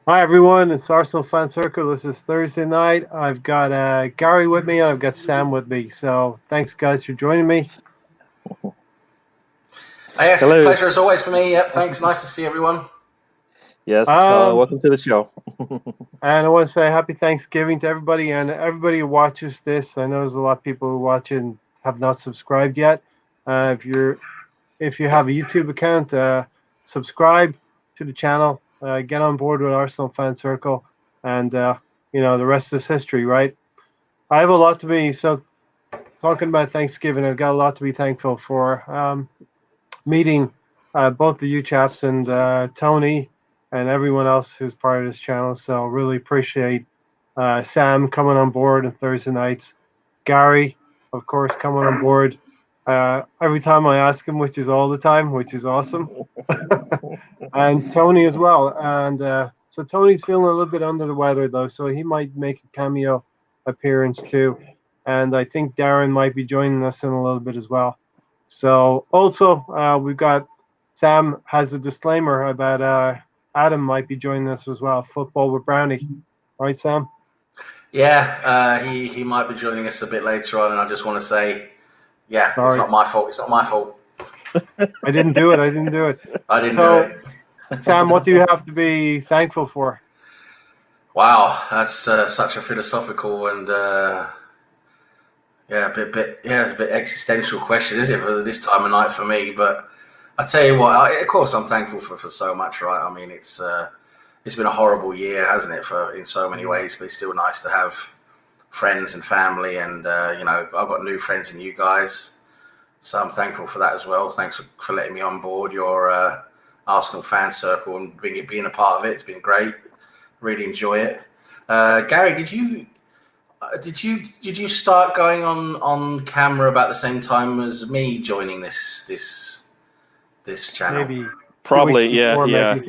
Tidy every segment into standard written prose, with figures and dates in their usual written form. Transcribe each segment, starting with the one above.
Hi everyone, it's Arsenal Fan Circle. This is Thursday night. I've got Gary with me and I've got Sam with me. So thanks guys for joining me. Yes, Hello. pleasure as always for me. Yep, thanks. Nice to see everyone. Yes. Um, Welcome to the show. and I want to say happy Thanksgiving to everybody and everybody who watches this. I know there's a lot of people who watch it and have not subscribed yet. If you have a YouTube account, subscribe to the channel. Get on board with Arsenal Fan Circle, and the rest is history, right? I have a lot to be so talking about Thanksgiving. I've got a lot to be thankful for. Meeting both of you chaps and Tony and everyone else who's part of this channel. So really appreciate Sam coming on board on Thursday nights. Gary, of course, coming on board every time I ask him, which is all the time, which is awesome. And Tony as well. And so Tony's feeling a little bit under the weather though, so he might make a cameo appearance too. And I think Darren might be joining us in a little bit as well. So also we've got Sam has a disclaimer about Adam might be joining us as well. Football with Brownie, right, Sam? Yeah, he might be joining us a bit later on, and I just want to say, yeah, Sorry. it's not my fault. It's not my fault. I didn't do it. I didn't do it. I didn't do it. Sam, what do you have to be thankful for? Wow, that's such a philosophical and a bit existential question, is it, for this time of night for me? But I tell you what, of course, I'm thankful for so much, right? I mean, it's been a horrible year, hasn't it, for in so many ways? But it's still nice to have friends and family, and I've got new friends in you guys, so I'm thankful for that as well. Thanks for letting me on board your Arsenal fan circle and being a part of it. It's been great. Really enjoy it. Gary, did you start going on camera about the same time as me joining this channel? Maybe Probably, before, yeah.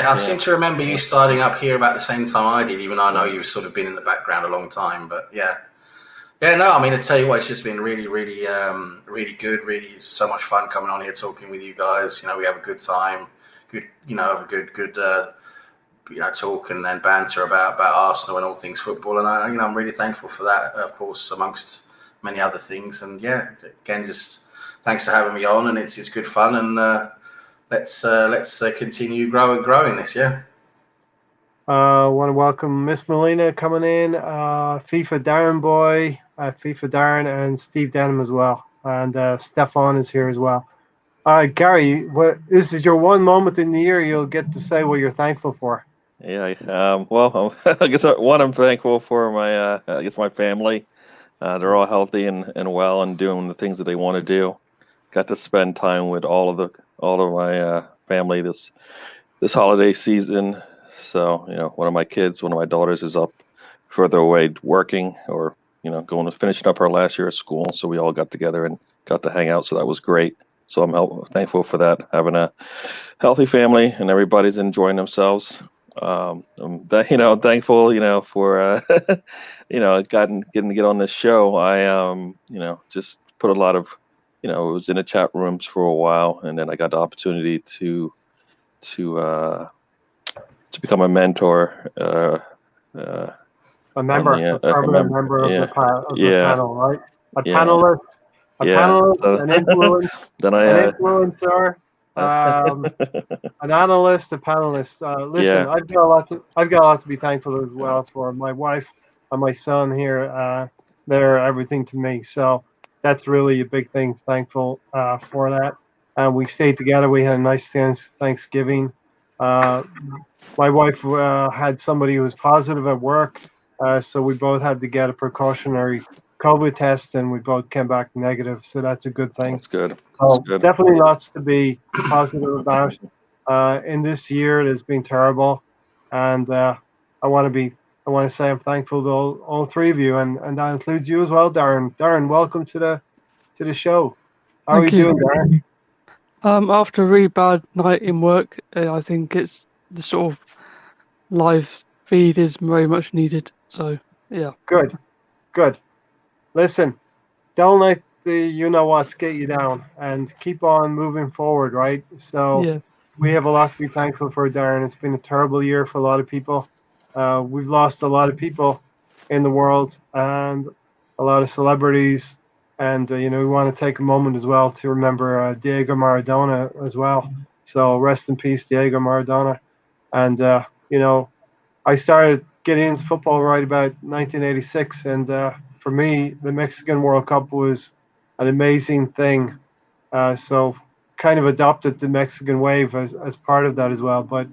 I seem to remember you starting up here about the same time I did, even though I know you've sort of been in the background a long time. But yeah. No, I mean, to tell you what, it's just been really, really, really good. Really, so much fun coming on here talking with you guys. We have a good time. Good, have a good talk and banter about Arsenal and all things football. And I'm really thankful for that, of course, amongst many other things. And yeah, again, just thanks for having me on, and it's good fun. And let's continue growing this. Yeah. Want to welcome Miss Melina coming in, FIFA Darren Boy, FIFA Darren, and Steve Denham as well. And Stefan is here as well. Gary, this is your one moment in the year you'll get to say what you're thankful for. Yeah. Well, I guess I'm thankful for my family. They're all healthy and well and doing the things that they want to do. Got to spend time with all of my family this holiday season. So, one of my my daughters is up further away working or, finishing up her last year of school. So we all got together and got to hang out. So that was great. So I'm thankful for that, having a healthy family and everybody's enjoying themselves. I'm thankful, for, getting to get on this show. I, just put a lot of, was in the chat rooms for a while, and then I got the opportunity to become a mentor. A permanent member of the panel, right? A panelist, an influence, an influencer, an analyst, a panelist. Listen, I've got a lot to be thankful as well for. My wife and my son here. They're everything to me. So that's really a big thing. Thankful for that. And we stayed together. We had a nice Thanksgiving. My wife had somebody who was positive at work, so we both had to get a precautionary COVID test, and we both came back negative. So that's a good thing. That's good. So definitely lots to be positive about. In this year, it has been terrible, and I want to say I'm thankful to all three of you, and that includes you as well, Darren. Darren, welcome to the show. How are you doing, Darren? After a really bad night in work, I think it's the sort of live feed is very much needed. So yeah. Good. Listen, don't let the you know what's get you down, and keep on moving forward, right? So we have a lot to be thankful for, Darren. It's been a terrible year for a lot of people. We've lost a lot of people in the world and a lot of celebrities. And, we want to take a moment as well to remember Diego Maradona as well. So rest in peace, Diego Maradona. And, I started getting into football right about 1986. And for me, the Mexican World Cup was an amazing thing. So kind of adopted the Mexican wave as part of that as well. But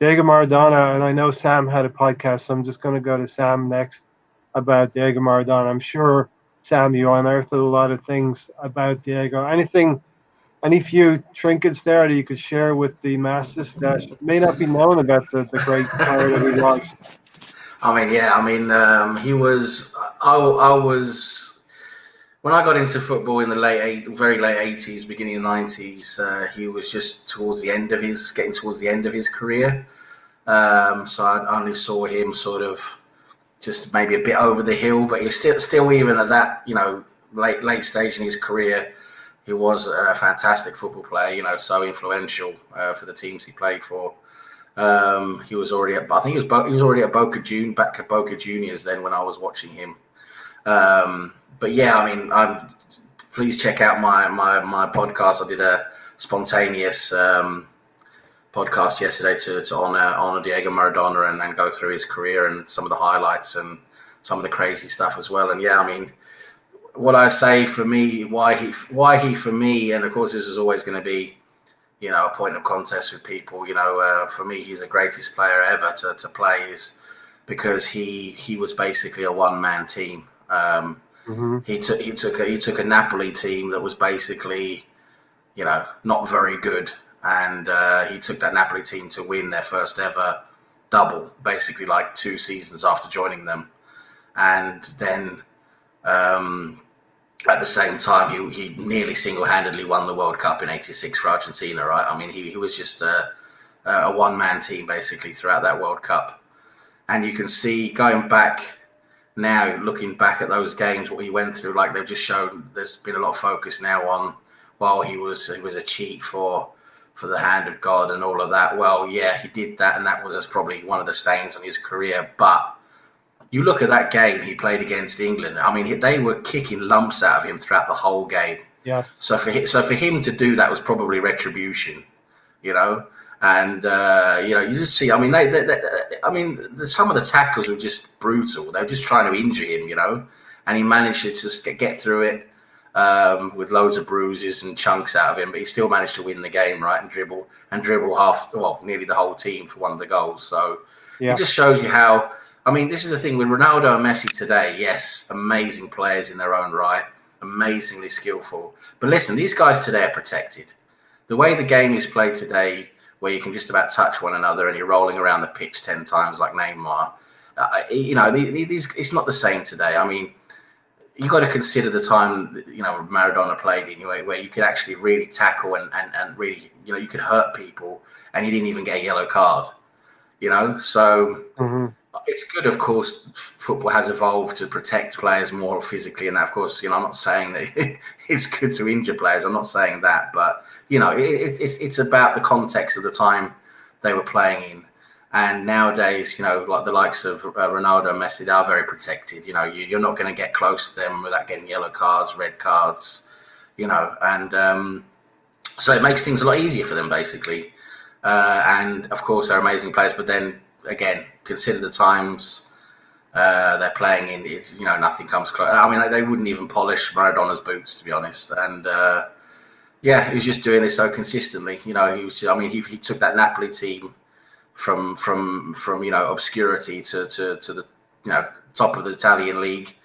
Diego Maradona, and I know Sam had a podcast, so I'm just going to go to Sam next about Diego Maradona. I'm sure, Sam, you unearthed a lot of things about Diego. Any few trinkets there that you could share with the masses that may not be known about the great player that he was? He was. I was. When I got into football in the very late 80s, beginning of 90s, he was just getting towards the end of his career. So I only saw him sort of just maybe a bit over the hill, but he's still even at that, late stage in his career, he was a fantastic football player, so influential for the teams he played for. He was already at Boca Juniors then when I was watching him. But yeah, please check out my podcast. I did a spontaneous podcast yesterday to honor Diego Maradona and then go through his career and some of the highlights and some of the crazy stuff as well. And yeah, what I say for me, why he for me, and of course this is always going to be, a point of contest with people. For me, he's the greatest player ever to play, is because he was basically a one-man team. He took a Napoli team that was basically, not very good, and he took that Napoli team to win their first ever double, basically like 2 seasons after joining them, and then at the same time he nearly single-handedly won the World Cup in '86 for Argentina. Right? He was just a one-man team basically throughout that World Cup, and you can see going back. Now, looking back at those games, what he went through, like they've just shown, there's been a lot of focus now on, well, he was a cheat for the hand of God and all of that. Well, yeah, he did that, and that was probably one of the stains on his career. But you look at that game he played against England. They were kicking lumps out of him throughout the whole game. Yes. So for him to do that was probably retribution, And you just see. Some of the tackles were just brutal. They were just trying to injure him, and he managed to just get through it with loads of bruises and chunks out of him. But he still managed to win the game, right? And dribble nearly the whole team for one of the goals. So It just shows you how. This is the thing with Ronaldo and Messi today. Yes, amazing players in their own right, amazingly skillful. But listen, these guys today are protected. The way the game is played today, where you can just about touch one another and you're rolling around the pitch 10 times like Neymar. It's not the same today. You got to consider the time, Maradona played in, where you could actually really tackle and really, you could hurt people and you didn't even get a yellow card, So it's good, of course, football has evolved to protect players more physically. And of course, I'm not saying that it's good to injure players. I'm not saying that, but it's about the context of the time they were playing in. And nowadays, like the likes of Ronaldo and Messi, they are very protected. You're not going to get close to them without getting yellow cards, red cards, and so it makes things a lot easier for them, basically. And of course, they're amazing players. But then again, consider the times they're playing in. Nothing comes close. They wouldn't even polish Maradona's boots, to be honest. And he was just doing this so consistently. He took that Napoli team from obscurity to the top of the Italian league,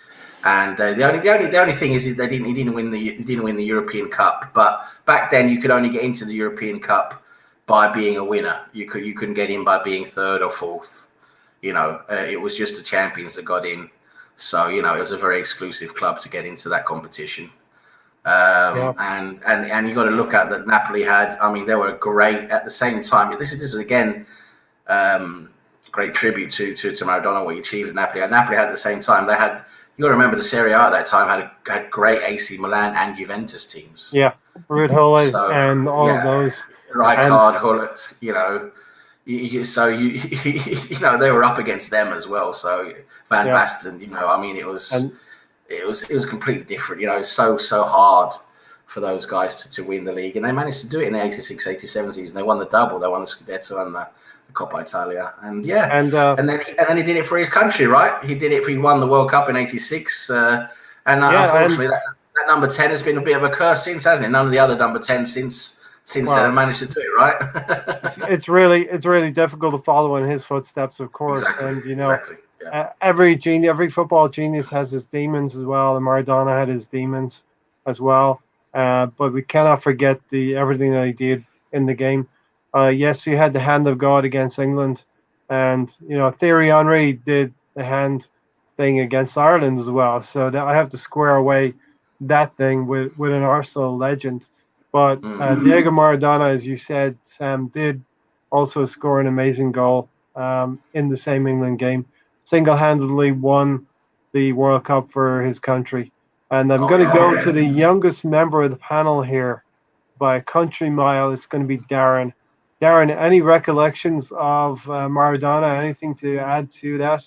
and the only thing is he didn't win the European Cup. But back then you could only get into the European Cup by being a winner. You couldn't get in by being third or fourth. It was just the champions that got in. So it was a very exclusive club to get into that competition. And you got to look at that Napoli had. They were great at the same time. This is again great tribute to Maradona, what he achieved at Napoli. Napoli had at the same time. You got to remember the Serie A at that time had great AC Milan and Juventus teams. Yeah, Ruud Gullit and all of those. Rijkaard, Hullet, they were up against them as well. So Van Basten, I mean, it was completely different. So hard for those guys to win the league, and they managed to do it in the 86-87 season. They won the double. They won the Scudetto and the Coppa Italia, and then he did it for his country, right? He won the World Cup in '86, unfortunately that number 10 has been a bit of a curse since, hasn't it? None of the other number 10 since then have managed to do it, right? it's really difficult to follow in his footsteps, of course. Exactly. And every football genius has his demons as well, and Maradona had his demons as well. But we cannot forget everything that he did in the game. Yes, he had the hand of God against England, and Thierry Henry did the hand thing against Ireland as well. So that I have to square away that thing with an Arsenal legend. But Diego Maradona, as you said, Sam, did also score an amazing goal in the same England game. Single-handedly won the World Cup for his country. And I'm going to go to the youngest member of the panel here by a country mile. It's going to be Darren. Darren, any recollections of Maradona? Anything to add to that?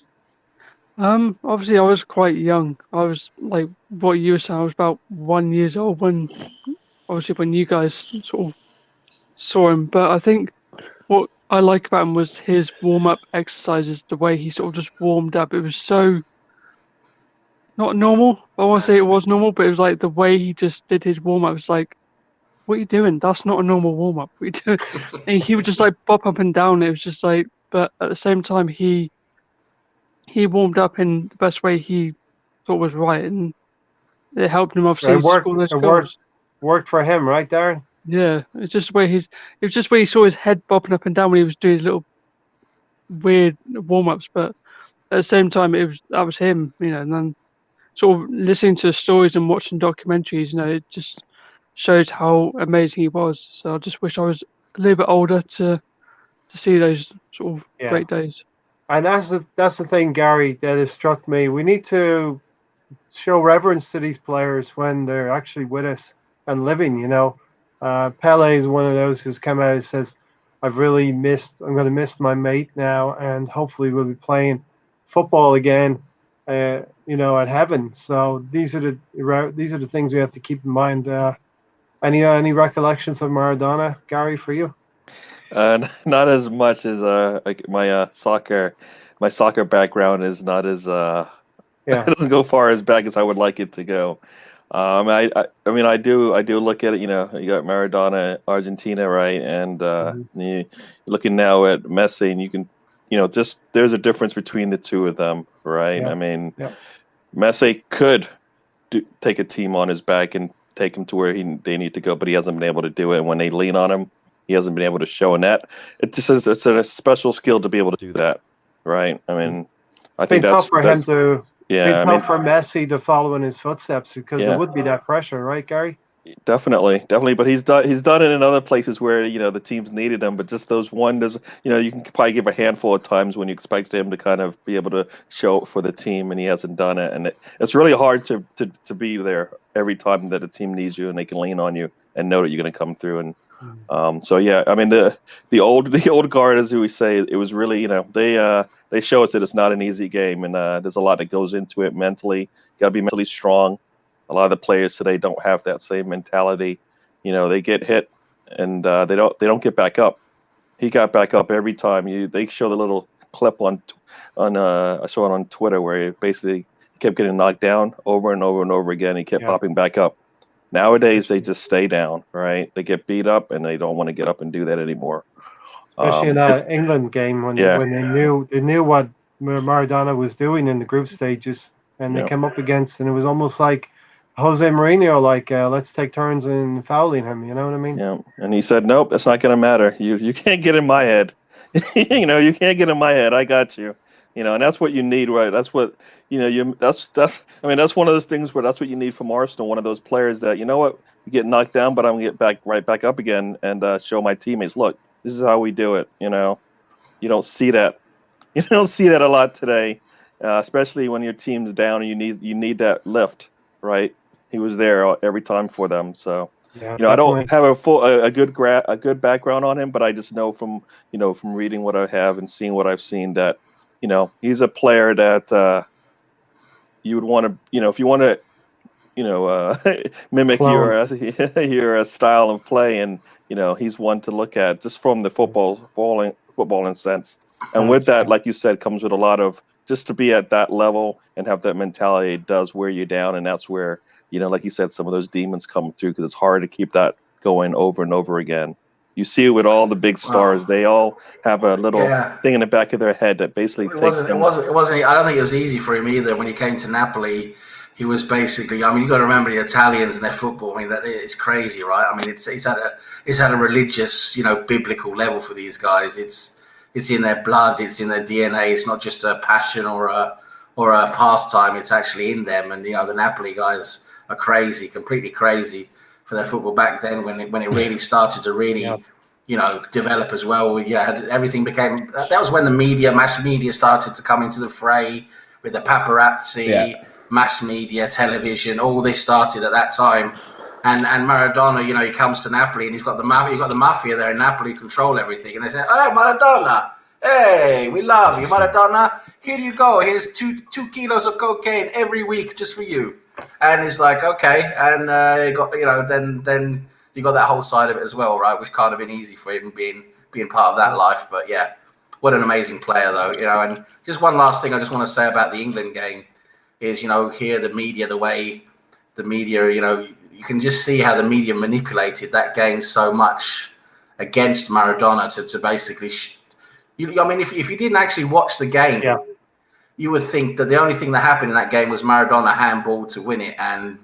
Obviously, I was quite young. I was like what you were saying. I was about 1 year old when you guys sort of saw him. But I think what I like about him was his warm-up exercises. The way he sort of just warmed up. It was so not normal. I want to say it was normal, but it was like the way he just did his warm-up. It was like, what are you doing? That's not a normal warm-up. And he would just like bop up and down. It was just like, but at the same time, he warmed up in the best way he thought was right, and it helped him obviously score those goals. Worked for him, right, Darren? Yeah, it's just where it was just where he saw his head bopping up and down when he was doing his little weird warm-ups. But at the same time, that was him, and then sort of listening to stories and watching documentaries, it just shows how amazing he was. So I just wish I was a little bit older to see those sort of great days. And that's the thing, Gary, that has struck me. We need to show reverence to these players when they're actually with us and living. Pele is one of those who's come out and says, I'm going to miss my mate now, and hopefully we'll be playing football again, at heaven. So these are the things we have to keep in mind. Any recollections of Maradona, Gary, for you? Not as much as my soccer background is not as it doesn't go far as back as I would like it to go. I mean I do look at it. You got Maradona, Argentina, right, and you're looking now at Messi, and you can just there's a difference between the two of them, right? I mean, Messi could take a team on his back and take him to where they need to go, but he hasn't been able to do it. And when they lean on him, he hasn't been able to show in that. It's a special skill to be able to do that, right? I mean, I think that's tough for him to. Yeah, tough for Messi to follow in his footsteps because there would be that pressure, right, Gary? Definitely. But he's done it in other places where the teams needed him. But just those wonders, you can probably give a handful of times when you expect him to kind of be able to show for the team, and he hasn't done it. And it's really hard to be there every time that a team needs you and they can lean on you and know that you're going to come through. And I mean the old guard, as we say, it was really they show us that it's not an easy game, and there's a lot that goes into it mentally. Got to be mentally strong. A lot of the players today don't have that same mentality. They get hit and they don't get back up. He got back up every time. They show the little clip on I saw it on Twitter where he basically kept getting knocked down over and over and over again. He kept popping back up. Nowadays they just stay down, right? They get beat up and they don't want to get up and do that anymore. Especially in that England game when they knew what Maradona was doing in the group stages, and they came up against, and it was almost like Jose Mourinho, let's take turns in fouling him. You know what I mean? Yeah. And he said, nope, that's not going to matter. You can't get in my head. You can't get in my head. I got you. And that's what you need, right? That's what that's one of those things where that's what you need from Arsenal. One of those players that you get knocked down, but I'm gonna get right back up again and show my teammates, look, this is how we do it. You don't see that. You don't see that a lot today, especially when your team's down and you need that lift, right? He was there every time for them. So Yeah, I don't definitely. have a good background on him, but I just know from from reading what I have and seeing what I've seen that he's a player that you would want to if you want to mimic Clone. your style of play, and he's one to look at just from the footballing sense. And with that, 100%. like you said, comes with a lot of just to be at that level and have that mentality. It does wear you down, and that's where like you said, some of those demons come through because it's hard to keep that going over and over again. You see it with all the big stars; Well, they all have a little yeah. thing in the back of their head that basically It takes wasn't. It them. wasn't. It wasn't. I don't think it was easy for him either. When he came to Napoli, he was basically. I mean, you got to remember the Italians and their football. I mean, that it's crazy, right? I mean, it's at a religious, biblical level for these guys. It's in their blood. It's in their DNA. It's not just a passion or a pastime. It's actually in them. And the Napoli guys are crazy, completely crazy for their football back then. When it really started to Yeah. really develop as well. Everything became. That was when the mass media started to come into the fray with the paparazzi, mass media, television. All this started at that time. And Maradona, he comes to Napoli and he's got the mafia. You've got the mafia there in Napoli control everything. And they say, "Hey, Maradona, hey, we love you, Maradona. Here you go. Here's two kilos of cocaine every week just for you." And he's like, "Okay." And you got then you got that whole side of it as well, right? Which can't have been easy for him being part of that life. But yeah, what an amazing player though, And just one last thing I just want to say about the England game is, here the media, the way the media, you can just see how the media manipulated that game so much against Maradona to basically. I mean, if you didn't actually watch the game, Yeah. you would think that the only thing that happened in that game was Maradona handball to win it, and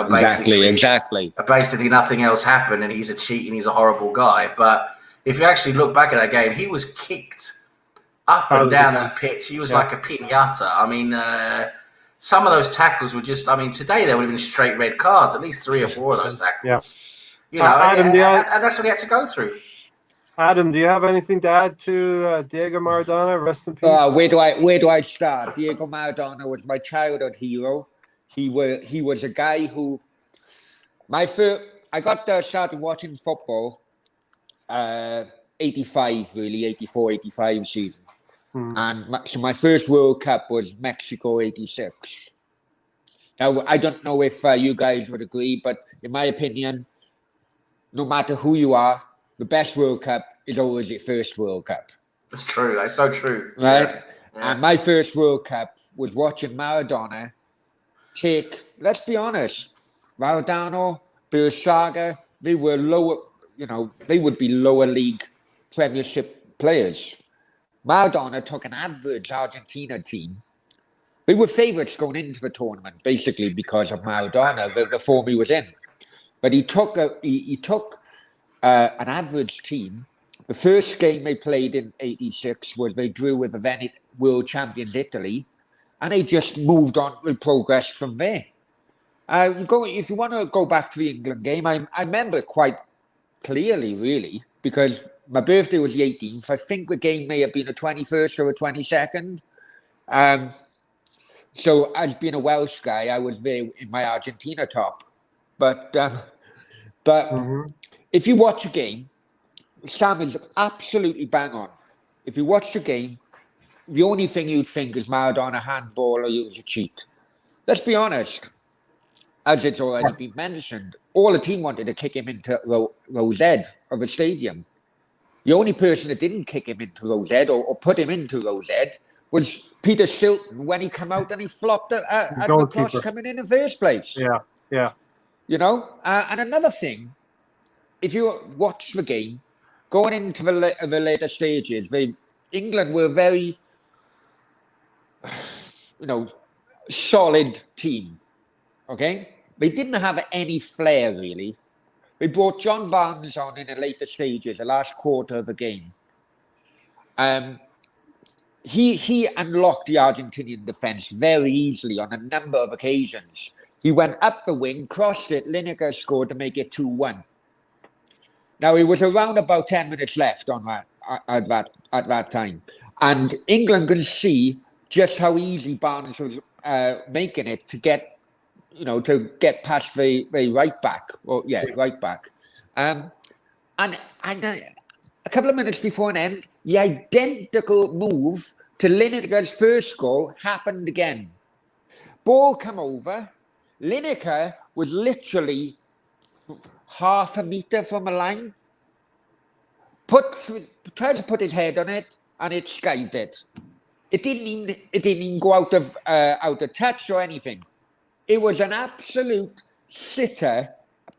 basically nothing else happened, and he's a cheat and he's a horrible guy. But if you actually look back at that game, he was kicked up and down the pitch. He was like a piñata. I mean, some of those tackles were just. I mean, today there would have been straight red cards, at least 3 or 4 of those tackles. Yeah. Adam, and that's what he had to go through. Adam, do you have anything to add to Diego Maradona? Rest in peace. Where do I start? Diego Maradona was my childhood hero. He was a guy who I got started watching football 85 really, 84, 85 season. And so my first World Cup was Mexico 86. Now, I don't know if you guys would agree, but in my opinion, no matter who you are, the best World Cup is always your first World Cup. That's true. That's so true. Right? Yeah. And my first World Cup was watching Maradona let's be honest, Maradona, Bersaga, they were lower, they would be lower league Premiership players. Maradona took an average Argentina team. They were favourites going into the tournament, basically because of Maradona, the form he was in. But he took an average team. The first game they played in 86 was they drew with the world champions Italy, and they just moved on and progressed from there. If you want to go back to the England game, I remember it quite clearly, really, because my birthday was the 18th. I think the game may have been the 21st or the 22nd. So as being a Welsh guy, I was there in my Argentina top. But if you watch a game, Sam is absolutely bang on. If you watch the game, the only thing you'd think is Maradona handball or he was a cheat. Let's be honest. As it's already been mentioned, all the team wanted to kick him into Rosette of the stadium. The only person that didn't kick him into Rosette or put him into Rosette was Peter Shilton when he came out and he flopped at the cross coming in the first place. Yeah. And another thing, if you watch the game, going into the later stages, England were a very, solid team. Okay? They didn't have any flair, really. They brought John Barnes on in the later stages, the last quarter of the game. He unlocked the Argentinian defence very easily on a number of occasions. He went up the wing, crossed it, Lineker scored to make it 2-1. Now, it was around about 10 minutes left on at that time. And England can see just how easy Barnes was making it to get to get past the right back. Right back. And a couple of minutes before an end, the identical move to Lineker's first goal happened again. Ball come over. Lineker was literally half a meter from the line. Tried to put his head on it, and it skived it. It didn't even go out of touch or anything. It was an absolute sitter,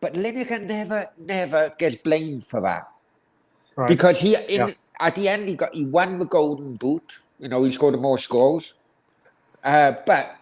but Lineker never gets blamed for that. Right. Because at the end he won the golden boot. He scored the most goals. But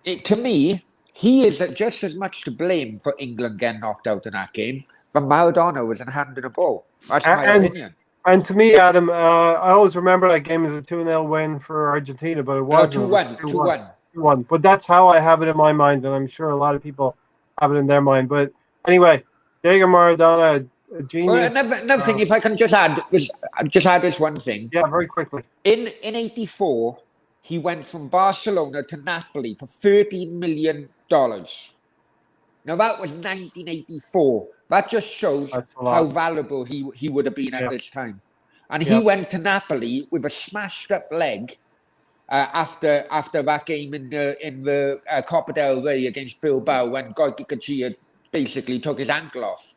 to me, he is just as much to blame for England getting knocked out in that game. But Maradona was in hand in the ball. That's my opinion. And to me, Adam, I always remember that game as a 2-0 win for Argentina, but it wasn't. 2-1. 2-1. But that's how I have it in my mind, and I'm sure a lot of people have it in their mind. But anyway, Diego Maradona, a genius. Well, another thing, if I can just add this one thing. Yeah, very quickly. In 84, he went from Barcelona to Napoli for $13 million. Now, that was 1984. That just shows how valuable he would have been at this time. And he went to Napoli with a smashed up leg after that game in the Copa del Rey against Bilbao when Goico Echea basically took his ankle off.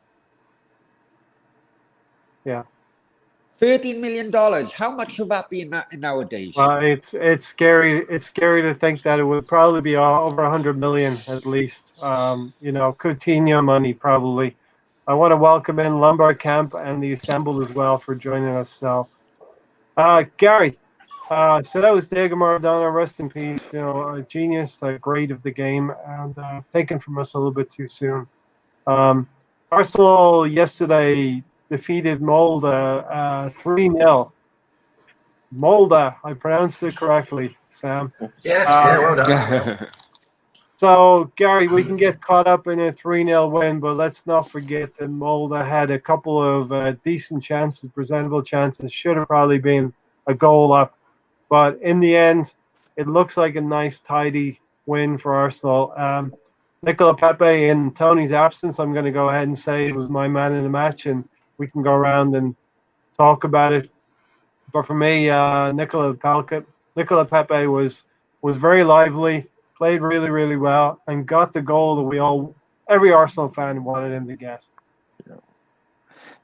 Yeah. $13 million. How much would that be in nowadays? It's scary. It's scary to think that it would probably be over 100 million at least. Coutinho money probably. I want to welcome in Lombard Camp and the Assembled as well for joining us. So, Gary, so that was Diego Maradona. Rest in peace. A genius, a great of the game, and taken from us a little bit too soon. Arsenal yesterday defeated Molde 3-0. Molde, I pronounced it correctly, Sam. Yes, well done. So, Gary, we can get caught up in a 3-0 win, but let's not forget that Molde had a couple of decent chances, presentable chances. Should have probably been a goal up. But in the end, it looks like a nice, tidy win for Arsenal. Nicola Pepe, in Tony's absence, I'm going to go ahead and say it was my man in the match, and we can go around and talk about it. But for me, Nicola Pepe was very lively, played really, really well, and got the goal that every Arsenal fan wanted him to get.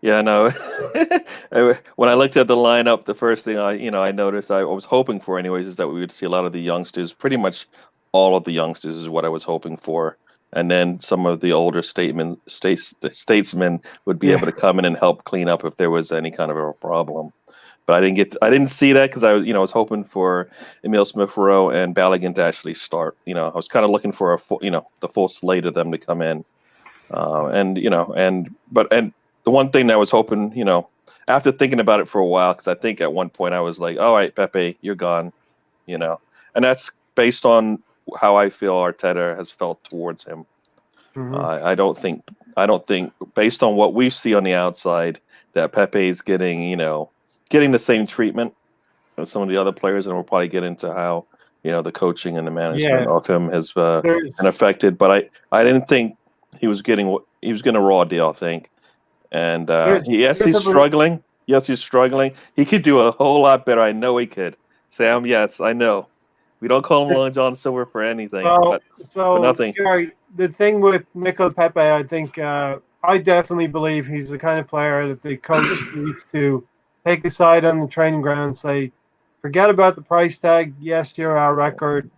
Yeah, no. When I looked at the lineup, the first thing I noticed, I was hoping for anyways, is that we would see a lot of the youngsters. Pretty much all of the youngsters is what I was hoping for. And then some of the older statesmen would be able to come in and help clean up if there was any kind of a problem. But I didn't see that because I was hoping for Emile Smith-Rowe and Balogun to actually start. I was kind of looking for the full slate of them to come in. And the one thing that I was hoping, after thinking about it for a while, because I think at one point I was like, all right, Pepe, you're gone, and that's based on how I feel Arteta has felt towards him. Mm-hmm. I don't think based on what we see on the outside that Pepe is getting the same treatment as some of the other players, and we'll probably get into how the coaching and the management of him has been affected. But I didn't think he was getting a raw deal. I think, and he's struggling. Yes, he's struggling. He could do a whole lot better. I know he could. Sam, yes, I know. We don't call him Long John Silver for anything, but nothing. Gary, the thing with Nicola Pepe, I think I definitely believe he's the kind of player that the coach needs to take aside on the training ground and say, forget about the price tag. Yes, you're our record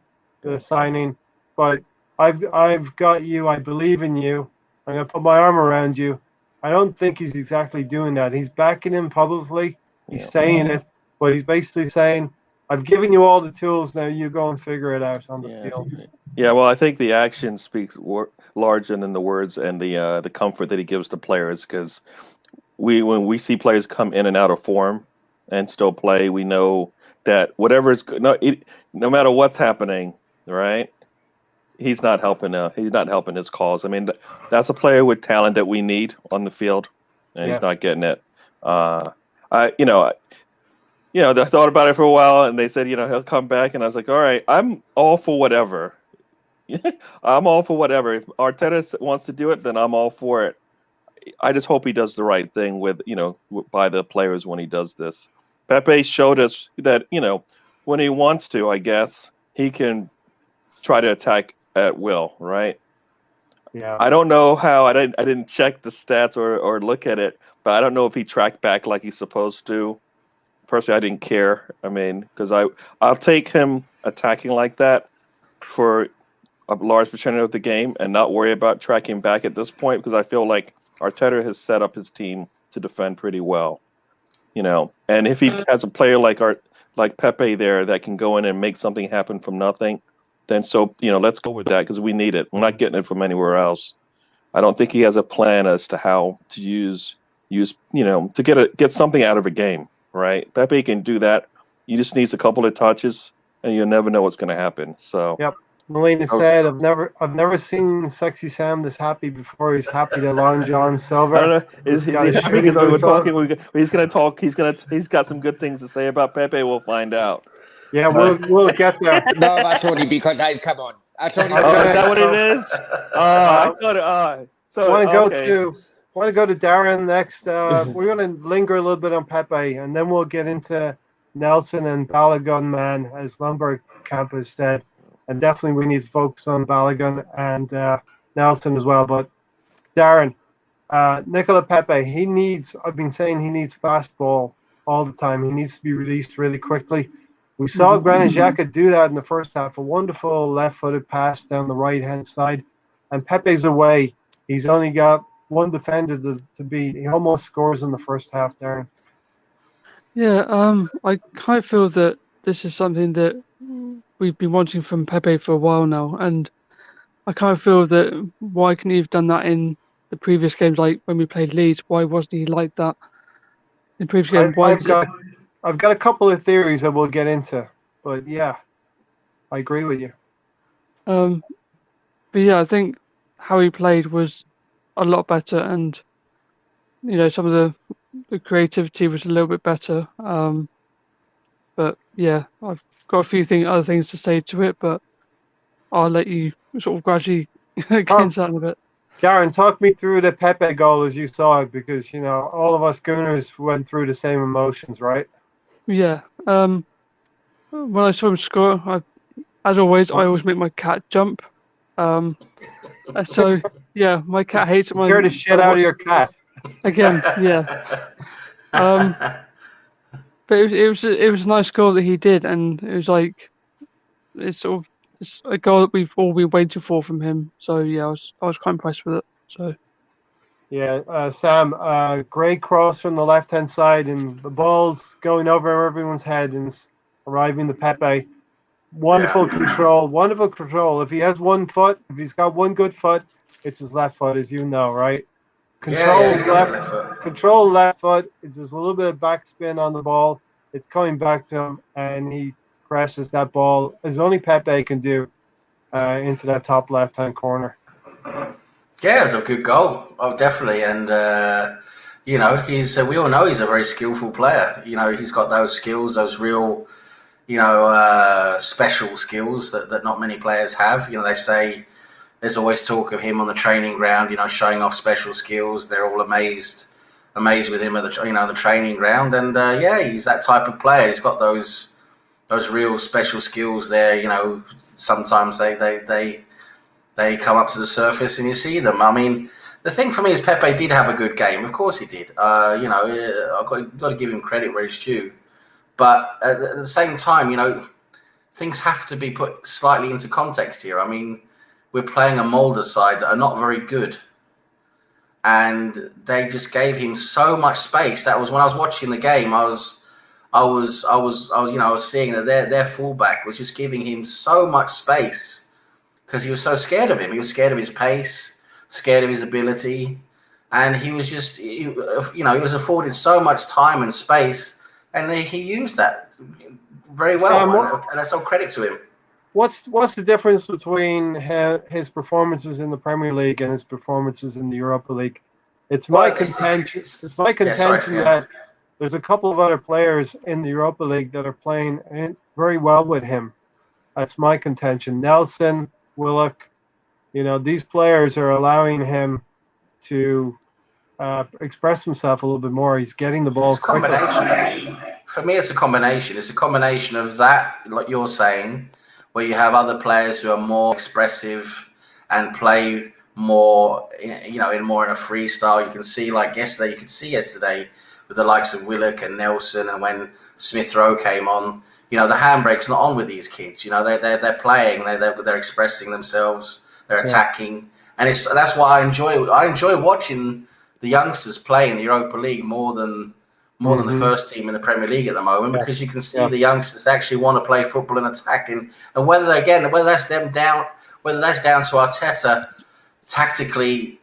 signing, but I've got you. I believe in you. I'm going to put my arm around you. I don't think he's exactly doing that. He's backing him publicly. He's saying it, but he's basically saying, I've given you all the tools. Now you go and figure it out on the field. Yeah, well, I think the action speaks larger than the words, and the comfort that he gives to players. Because when we see players come in and out of form and still play, we know that no matter what's happening, right? He's not helping. He's not helping his cause. I mean, that's a player with talent that we need on the field, and he's not getting it. I thought about it for a while, and they said, he'll come back, and I was like, all right, I'm all for whatever. I'm all for whatever. If Arteta wants to do it, then I'm all for it. I just hope he does the right thing with, by the players when he does this. Pepe showed us that, when he wants to, I guess, he can try to attack at will, right? Yeah. I don't know how. I didn't check the stats or look at it, but I don't know if he tracked back like he's supposed to. Personally, I didn't care. I mean, because I'll take him attacking like that for a large percentage of the game and not worry about tracking back at this point, because I feel like Arteta has set up his team to defend pretty well, And if he has a player like Pepe there that can go in and make something happen from nothing, then let's go with that, because we need it. We're not getting it from anywhere else. I don't think he has a plan as to how to use to get something out of a game, right? Pepe can do that. He just needs a couple of touches, and you'll never know what's going to happen. So. Yep. Melina said, "I've never seen Sexy Sam this happy before. He's happy that Long John Silver." I don't know. Is he happy because we're talking? He's going to talk. He's got some good things to say about Pepe. We'll find out. Yeah, we'll get there. No, that's only because I've come on. That's only. Is that what it is? I thought. So want to go to Darren next. We're going to linger a little bit on Pepe, and then we'll get into Nelson and Balogun man, as Lundberg Camp has said. And definitely we need to focus on Balogun and Nelson as well. But Darren, Nicola Pepe, I've been saying he needs fast ball all the time. He needs to be released really quickly. We saw Granit Xhaka do that in the first half, a wonderful left-footed pass down the right-hand side. And Pepe's away. He's only got one defender to beat. He almost scores in the first half, Darren. Yeah, I kind of feel that this is something that we've been wanting from Pepe for a while now, and I kind of feel that why couldn't he have done that in the previous games, like when we played Leeds? Why wasn't he like that in previous games? I've got a couple of theories that we'll get into, but yeah, I agree with you. But yeah, I think how he played was a lot better, and some of the creativity was a little bit better. But yeah, I've got a few other things to say to it, but I'll let you sort of gradually get into that in a bit. Darren, talk me through the Pepe goal as you saw it, because all of us Gooners went through the same emotions, right? Yeah. When I saw him score, as always, I always make my cat jump. So yeah, my cat hates it. Scare the shit out of your cat. Again, yeah. But it was a nice goal that he did, and it was like it's a goal that we've all been waiting for from him. So yeah, I was quite impressed with it. So yeah, Sam, great cross from the left hand side, and the ball's going over everyone's head and arriving to Pepe. Wonderful control. If he has one foot, if he's got one good foot, it's his left foot, as you know, right? Control left foot. It's just a little bit of backspin on the ball. It's coming back to him, and he presses that ball as only Pepe can do into that top left-hand corner. Yeah, it was a good goal. Oh, definitely. And, we all know he's a very skillful player. He's got those skills, those real, special skills that not many players have. They say there's always talk of him on the training ground, showing off special skills. They're all amazed with him at the training ground. And, he's that type of player. He's got those real special skills there. Sometimes they come up to the surface and you see them. I mean, the thing for me is Pepe did have a good game. Of course he did. I've got to give him credit where it's due. But at the same time, things have to be put slightly into context here. I mean, we're playing a Molde side that are not very good. And they just gave him so much space. That was when I was watching the game, I was seeing that their fullback was just giving him so much space because he was so scared of him. He was scared of his pace, scared of his ability, and he was just, he was afforded so much time and space, and he used that very well. And that's all credit to him. What's the difference between his performances in the Premier League and his performances in the Europa League? It's my contention that there's a couple of other players in the Europa League that are playing very well with him. That's my contention. Nelson, Willock. These players are allowing him to express himself a little bit more. He's getting the ball It's a quicker. combination. For me, it's a combination. It's a combination of that, like you're saying, where you have other players who are more expressive and play more, in more in a freestyle. You can see, like yesterday, with the likes of Willock and Nelson, and when Smith Rowe came on, the handbrake's not on with these kids. They're playing, they're expressing themselves, they're attacking, and that's why I enjoy watching the youngsters play in the Europa League more than the first team in the Premier League at the moment, because you can see the youngsters actually want to play football and attacking. And whether that's down to Arteta tactically,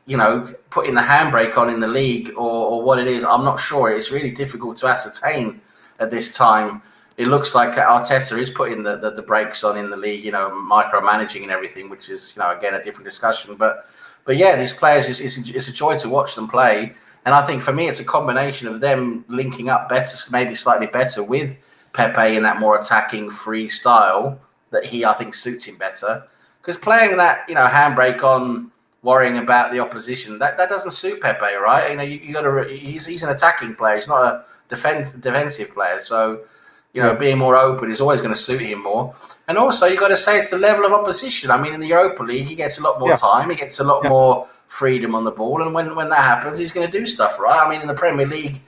putting the handbrake on in the league or what it is, I'm not sure. It's really difficult to ascertain at this time. It looks like Arteta is putting the brakes on in the league, micromanaging and everything, which is, again, a different discussion. But yeah, these players, it's a joy to watch them play. And I think for me, it's a combination of them linking up better, maybe slightly better with Pepe in that more attacking free style that I think suits him better. Because playing that, handbrake on, worrying about the opposition, that doesn't suit Pepe, right? You got to. He's an attacking player. He's not a defensive player. So, being more open is always going to suit him more. And also, you got to say it's the level of opposition. I mean, in the Europa League, he gets a lot more time. He gets a lot more freedom on the ball, and when that happens, he's going to do stuff, right? I mean, in the Premier League,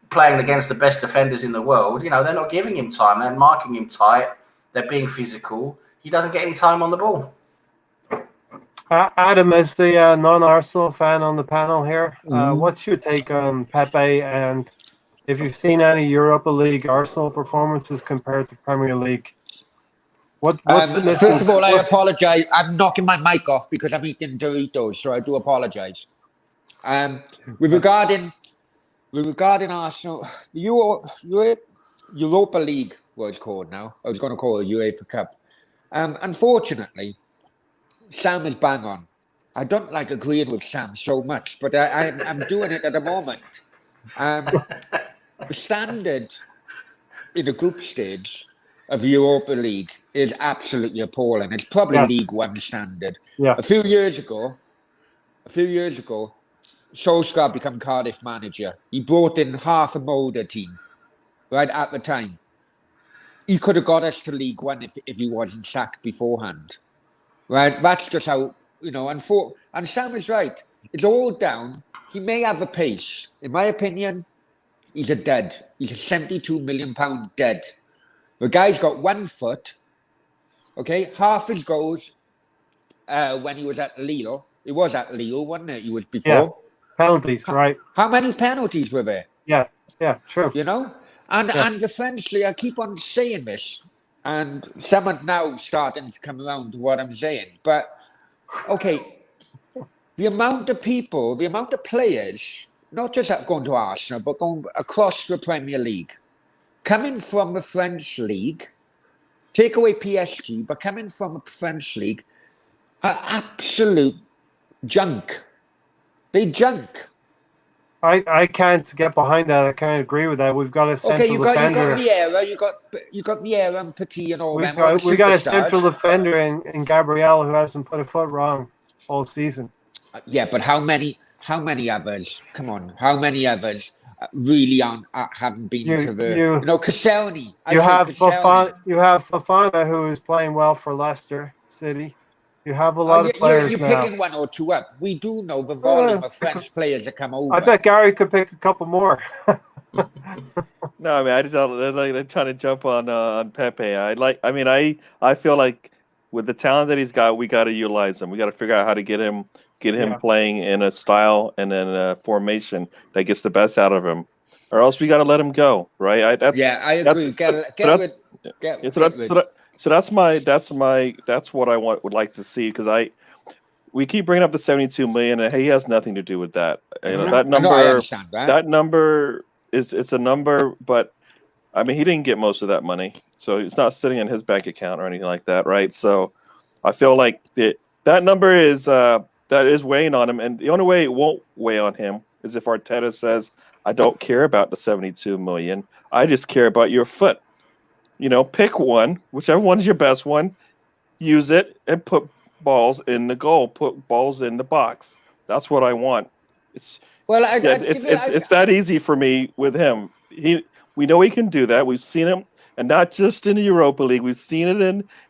playing against the best defenders in the world, they're not giving him time. They're marking him tight. They're being physical. He doesn't get any time on the ball. Adam, as the non-Arsenal fan on the panel here, what's your take on Pepe, and if you've seen any Europa League Arsenal performances compared to Premier League? What's the missing? First of all, I apologise. I'm knocking my mic off because I'm eating Doritos, so I do apologise. With regarding Arsenal, the Europa League, what it's called now. I was going to call it UEFA Cup. Unfortunately, Sam is bang on. I don't like agreeing with Sam so much, but I'm doing it at the moment. The standard in the group stage of Europa League is absolutely appalling. It's probably League One standard. Yeah. A few years ago, Solskjaer became Cardiff manager. He brought in half a Molde team, right at the time. He could have got us to League One if he wasn't sacked beforehand. Right? That's just how, and Sam is right. It's all down. He may have a pace. In my opinion, he's a dead. He's a £72 million dead. The guy's got 1 foot. Okay, half his goals when he was at Lille. He was at Lille, wasn't it? He was before. Yeah. Penalties, right? How many penalties were there? Yeah, true. And the French league, I keep on saying this, and some are now starting to come around to what I'm saying. But okay, the amount of people, the amount of players, not just going to Arsenal, but going across the Premier League, coming from the French league, take away PSG, but coming from the French league, are absolute junk. They junk. I can't get behind that. I can't agree with that. We've got a central defender. You got Vieira and Petit and all them. We got a central defender in Gabriel who hasn't put a foot wrong all season. Yeah, but how many others? Come on, how many others really haven't been to the? Koscielny. You have Fofana, who is playing well for Leicester City. You have a lot of players you're now. picking 1 or 2 up. We do know the volume of French players that come over. I bet Gary could pick a couple more. No, I mean, they're trying to jump on Pepe. I feel like with the talent that he's got, we got to utilize him. We got to figure out how to get him playing in a style and in a formation that gets the best out of him, or else we got to let him go. Right? I agree. So that's what I would like to see, because we keep bringing up the 72 million, and he has nothing to do with that. That number. I understand that. That number it's a number, but I mean, he didn't get most of that money, so it's not sitting in his bank account or anything like that, right? So I feel like that number is weighing on him, and the only way it won't weigh on him is if Arteta says, "I don't care about the 72 million. I just care about your foot." Pick one, whichever one's your best one, use it and put balls in the goal, put balls in the box. That's what I want. It's Well, it's that easy for me with him. We know he can do that. We've seen him, and not just in the Europa League. We've seen it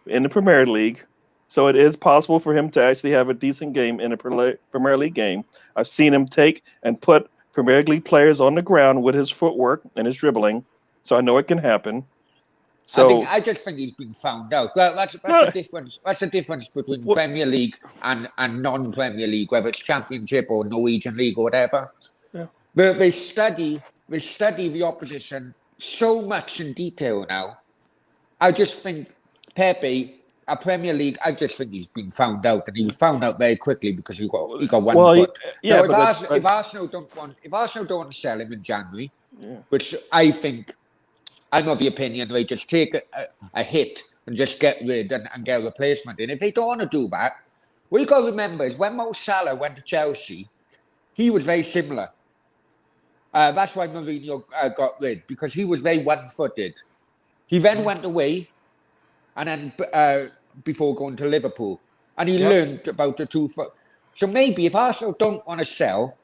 in the Premier League. So it is possible for him to actually have a decent game in a Premier League game. I've seen him take and put Premier League players on the ground with his footwork and his dribbling. So I know it can happen. So I just think he's been found out. Well, that's the difference. That's the difference between Premier League and non-Premier League, whether it's Championship or Norwegian League or whatever. Yeah. They study the opposition so much in detail now. I just think Pepe, a Premier League, I just think he's been found out, and he was found out very quickly because he got one foot. Yeah, now, if Arsenal don't want to sell him in January, which I think. I'm of the opinion they just take a hit and just get rid and get a replacement in. If they don't want to do that, what you got to remember is when Mo Salah went to Chelsea, he was very similar. That's why Mourinho got rid, because he was very one-footed. He then went away, and then before going to Liverpool, and he learned about the 2 foot. So maybe if Arsenal don't want to sell,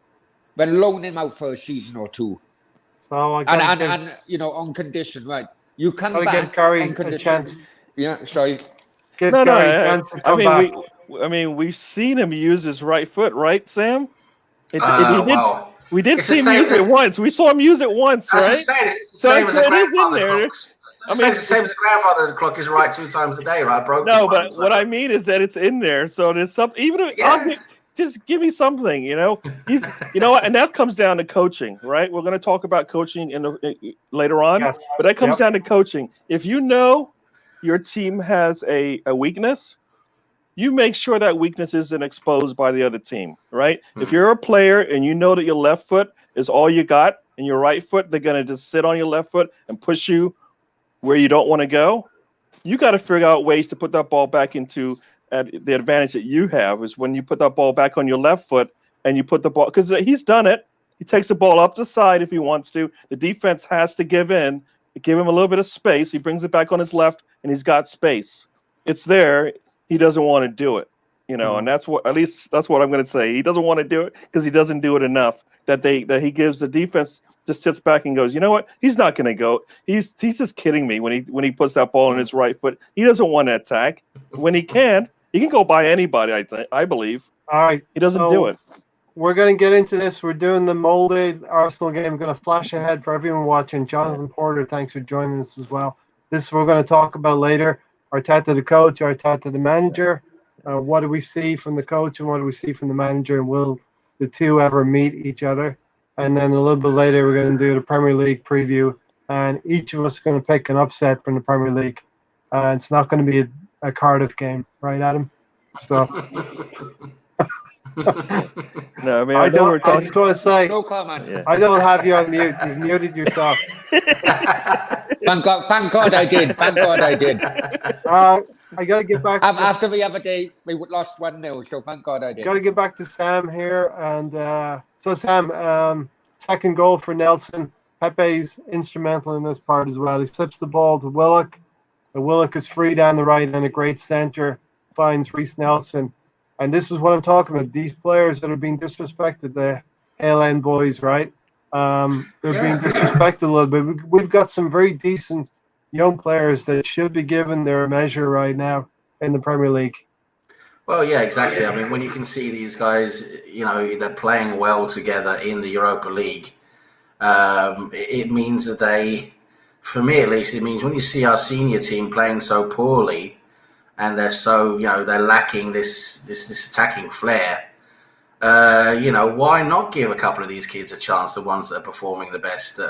then loan him out for a season or two. So and on condition, right? You come back give Gary on condition. a chance. Yeah, sorry. Give Gary a chance to come back. We've seen him use his right foot, right, Sam? Wow. We did see him use it once. We saw him use it once, right? It's the same as a grandfather clock. It's the same as a grandfather's clock is right 2 times a day, right? What I mean is that it's in there. So there's something. Even if just give me something, He's, and that comes down to coaching, right? We're going to talk about coaching later on, but that comes down to coaching. If you know your team has a weakness, you make sure that weakness isn't exposed by the other team, right? If you're a player and you know that your left foot is all you got, and your right foot, they're going to just sit on your left foot and push you where you don't want to go. You got to figure out ways to put that ball back into. The advantage that you have is when you put that ball back on your left foot and you put the ball, because he's done it. He takes the ball up the side if he wants to. The defense has to give in, give him a little bit of space. He brings it back on his left and he's got space. It's there. He doesn't want to do it, and that's what I'm going to say. He doesn't want to do it because he doesn't do it enough that he gives the defense just sits back and goes, you know what? He's not going to go. He's just kidding me when he puts that ball on his right foot. He doesn't want to attack. When he can go by anybody, I believe. All right. He doesn't do it. We're going to get into this. We're doing the Molde Arsenal game. I'm going to flash ahead for everyone watching. Jonathan Porter, thanks for joining us as well. This we're going to talk about later. Arteta the coach, Arteta the manager. What do we see from the coach and what do we see from the manager? And will the two ever meet each other? And then a little bit later, we're going to do the Premier League preview. And each of us is going to pick an upset from the Premier League. It's not going to be a Cardiff game, right, Adam? So, no, I mean, I just want to say, no comment. Yeah. I don't have you on mute. You've muted yourself. Thank God I did. Thank God I did. I got to get back. After the other day, we lost 1-0, so thank God I did. Got to get back to Sam here. And so, Sam, second goal for Nelson. Pepe's instrumental in this part as well. He slips the ball to Willock. Willock is free down the right and a great centre, finds Reece Nelson. And this is what I'm talking about. These players that are being disrespected, the ALN boys, right? They're being disrespected a little bit. We've got some very decent young players that should be given their measure right now in the Premier League. Well, yeah, exactly. I mean, when you can see these guys, they're playing well together in the Europa League, it means that for me at least, it means when you see our senior team playing so poorly and they're so, they're lacking this attacking flair, why not give a couple of these kids a chance, the ones that are performing the best,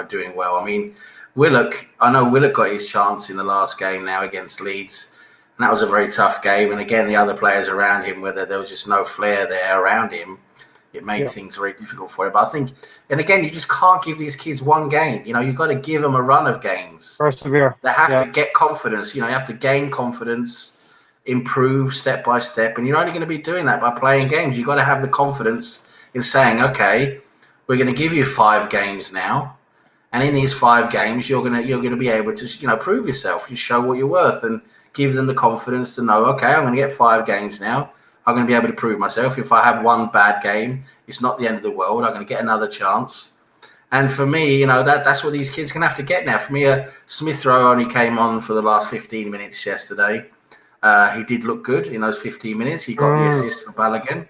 doing well? I mean, I know Willock got his chance in the last game now against Leeds, and that was a very tough game. And again, the other players around him, whether there was just no flair there around him, it made things very difficult for him. But I think, and again, you just can't give these kids one game. You've got to give them a run of games. Persevere. They have to get confidence. You have to gain confidence, improve step by step. And you're only going to be doing that by playing games. You've got to have the confidence in saying, okay, we're going to give you 5 games now. And in these 5 games, you're gonna be able to prove yourself. You show what you're worth and give them the confidence to know, okay, I'm going to get 5 games now. I'm going to be able to prove myself. If I have one bad game, it's not the end of the world. I'm going to get another chance. And for me, that's what these kids can have to get now. For me, Smith Rowe only came on for the last 15 minutes yesterday. He did look good in those 15 minutes. He got the assist for Balogun.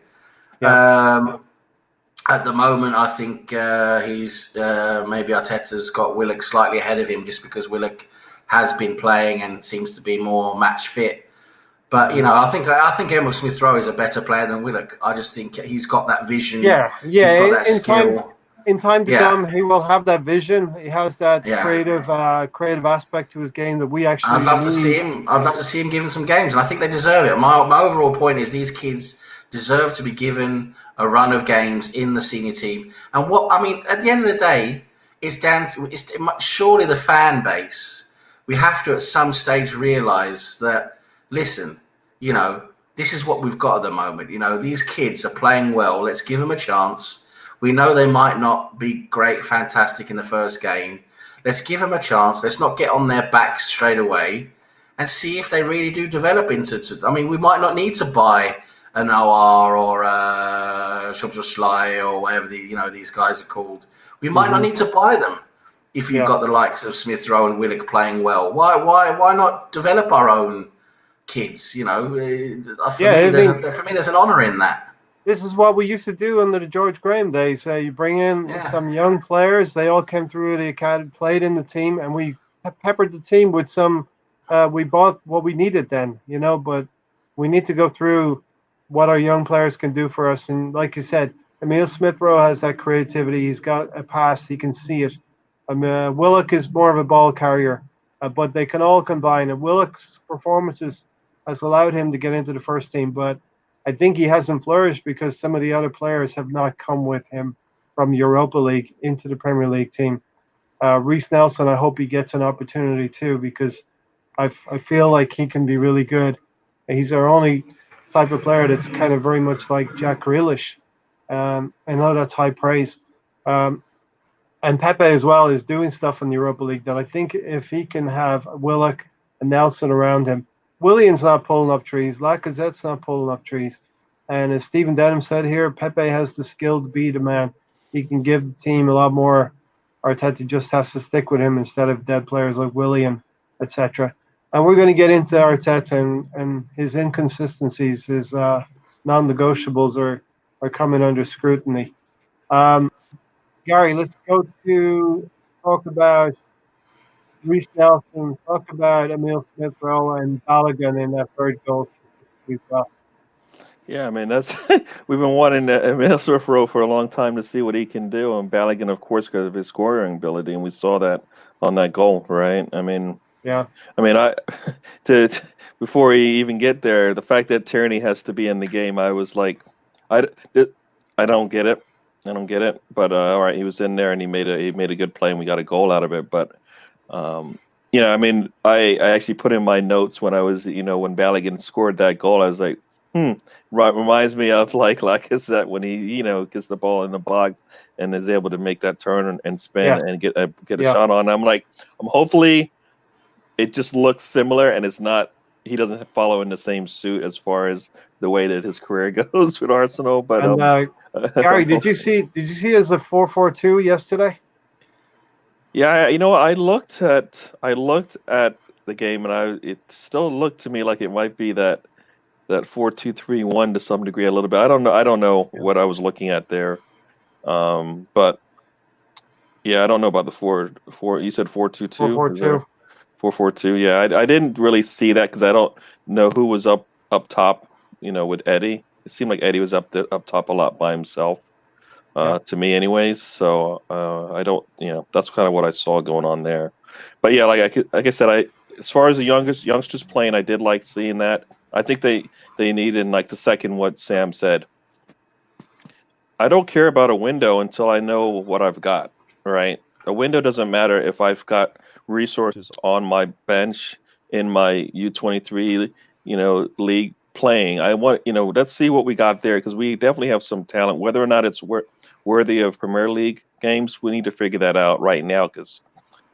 Yeah. At the moment, I think he's maybe Arteta's got Willock slightly ahead of him just because Willock has been playing and seems to be more match fit. But I think Emil Smith Rowe is a better player than Willock. I just think he's got that vision. Yeah. He's got that skill. In time to come, he will have that vision. He has that creative aspect to his game that we actually. I'd love to see him. I'd love to see him given some games, and I think they deserve it. My overall point is these kids deserve to be given a run of games in the senior team. And at the end of the day, it's surely the fan base. We have to at some stage realise that. Listen, this is what we've got at the moment. These kids are playing well. Let's give them a chance. We know they might not be great, fantastic in the first game. Let's give them a chance. Let's not get on their backs straight away and see if they really do develop into. We might not need to buy an OR or a Szoboszlai or whatever these guys are called. We might not need to buy them if you've got the likes of Smith Rowe and Willock playing well. Why not develop our own kids? For me, there's an honour in that. This is what we used to do under the George Graham days. You bring in some young players. They all came through the academy, played in the team, and we peppered the team with some. We bought what we needed then, but we need to go through what our young players can do for us. And like you said, Emil Smith Rowe has that creativity. He's got a pass. He can see it. Willock is more of a ball carrier, but they can all combine. And Willock's performances has allowed him to get into the first team, but I think he hasn't flourished because some of the other players have not come with him from Europa League into the Premier League team. Reece Nelson, I hope he gets an opportunity too, because I feel like he can be really good. He's our only type of player that's kind of very much like Jack Grealish. I know that's high praise. And Pepe as well is doing stuff in the Europa League that I think if he can have Willock and Nelson around him, Willian's not pulling up trees. Lacazette's not pulling up trees. And as Stephen Denham said here, Pepe has the skill to be the man. He can give the team a lot more. Arteta just has to stick with him instead of dead players like Willian, etc. And we're going to get into Arteta and his inconsistencies, his non-negotiables are coming under scrutiny. Gary, let's go to talk about Reece Nelson, talk about Emil Smith Rowe and Balogun in that third goal. Yeah, that's we've been wanting Emil Smith Rowe for a long time to see what he can do, and Balogun, of course, because of his scoring ability, and we saw that on that goal, right? Before he even get there, the fact that Tierney has to be in the game, I was like, I don't get it. But all right, he was in there and he made a good play and we got a goal out of it. But I actually put in my notes when I was when Balogun scored that goal, I was like, right, reminds me of like I said when he gets the ball in the box and is able to make that turn and spin and get a shot on. I'm hopefully it just looks similar and it's not. He doesn't follow in the same suit as far as the way that his career goes with Arsenal. But Gary, did you see it as a 4-4-2 yesterday? Yeah, I looked at the game and it still looked to me like it might be that 4-2-3-1 to some degree a little bit. I don't know what I was looking at there, but yeah, I don't know about the 4. You said 4-2-2. 4-4-2. 4-4-2. Yeah, I didn't really see that because I don't know who was up top. With Eddie, it seemed like Eddie was up top a lot by himself. To me, anyways. So I don't. That's kind of what I saw going on there. But yeah, like I said, as far as the youngsters playing, I did like seeing that. I think they need in like the second what Sam said. I don't care about a window until I know what I've got. Right, a window doesn't matter if I've got resources on my bench in my U23 league playing. I want let's see what we got there because we definitely have some talent, whether or not it's worthy of Premier League games. We need to figure that out right now because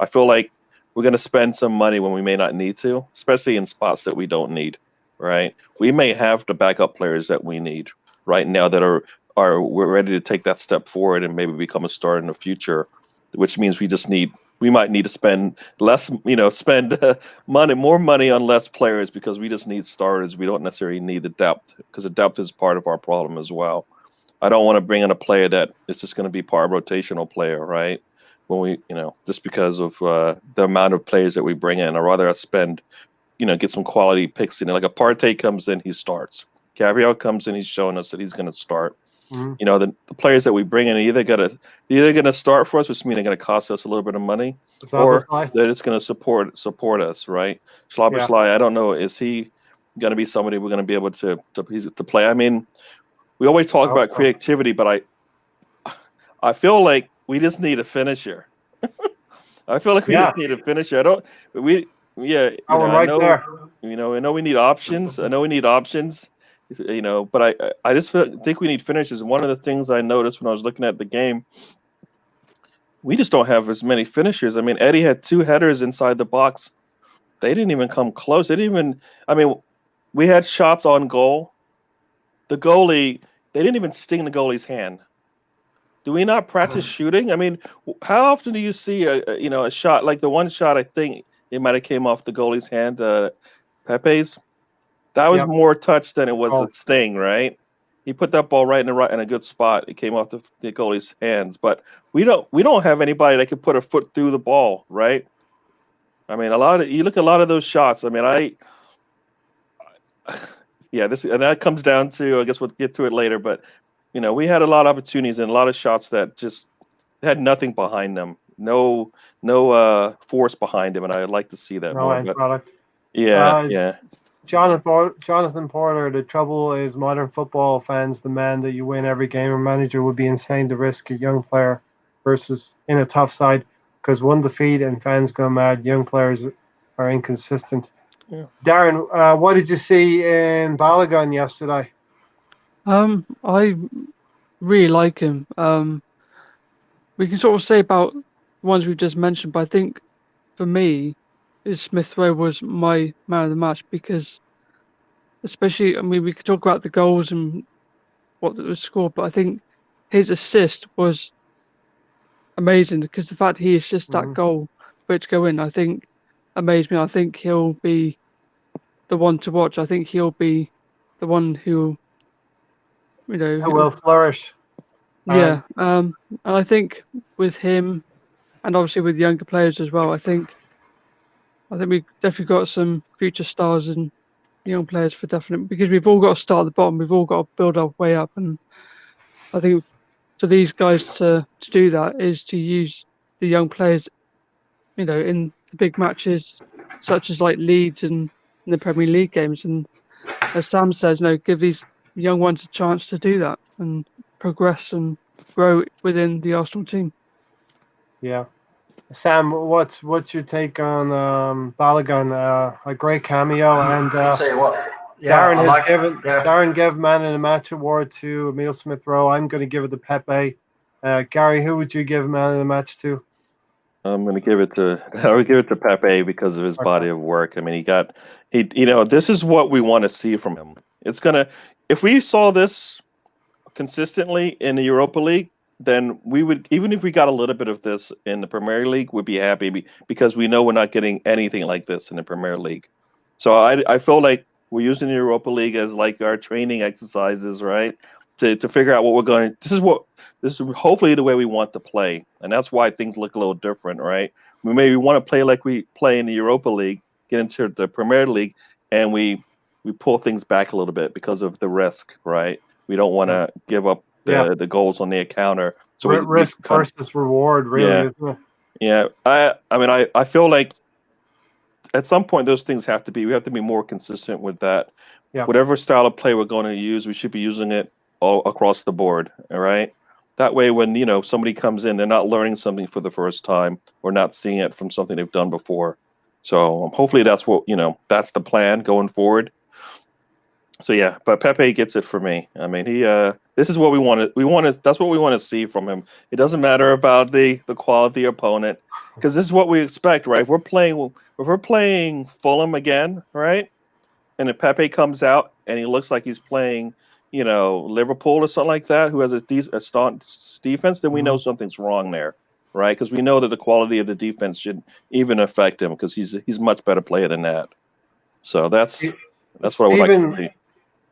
I feel like we're going to spend some money when we may not need to, especially in spots that we don't need, right? We may have the backup players that we need right now that are we're ready to take that step forward and maybe become a star in the future, which means we might need to spend less, more money on less players because we just need starters. We don't necessarily need the depth because the depth is part of our problem as well. I don't want to bring in a player that is just going to be part rotational player, right? When we, just because of the amount of players that we bring in, or rather spend, get some quality picks in. Like a Partey comes in, he starts. Gabriel comes in, he's showing us that he's going to start. Mhm. The players that we bring in are either gonna start for us, which means they're gonna cost us a little bit of money, or Szoboszlai? they're just gonna support us, right? Szoboszlai, I don't know, is he gonna be somebody we're gonna be able to play? I mean, we always talk about creativity, but I feel like we just need a finisher. I feel like we just need a finisher. Oh, I'm right there. I know we need options. But I just think we need finishers. And one of the things I noticed when I was looking at the game, we just don't have as many finishers. I mean, Eddie had 2 headers inside the box. They didn't even come close. We had shots on goal. The goalie, they didn't even sting the goalie's hand. Do we not practice shooting? I mean, how often do you see a shot like the one shot? I think it might have came off the goalie's hand, Pepe's. That was more touch than it was a sting, right? He put that ball right in a good spot. It came off the goalie's hands, but we don't have anybody that could put a foot through the ball, right? I mean, you look at a lot of those shots. I mean, and that comes down to, I guess we'll get to it later, but we had a lot of opportunities and a lot of shots that just had nothing behind them, no force behind them, and I'd like to see that more. End product. Yeah. Jonathan Porter, the trouble is modern football fans demand that you win every game. A manager would be insane to risk a young player versus in a tough side because one defeat and fans go mad. Young players are inconsistent. Yeah. Darren, what did you see in Balogun yesterday? I really like him. We can sort of say about the ones we've just mentioned, but I think for me, Smith Rowe was my man of the match because, especially, we could talk about the goals and what was scored, but I think his assist was amazing because the fact he assisted that goal for it to go in, I think, amazed me. I think he'll be the one to watch. I think he'll be the one who will flourish. Yeah, and I think with him, and obviously with younger players as well, I think we've definitely got some future stars and young players for definite, because we've all got to start at the bottom. We've all got to build our way up, and I think for these guys to do that is to use the young players, in the big matches such as like Leeds and in the Premier League games, and as Sam says, give these young ones a chance to do that and progress and grow within the Arsenal team. Yeah. Sam, what's your take on Balogun? A great cameo, and I'll tell you what. Yeah, Darren gave Man of the Match award to Emile Smith Rowe. I'm going to give it to Pepe. Gary, who would you give Man of the Match to? I'm going to give it to Pepe because of his body of work. I mean, this is what we want to see from him. If we saw this consistently in the Europa League, then we would, even if we got a little bit of this in the Premier League, we'd be happy because we know we're not getting anything like this in the Premier League. So I feel like we're using the Europa League as like our training exercises, right? To figure out what we're going. This is hopefully the way we want to play, and that's why things look a little different, right? We maybe want to play like we play in the Europa League, get into the Premier League, and we pull things back a little bit because of the risk, right? We don't want to give up the goals on the counter. So risk versus reward, really, isn't it? Yeah. I feel like at some point those things we have to be more consistent with that. Yeah. Whatever style of play we're going to use, we should be using it all across the board. All right. That way, when somebody comes in, they're not learning something for the first time or not seeing it from something they've done before. So hopefully that's that's the plan going forward. So yeah, but Pepe gets it for me. I mean, This is what we want to. That's what we want to see from him. It doesn't matter about the quality opponent, because this is what we expect, right? If we're playing Fulham again, right? And if Pepe comes out and he looks like he's playing, Liverpool or something like that, who has a staunch defense, then we know something's wrong there, right? Because we know that the quality of the defense should even affect him, because he's much better player than that. So that's what I would like to see.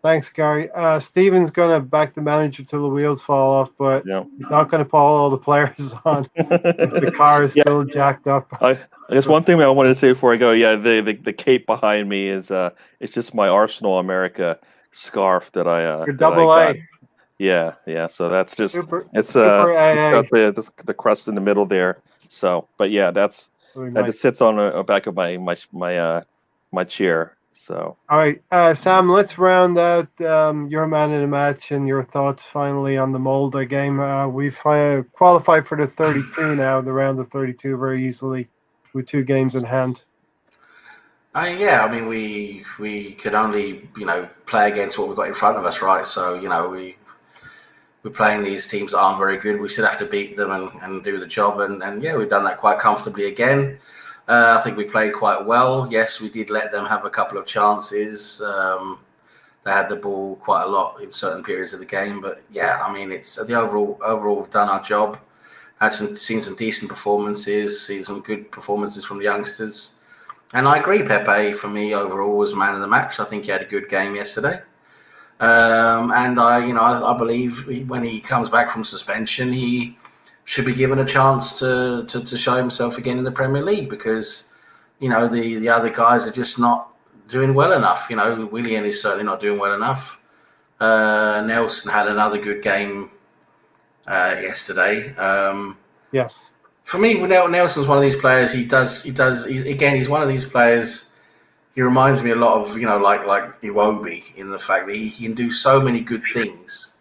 Thanks, Gary. Steven's going to back the manager till the wheels fall off, but he's not going to pull all the players on if the car is still jacked up. I guess one thing I wanted to say before I go, the cape behind me is it's just my Arsenal America scarf that I Your double A. Yeah. So that's just Super it's AA. got the crust in the middle there. So, but yeah, that just sits on the back of my chair. So, all right, Sam, let's round out your man in the match and your thoughts finally on the Molde game. We've qualified for the 32 now, the round of 32 very easily with 2 games in hand. I mean, we could only play against what we've got in front of us, right? So we're playing these teams that aren't very good. We still have to beat them and do the job, and we've done that quite comfortably again. I think we played quite well. Yes, we did let them have a couple of chances. They had the ball quite a lot in certain periods of the game, but I mean, it's the overall done our job. Seen some decent performances, seen some good performances from the youngsters, and I agree. Pepe, for me, overall was man of the match. I think he had a good game yesterday, and I believe when he comes back from suspension, he should be given a chance to show himself again in the Premier League, because the other guys are just not doing well enough. Willian is certainly not doing well enough. Nelson had another good game yesterday. Yes. For me, Nelson's one of these players. He's one of these players. He reminds me a lot of like Iwobi, in the fact that he can do so many good things,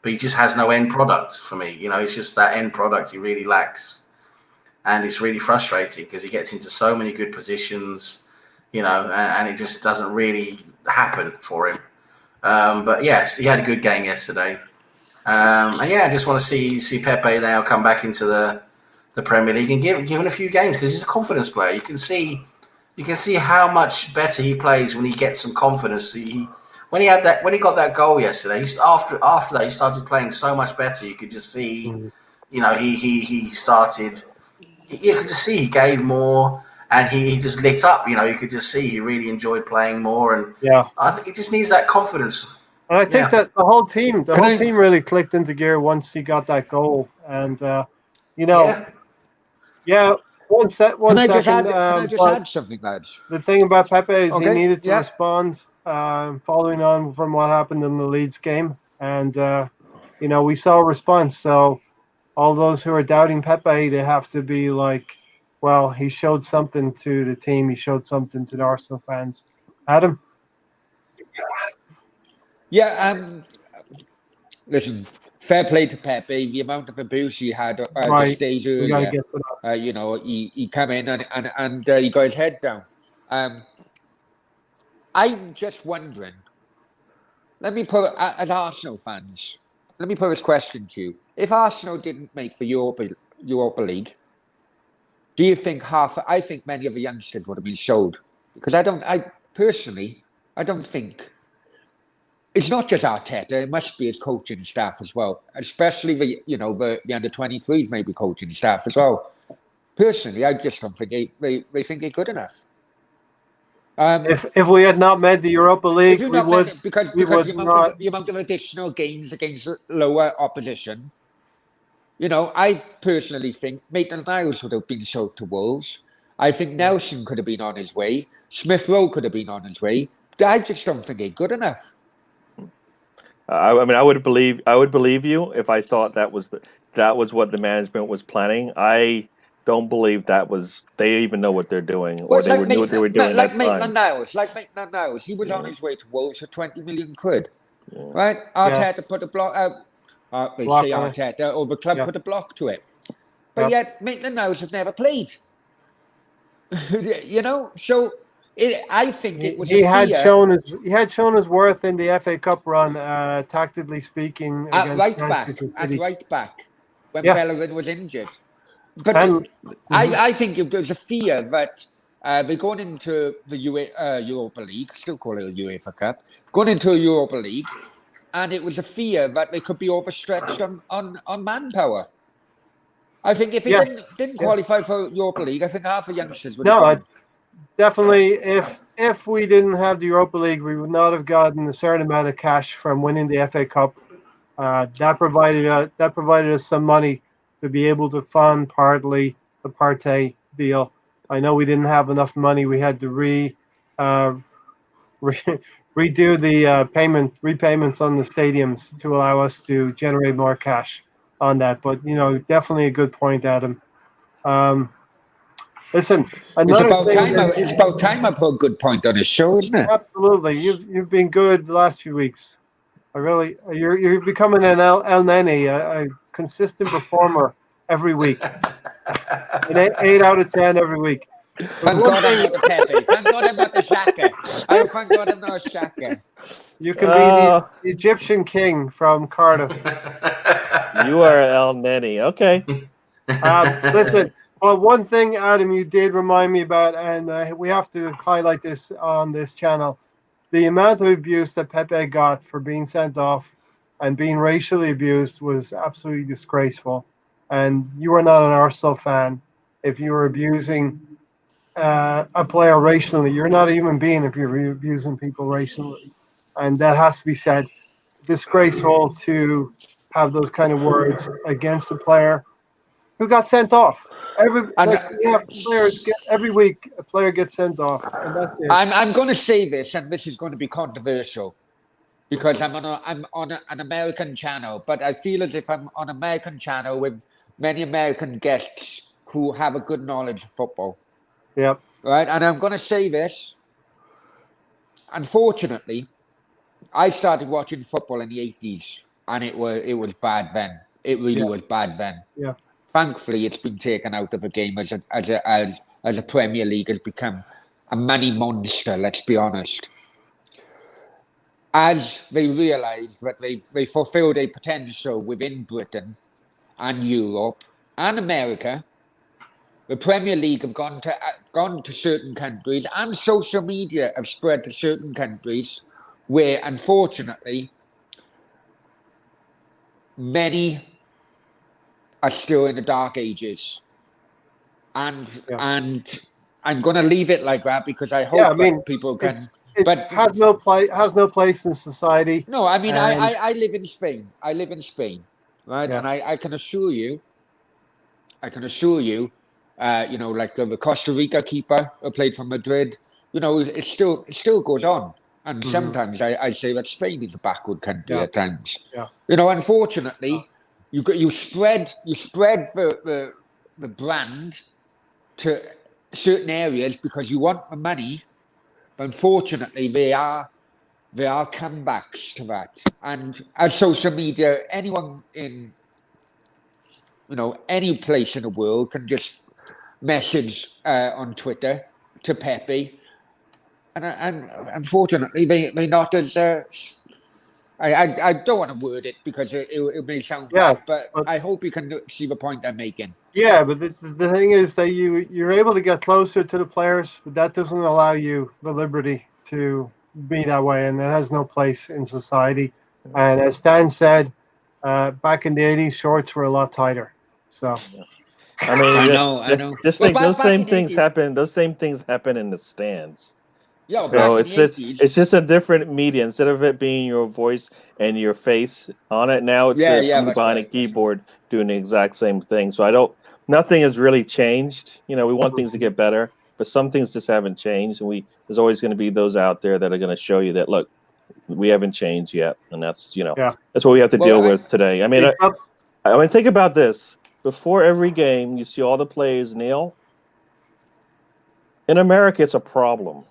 but he just has no end product for me. It's just that end product he really lacks. And it's really frustrating because he gets into so many good positions, and it just doesn't really happen for him. But yes, he had a good game yesterday. I just want to see Pepe now come back into the Premier League and given a few games, because he's a confidence player. You can see how much better he plays when he gets some confidence. When he got that goal yesterday, after that he started playing so much better. You could just see, he started. You could just see he gave more, and he just lit up. You could just see he really enjoyed playing more, and I think he just needs that confidence. And I think that the whole team really clicked into gear once he got that goal, and one second. Can I just add something, lads? The thing about Pepe is he needed to respond, following on from what happened in the Leeds game, and we saw a response. So all those who are doubting Pepe, they have to be like, well, he showed something to the team. He showed something to the Arsenal fans. Adam? Listen, fair play to Pepe. The amount of abuse he had just days earlier, he came in and he got his head down. I'm just wondering, as Arsenal fans, let me put this question to you. If Arsenal didn't make the Europa League, do you think I think many of the youngsters would have been sold? Because I personally don't think. It's not just Arteta; it must be his coaching staff as well, especially the under-23s, maybe coaching staff as well. Personally, I just don't think they think they're good enough. If we had not made the Europa League, we would because the amount of additional games against lower opposition. I personally think Maitland-Niles would have been sold to Wolves. I think Nelson could have been on his way. Smith Rowe could have been on his way. I just don't think they're good enough. I mean, I would believe you if I thought that was what the management was planning. I don't believe they even know what they're doing, or they knew what they were doing. Like Maitland-Niles, he was on his way to Wolves for 20 million quid, right? Arteta put a block out. They say Arteta, or the club put a block to it, but yet Maitland-Niles have never played. So I think it was He a had fear shown his worth in the FA Cup run, tactically speaking, at against right back, Manchester at City. right back, when Yeah. Bellerin was injured. But And I think there's a fear that they're going into the Europa League, still call it a UEFA Cup, going into a Europa League, and it was a fear that they could be overstretched on manpower. I think if he Yeah. didn't qualify for Europa League, I think half the youngsters would have no, gone. definitely, if we didn't have the Europa League, we would not have gotten a certain amount of cash from winning the FA Cup. That provided us some money to be able to fund partly the Partey deal. I know we didn't have enough money. We had to redo the repayments on the stadiums to allow us to generate more cash on that. But definitely a good point, Adam. Listen, It's another about thing. time. It's about time I put a good point on his show, isn't it? Absolutely, you've been good the last few weeks. You're becoming an El Nene, a consistent performer every week. An 8 out of 10 every week. Thank God I'm not the Pepe. Thank God I'm not the Shaka. Thank God I'm not a Shaka. You can be the Egyptian king from Cardiff. You are El Nene. Okay. Listen, well, one thing, Adam, you did remind me about, and we have to highlight this on this channel. The amount of abuse that Pepe got for being sent off and being racially abused was absolutely disgraceful. And you are not an Arsenal fan if you were abusing a player racially. You're not a human being if you're abusing people racially. And that has to be said. Disgraceful to have those kind of words against a player who got sent off. Every week a player gets sent off, and that's it. I'm going to say this, and this is going to be controversial, because I'm on an American channel, but I feel as if I'm on an American channel with many American guests who have a good knowledge of football. Yep. Right, and I'm going to say this. Unfortunately, I started watching football in the 80s, and it was bad then. It really was bad then. Yeah. Thankfully, it's been taken out of the game as a Premier League has become a money monster. Let's be honest. As they realised that they fulfilled a potential within Britain and Europe and America, the Premier League have gone to certain countries, and social media have spread to certain countries where, unfortunately, many are still in the dark ages. And I'm going to leave it like that, because I hope that people can. But has no place in society. No, I mean, I live in Spain. I live in Spain, right? Yeah. And I can assure you, like the Costa Rica keeper who played for Madrid, it still goes on. And sometimes I say that Spain is a backward country at times. Yeah. Unfortunately, you spread the brand to certain areas because you want the money. But unfortunately, there are comebacks to that. And as social media, anyone in any place in the world can just message on Twitter to Pepe, and unfortunately, they not as. I don't want to word it because it may sound bad, but I hope you can see the point I'm making. Yeah, but the thing is that you're able to get closer to the players, but that doesn't allow you the liberty to be that way, and that has no place in society. And as Stan said, back in the 80s, shorts were a lot tighter. So, I mean, I know. Just think those same things happen. Those same things happen in the stands. Yeah, so it's just a different media. Instead of it being your voice and your face on it, now it's somebody behind a keyboard doing the exact same thing. So nothing has really changed. We want things to get better, but some things just haven't changed. And there's always going to be those out there that are going to show you that, look, we haven't changed yet, and that's that's what we have to deal with today. I mean, think about this. Before every game, you see all the players kneel. In America, it's a problem.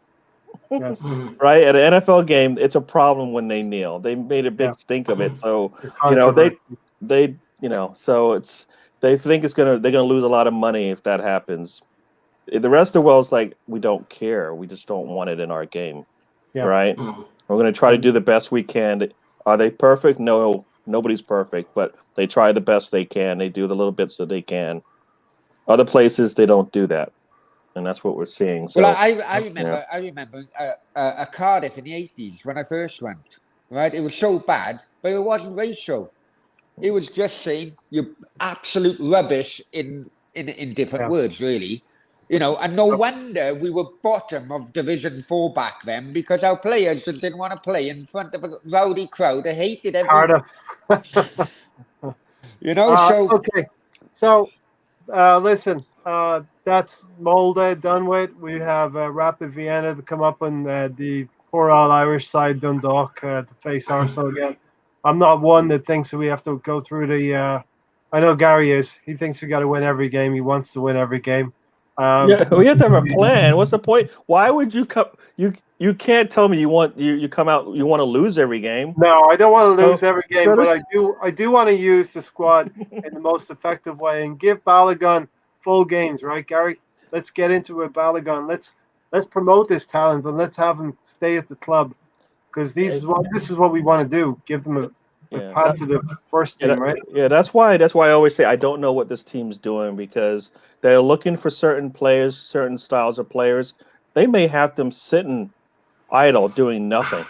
Yes. Right? At an NFL game, it's a problem when they kneel. They made a big stink of it. So, they think they're gonna lose a lot of money if that happens. the rest of the world's like, we don't care. We just don't want it in our game, right? We're going to try to do the best we can. Are they perfect? No, nobody's perfect, but they try the best they can. They do the little bits that they can. Other places, they don't do that, and that's what we're seeing. So, well, I remember Cardiff in the 80s when I first went. Right, it was so bad, but it wasn't racial. It was just saying you're absolute rubbish in different words, really. You know, and no wonder we were bottom of Division 4 back then, because our players just didn't want to play in front of a rowdy crowd. They hated everyone. You know, so okay. So listen, that's Molde done with. We have Rapid Vienna to come up on the poor All-Irish side, Dundalk, to face Arsenal again. I'm not one that thinks that we have to go through the. I know Gary is. He thinks we got to win every game. He wants to win every game. Yeah, we have to have a plan. What's the point? Why would you come? You can't tell me you come out you want to lose every game. No, I don't want to lose every game, but I do want to use the squad in the most effective way and give Balogun full games, right, Gary? Let's get into it, Balogun. Let's promote this talent and let's have him stay at the club, because this is what we want to do. Give them a path to the first team, right? Yeah, that's why I always say I don't know what this team's doing, because they're looking for certain players, certain styles of players. They may have them sitting idle doing nothing.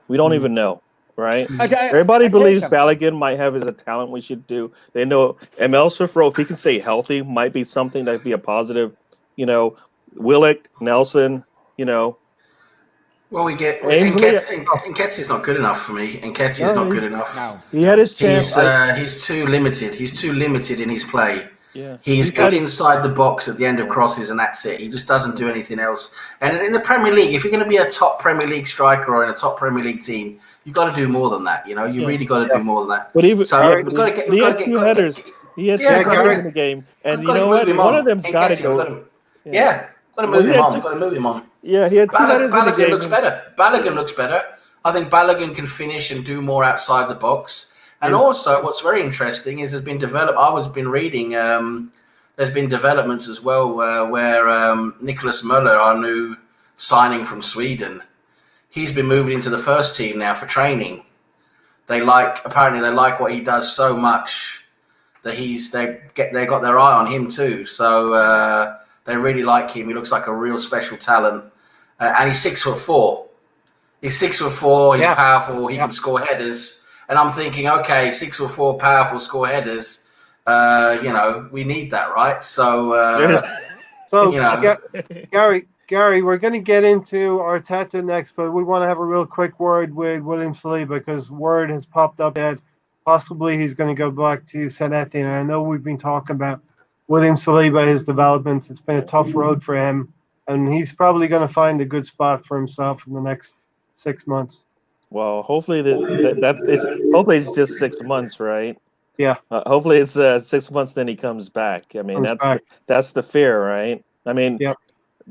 We don't even know, right? Everybody believes Balogun might have as a talent we should do. They know ML Swift-Rowe, if he can stay healthy, might be something that'd be a positive. You know, Willock, Nelson, you know. Well, we get Nketiah's not good enough for me. Nketiah's not good enough. No. He had his chance. He's too limited. He's too limited in his play. Yeah. He's good inside the box at the end of crosses, and that's it. He just doesn't do anything else. And in the Premier League, if you're going to be a top Premier League striker or in a top Premier League team, you've got to do more than that. You know, you really got to do more than that. But even we've got to get. He had two headers. He had two headers in the game, and you know what? One of them's got to go. Got to move him on. Got to move him on. Yeah, he had two headers in the game. Balogun looks better. I think Balogun can finish and do more outside the box. And also, what's very interesting is there's been reading. There's been developments as well where Nicholas Müller, our new signing from Sweden, he's been moved into the first team now for training. Apparently they like what he does so much that they got their eye on him too. So they really like him. He looks like a real special talent, and he's 6'4". He's 6'4". He's powerful. He can score headers. And I'm thinking, okay, 6'4", powerful, score headers. You know, we need that, right? So, you know, Gary, we're going to get into Arteta next, but we want to have a real quick word with William Saliba, because word has popped up that possibly he's going to go back to St. Etienne. And I know we've been talking about William Saliba, his development. It's been a tough road for him, and he's probably going to find a good spot for himself in the next 6 months. Well, hopefully hopefully it's just 6 months, right? Yeah. Hopefully it's 6 months, then he comes back. I mean, that's the fear, right? I mean,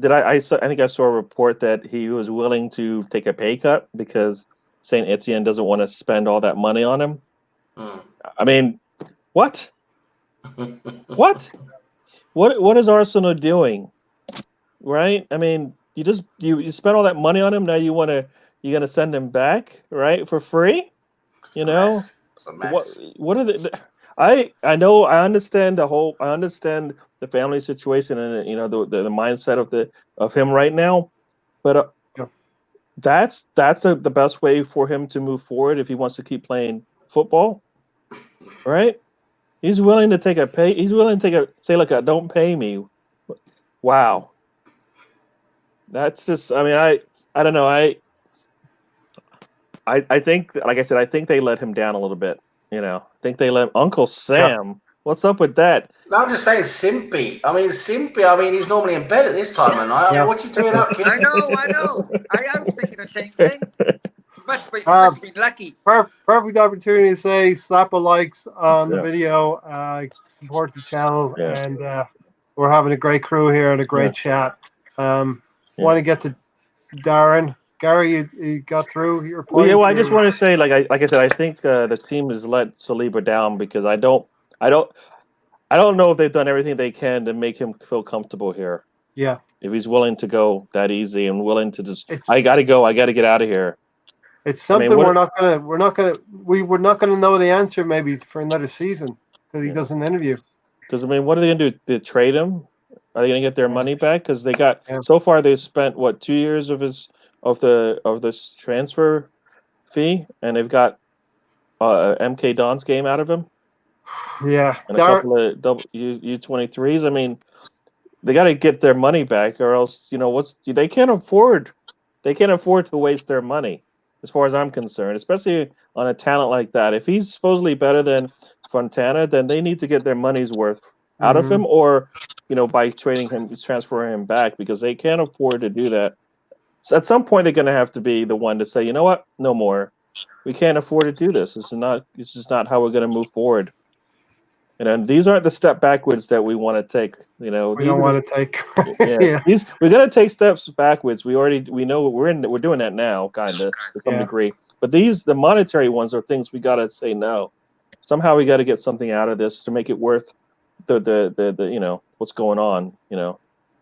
I think I saw a report that he was willing to take a pay cut because Saint Etienne doesn't want to spend all that money on him. I mean, what? What is Arsenal doing? Right? I mean, you spent all that money on him. Now you're gonna send him back, right, for free? It's a mess. What are the? I understand the family situation and the mindset of him right now, but that's the best way for him to move forward if he wants to keep playing football, right? He's willing to take a pay. He's willing to say, look, don't pay me. Wow, that's just. I mean, I don't know. I think, like I said, I think they let him down a little bit. I think they let Uncle Sam. Yeah. What's up with that? No, I'm just saying Simpy. I mean, he's normally in bed at this time of night. I mean, what you doing up, kid? I know. I was thinking the same thing. You must be lucky. Perfect opportunity to say slap a likes on the video, support the channel, and we're having a great crew here and a great chat. Want to get to Darren. Gary, you got through your point. I just want to say, like I said, I think the team has let Saliba down because I don't know if they've done everything they can to make him feel comfortable here. Yeah. If he's willing to go that easy and willing to just, It's I got to go, I got to get out of here. it's I mean, something what- we're not gonna know the answer maybe for another season because he Yeah. doesn't interview. Because I mean, what are they gonna do? They trade him? Are they gonna get their money back? Because they got Yeah. so far they've spent what 2 years of this transfer fee, and they've got MK Don's game out of him Yeah. and a couple of double U23s. I mean, they got to get their money back, or else they can't afford to waste their money. As far as I'm concerned, especially on a talent like that, if he's supposedly better than Fontana, then they need to get their money's worth out of Mhm. him, or by trading him, transferring him back, because they can't afford to do that. So at some point, they're going to have to be the one to say, you know what, no more. We can't afford to do this. This is not. It's just not how we're going to move forward. And these aren't the step backwards that we want to take. We These don't are want to take. yeah, we're gonna take steps backwards. We know we're doing that now, kind of to some Yeah. degree. But the monetary ones are things we gotta say no. Somehow we got to get something out of this to make it worth the what's going on.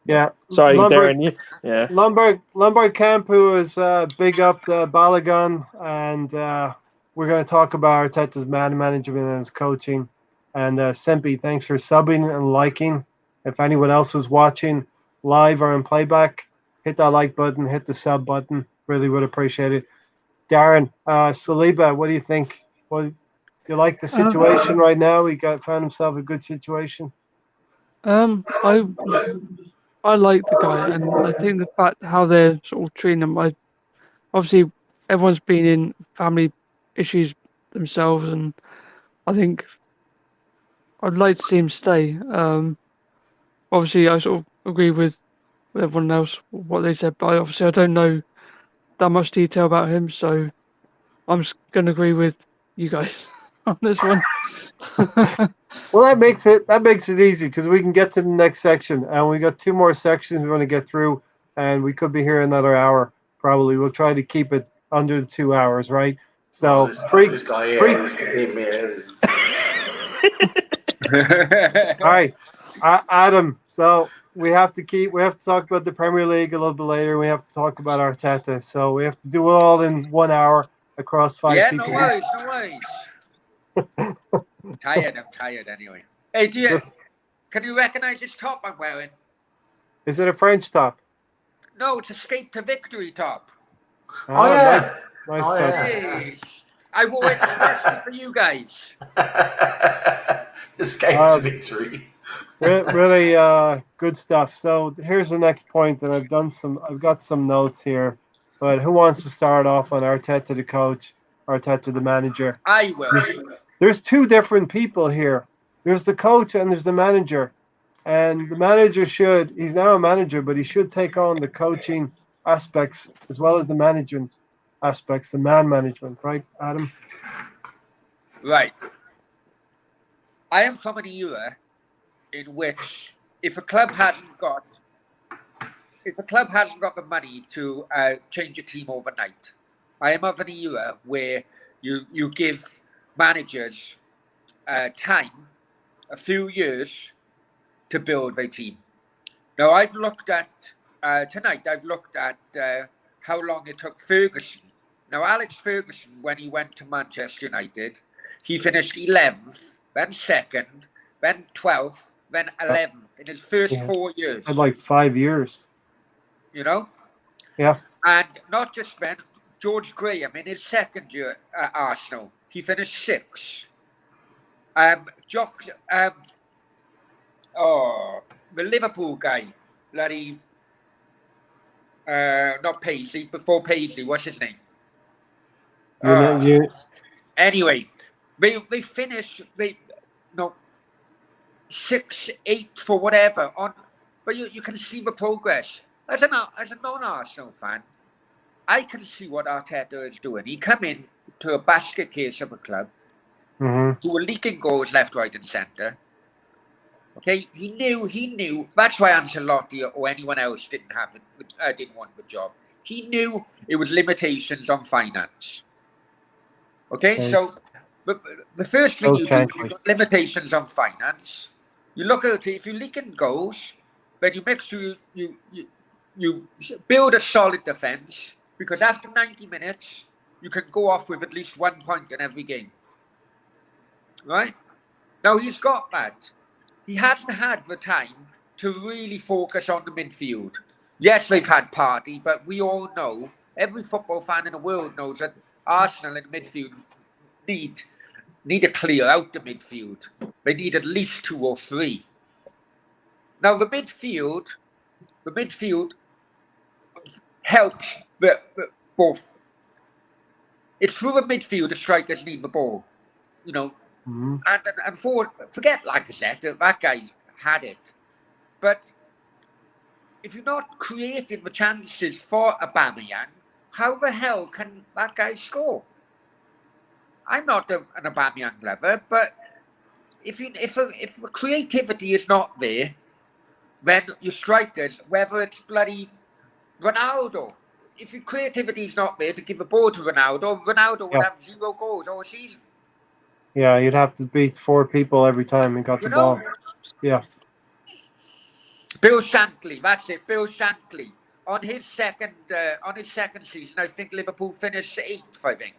Yeah. Sorry, Lombard, Darren. Yeah. Lombard Camp, who is big up the Balagon, and we're going to talk about Arteta's man management and his coaching. And Sempi, thanks for subbing and liking. If anyone else is watching live or in playback, hit that like button, hit the sub button. Really would appreciate it. Darren, Saliba, what do you think? Do you like the situation right now? He found himself a good situation. I like the guy, and I think the fact how they're sort of treating him. Obviously everyone's been in family issues themselves, and I think I'd like to see him stay. Obviously I sort of agree with everyone else what they said, but obviously I don't know that much detail about him, so I'm just gonna agree with you guys on this one. Well, that makes it easy because we can get to the next section, and we got 2 more sections we want to get through, and we could be here another hour probably. We'll try to keep it under the 2 hours, right? So this guy here, All right, Adam. So we have to talk about the Premier League a little bit later. We have to talk about Arteta. So we have to do it all in 1 hour across 5 people. No worries. I'm tired anyway. Hey, can you recognize this top I'm wearing? Is it a French top? No, it's Escape to Victory top. Oh, yeah. Nice Oh, top. yeah. Hey, I wore it especially for you guys. Escape to victory. Really good stuff. So here's the next point, and I've got some notes here. But who wants to start off on Arteta the coach, Arteta the manager? I will. There's 2 different people here. There's the coach and there's the manager. And the manager he's now a manager, but he should take on the coaching aspects as well as the management aspects, the man management, right, Adam? Right. I am from an era in which if a club hasn't got the money to change a team overnight, I am of an era where you give managers time, a few years, to build their team. Now I've looked at tonight. I've looked at how long it took Ferguson. Now Alex Ferguson, when he went to Manchester United, he finished 11th, then 2nd, then 12th, then 11th in his first 4 years. Had like 5 years. You know? Yeah. And not just then, George Graham in his 2nd year at Arsenal, he finished 6th. The Liverpool guy, bloody, not Paisley, before Paisley, what's his name? Anyway, they finish 6, 8 for whatever on, but you can see the progress. As a non-Arsenal fan, I can see what Arteta is doing. He come in to a basket case of a club who were leaking goals left, right, and centre. Okay, he knew. That's why Ancelotti or anyone else didn't want the job. He knew it was limitations on finance. Okay. So the first thing you do is limitations on finance. You look at it, if you're leaking goals, but you make sure you build a solid defence, because after 90 minutes, you can go off with at least 1 point in every game. Right? Now, he's got that. He hasn't had the time to really focus on the midfield. Yes, they've had Partey, but we all know, every football fan in the world knows that Arsenal in the midfield need to clear out the midfield. They need at least 2 or 3. Now, the midfield helps both. It's through the midfield the strikers need the ball, you know. Mm-hmm. And forget Lacazette, that guy had it. But if you're not creating the chances for Aubameyang, how the hell can that guy score? I'm not an Aubameyang lover, but if the creativity is not there, then your strikers, whether it's bloody Ronaldo, if your creativity is not there to give the ball to Ronaldo would have 0 goals all season. Yeah, you'd have to beat 4 people every time he got the ball. Yeah. Bill Shankly, that's it. Bill Shankly on his second season, I think Liverpool finished 8th. I think.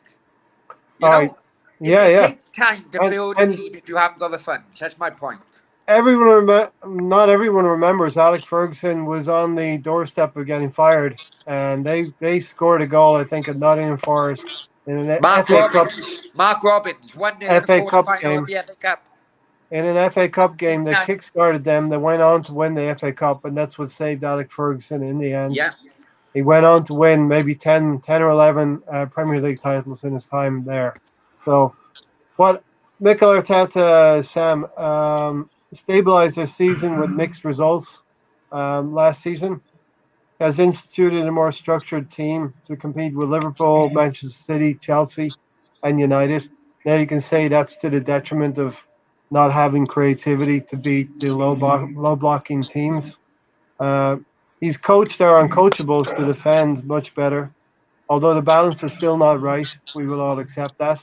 It takes time to build a team if you haven't got the funds. That's my point. Not everyone remembers Alex Ferguson was on the doorstep of getting fired, and they scored a goal, I think, at Nottingham Forest in an FA Cup. Mark Robbins, 1-0 in the quarterfinal of the FA Cup. In an FA Cup game, they kick-started them. They went on to win the FA Cup, and that's what saved Alex Ferguson in the end. Yeah. He went on to win maybe 10 or 11 Premier League titles in his time there. So, what Mikel Arteta, Sam, stabilized their season with mixed results last season, has instituted a more structured team to compete with Liverpool, Manchester City, Chelsea, and United. Now you can say that's to the detriment of not having creativity to beat the low blocking teams. He's coached our uncoachables to defend much better. Although the balance is still not right, we will all accept that.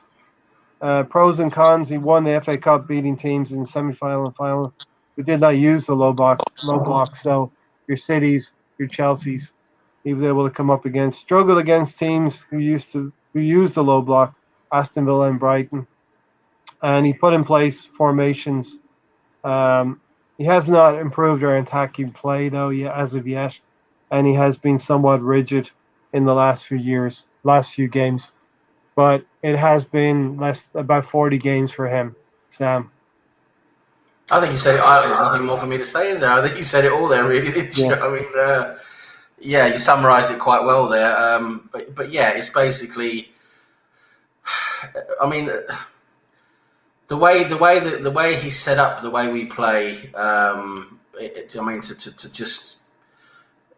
Pros and cons, he won the FA Cup beating teams in the semi-final and final. We did not use the low block, so your Cities, your Chelseas, he was able to come up against, struggled against teams who used the low block, Aston Villa and Brighton. And he put in place formations. He has not improved our attacking play, though, as of yet. And he has been somewhat rigid in the last few games. But it has been about 40 games for him, Sam. I think you said it. There's nothing more for me to say, is there? I think you said it all there, really, didn't you? I mean, you summarised it quite well there. But yeah, it's basically, I mean, the way he's set up, the way we play. To just,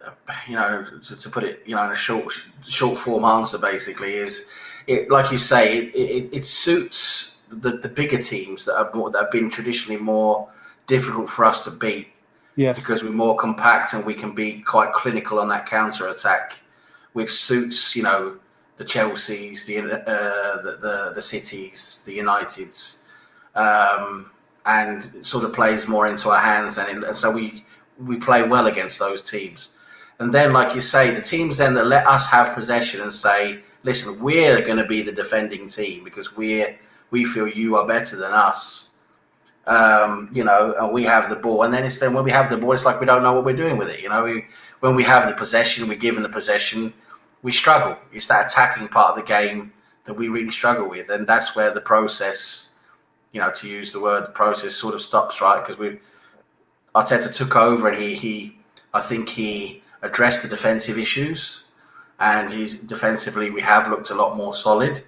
to put it, in a short form answer, basically, is it, like you say, it suits the bigger teams that have been traditionally more difficult for us to beat. Yes. Because we're more compact and we can be quite clinical on that counter attack, which suits the Chelseas, the Cities, the Uniteds, and it sort of plays more into our hands, and so we play well against those teams. And then, like you say, the teams then that let us have possession and say, listen, we're going to be the defending team because we feel you are better than us, and we have the ball. And then when we have the ball, it's like we don't know what we're doing with it. When we have the possession, we're given the possession, we struggle. It's that attacking part of the game that we really struggle with. And that's where the process, to use the word, the process sort of stops, right? Because Arteta took over and I think he addressed the defensive issues, and defensively we have looked a lot more solid,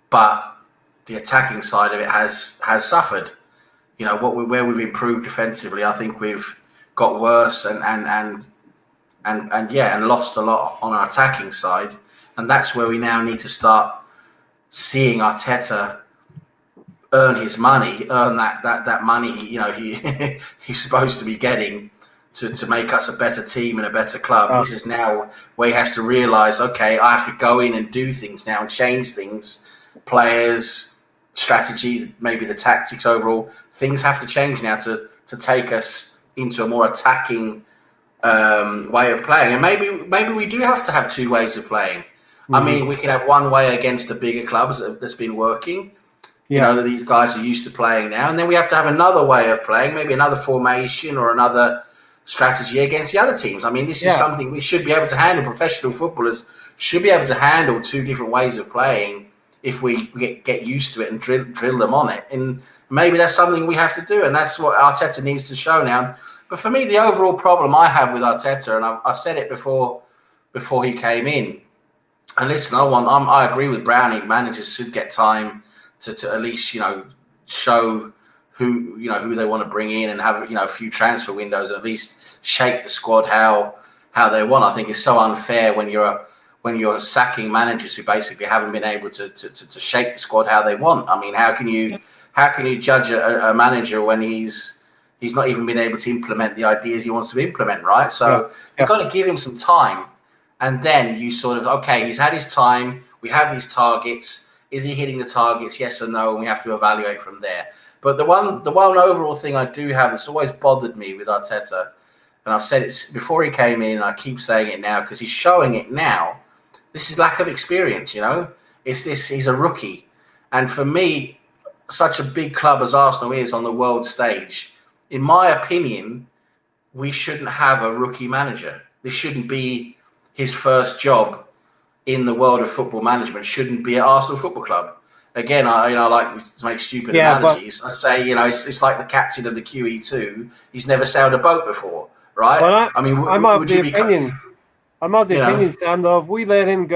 but the attacking side of it has suffered. Where we've improved defensively, I think we've got worse and lost a lot on our attacking side, and that's where we now need to start seeing Arteta earn his money, earn that money. He's supposed to be getting to make us a better team and a better club. This is now where he has to realise, okay, I have to go in and do things now and change things, players, strategy, maybe the tactics overall. Things have to change now to take us into a more attacking way of playing, and maybe we do have to have two ways of playing. Mm-hmm. I mean, we can have one way against the bigger clubs that's been working. You know, that these guys are used to playing now. And then we have to have another way of playing, maybe another formation or another strategy against the other teams. I mean, this is something we should be able to handle. Professional footballers should be able to handle two different ways of playing if we get used to it and drill them on it. And maybe that's something we have to do. And that's what Arteta needs to show now. But for me, the overall problem I have with Arteta, and I said it before he came in, and listen, I agree with Brownie. Managers should get time to at least, show who they want to bring in and have, a few transfer windows, at least shape the squad how they want. I think it's so unfair when you're sacking managers who basically haven't been able to shape the squad how they want. I mean, how can you judge a manager when he's not even been able to implement the ideas he wants to implement, right? So you've got to give him some time, and then you sort of, okay, he's had his time. We have these targets. Is he hitting the targets? Yes or no? And we have to evaluate from there. But the one overall thing I do have that's always bothered me with Arteta, and I've said it before he came in, and I keep saying it now because he's showing it now. This is lack of experience. He's a rookie, and for me, such a big club as Arsenal is on the world stage, in my opinion, we shouldn't have a rookie manager. This shouldn't be his first job in the world of football management. Shouldn't be at Arsenal Football Club. Again, I like to make stupid analogies. I say, it's like the captain of the QE2. He's never sailed a boat before, right? Well, I'm of the opinion, Sam, though, if we let him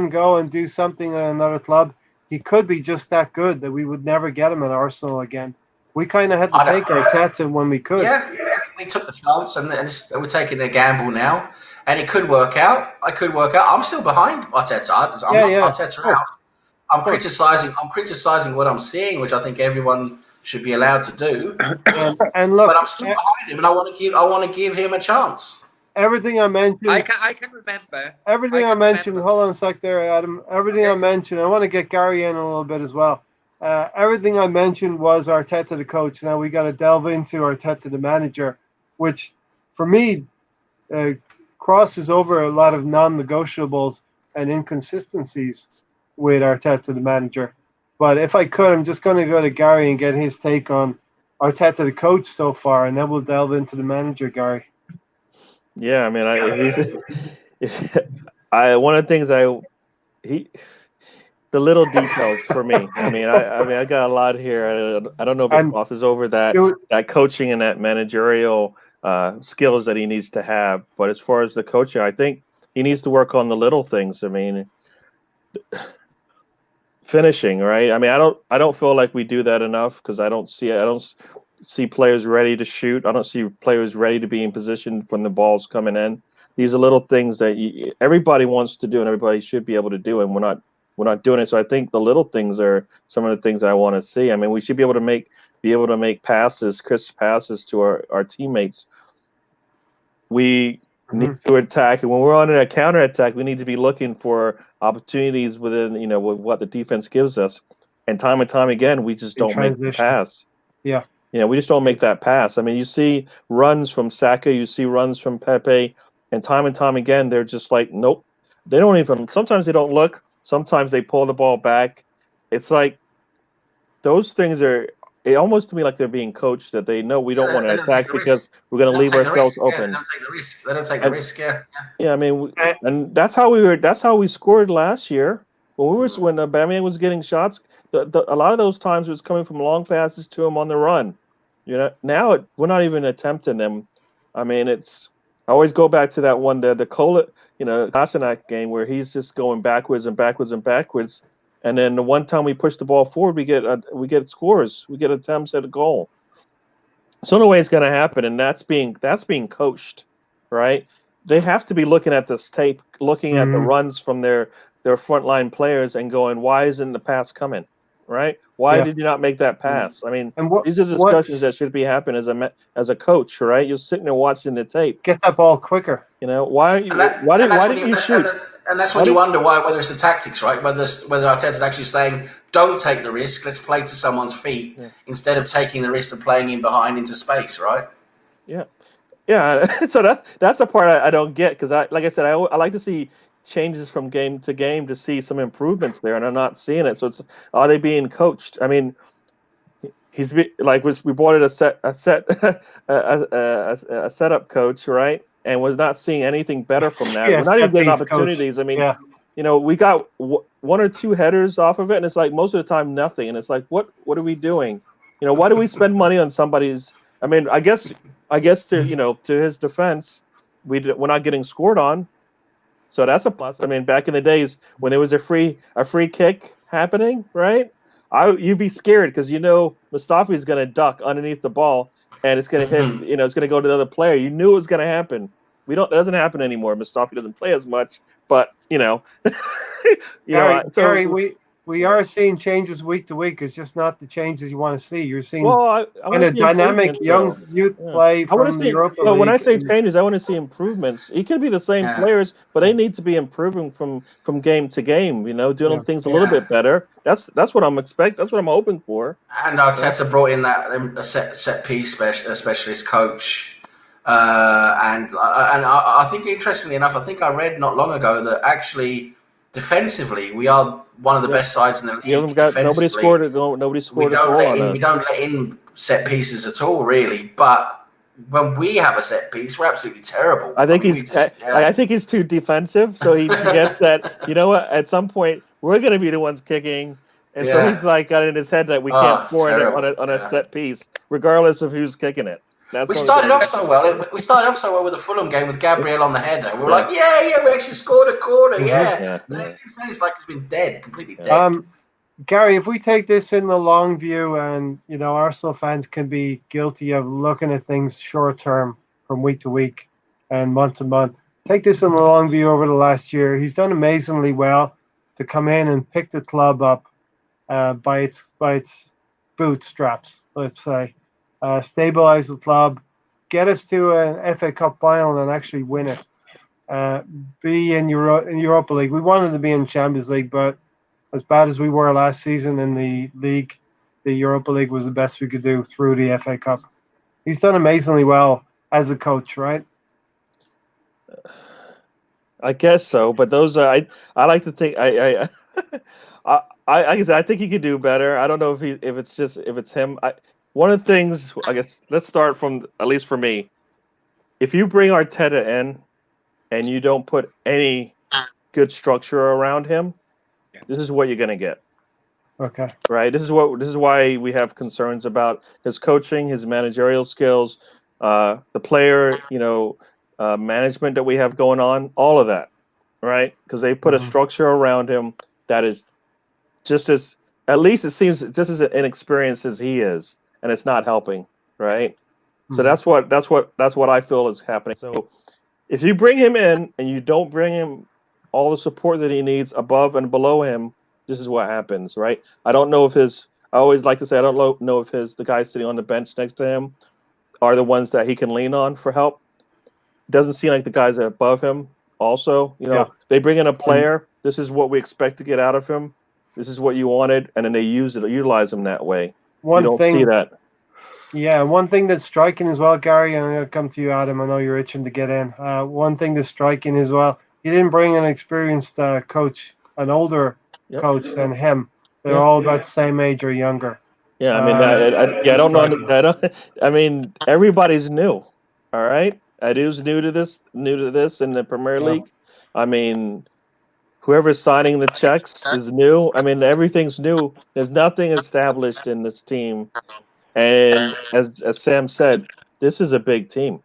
go and do something at another club, he could be just that good that we would never get him at Arsenal again. We kind of had to take Arteta when we could. Yeah, we took the chance, and we're taking a gamble now. And it could work out. I'm still behind Arteta. I'm not Arteta out. I'm criticizing what I'm seeing, which I think everyone should be allowed to do. And look, but I'm still behind him, and I want to give him a chance. Everything I mentioned. I can remember. Everything I mentioned. Hold on a sec there, Adam. Everything I mentioned. I want to get Gary in a little bit as well. Everything I mentioned was Arteta the coach. Now we got to delve into Arteta the manager, which for me crosses over a lot of non-negotiables and inconsistencies with Arteta the manager. But if I could, I'm just going to go to Gary and get his take on Arteta the coach so far, and then we'll delve into the manager, Gary. Yeah, I mean, one of the things the little details for me. I mean, I got a lot here. I don't know if it crosses over that coaching and that managerial skills that he needs to have. But as far as the coaching, I think he needs to work on the little things. I mean, finishing, right? I mean, I don't feel like we do that enough because I don't see players ready to shoot. I don't see players ready to be in position when the ball's coming in. These are little things that everybody wants to do and everybody should be able to do, and we're not doing it. So I think the little things are some of the things that I want to see. I mean, we should be able to make passes, crisp passes to our teammates. We need to attack, and when we're on a counter attack, we need to be looking for opportunities within, with what the defense gives us. And time again, we just don't make the pass. Yeah. We just don't make that pass. I mean, you see runs from Saka, you see runs from Pepe, and time again, they're just like, nope. They don't even. Sometimes they don't look. Sometimes they pull the ball back. It's like those things are. It almost to me like they're being coached that they know we don't want to attack because we're going to leave ourselves open. They don't take the risk. They don't take the risk. Yeah. Yeah, I mean, and that's how we scored last year. When Aubameyang was getting shots, a lot of those times it was coming from long passes to him on the run. Now we're not even attempting them. I mean, I always go back to that one, the Kolasinac game where he's just going backwards and backwards and backwards. And then the one time we push the ball forward, we get scores, we get attempts at a goal. So no way it's going to happen, and that's being coached, right? They have to be looking at this tape, looking at the runs from their frontline players, and going, why isn't the pass coming, right? Why did you not make that pass? I mean, these are discussions that should be happening as a coach, right? You're sitting there watching the tape. Get that ball quicker. Why didn't you shoot? And that's when you wonder whether it's the tactics, right? Whether Arteta's actually saying, don't take the risk, let's play to someone's feet instead of taking the risk of playing in behind into space, right? Yeah. Yeah, so that's the part I don't get because like I said, I like to see changes from game to game to see some improvements there, and I'm not seeing it. So are they being coached? I mean, like we brought in a setup coach, right? And we're not seeing anything better from that. Yeah, We're not even getting set-piece coach. opportunities. I mean, Yeah. we got one or two headers off of it, and it's like most of the time nothing. And it's like, what are we doing? Why do we spend money on somebody's? I mean, I guess to his defense, we're not getting scored on, so that's a plus. I mean, back in the days when there was a free kick happening, right? You'd be scared because Mustafi's going to duck underneath the ball and it's going to hit. It's going to go to the other player. You knew it was going to happen. It doesn't happen anymore. Mustafi doesn't play as much, but Gary, we are seeing changes week to week. It's just not the changes you want to see. You're seeing I kind of dynamic young youth play from the Europa League. When I say changes, I want to see improvements. It can be the same players, but they need to be improving from game to game. Doing things a little bit better. That's what I'm expecting. That's what I'm hoping for. And Arteta brought in a set piece specialist coach. And I think, interestingly enough, I think I read not long ago that actually defensively we are one of the best sides in the league. Nobody scored it. Nobody scored we don't let in set pieces at all, really. But when we have a set piece, we're absolutely terrible. I think he's too defensive, so he forgets that. You know what? At some point, we're going to be the ones kicking. And so he's like got in his head that we can't score on a set piece, regardless of who's kicking it. We started off so well. We started off so well with the Fulham game with Gabriel on the header. We were like, we actually scored a corner, And since then, it's like it's been dead, completely dead. Gary, if we take this in the long view, and Arsenal fans can be guilty of looking at things short term from week to week and month to month. Take this in the long view over the last year. He's done amazingly well to come in and pick the club up by its bootstraps, let's say. Stabilize the club, get us to an FA Cup final and actually win it. Be in Europa League. We wanted to be in Champions League, but as bad as we were last season in the league, the Europa League was the best we could do through the FA Cup. He's done amazingly well as a coach, right? I guess so, but those I like to think I think he could do better. I don't know if it's him. One of the things, I guess, let's start from, at least for me, if you bring Arteta in and you don't put any good structure around him, this is what you're going to get. Okay. Right? This is why we have concerns about his coaching, his managerial skills, the player, management that we have going on, all of that, right? Because they put a structure around him that is just as, at least it seems, just as inexperienced as he is. And it's not helping, right? So that's what I feel is happening. So if you bring him in and you don't bring him all the support that he needs above and below him, this is what happens, right? I don't know if I always like to say, I don't know if the guys sitting on the bench next to him are the ones that he can lean on for help. It doesn't seem like the guys are above him also. They bring in a player. This is what we expect to get out of him. This is what you wanted. And then they utilize him that way. See that. Yeah, one thing that's striking as well, Gary, and I'm going to come to you, Adam. I know you're itching to get in. One thing that's striking as well, you didn't bring an experienced coach, an older coach than him. They're all about the same age or younger. Yeah, I mean, I don't know. I mean, everybody's new. All right, Edu's new to this in the Premier League. I mean, whoever's signing the checks is new. I mean, everything's new. There's nothing established in this team. And as Sam said, this is a big team.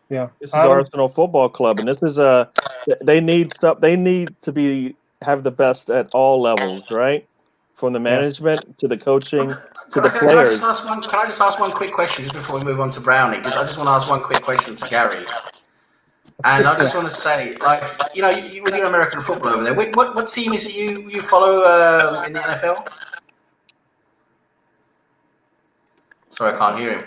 Yeah. This is Arsenal Football Club, and this is they need stuff. They need to have the best at all levels, right? From the management to the coaching to the players. Can I just ask one quick question just before we move on to Brownie? I just want to ask one quick question to Gary. And I just want to say, with your American football over there, what team is it you follow in the NFL? Sorry, I can't hear him.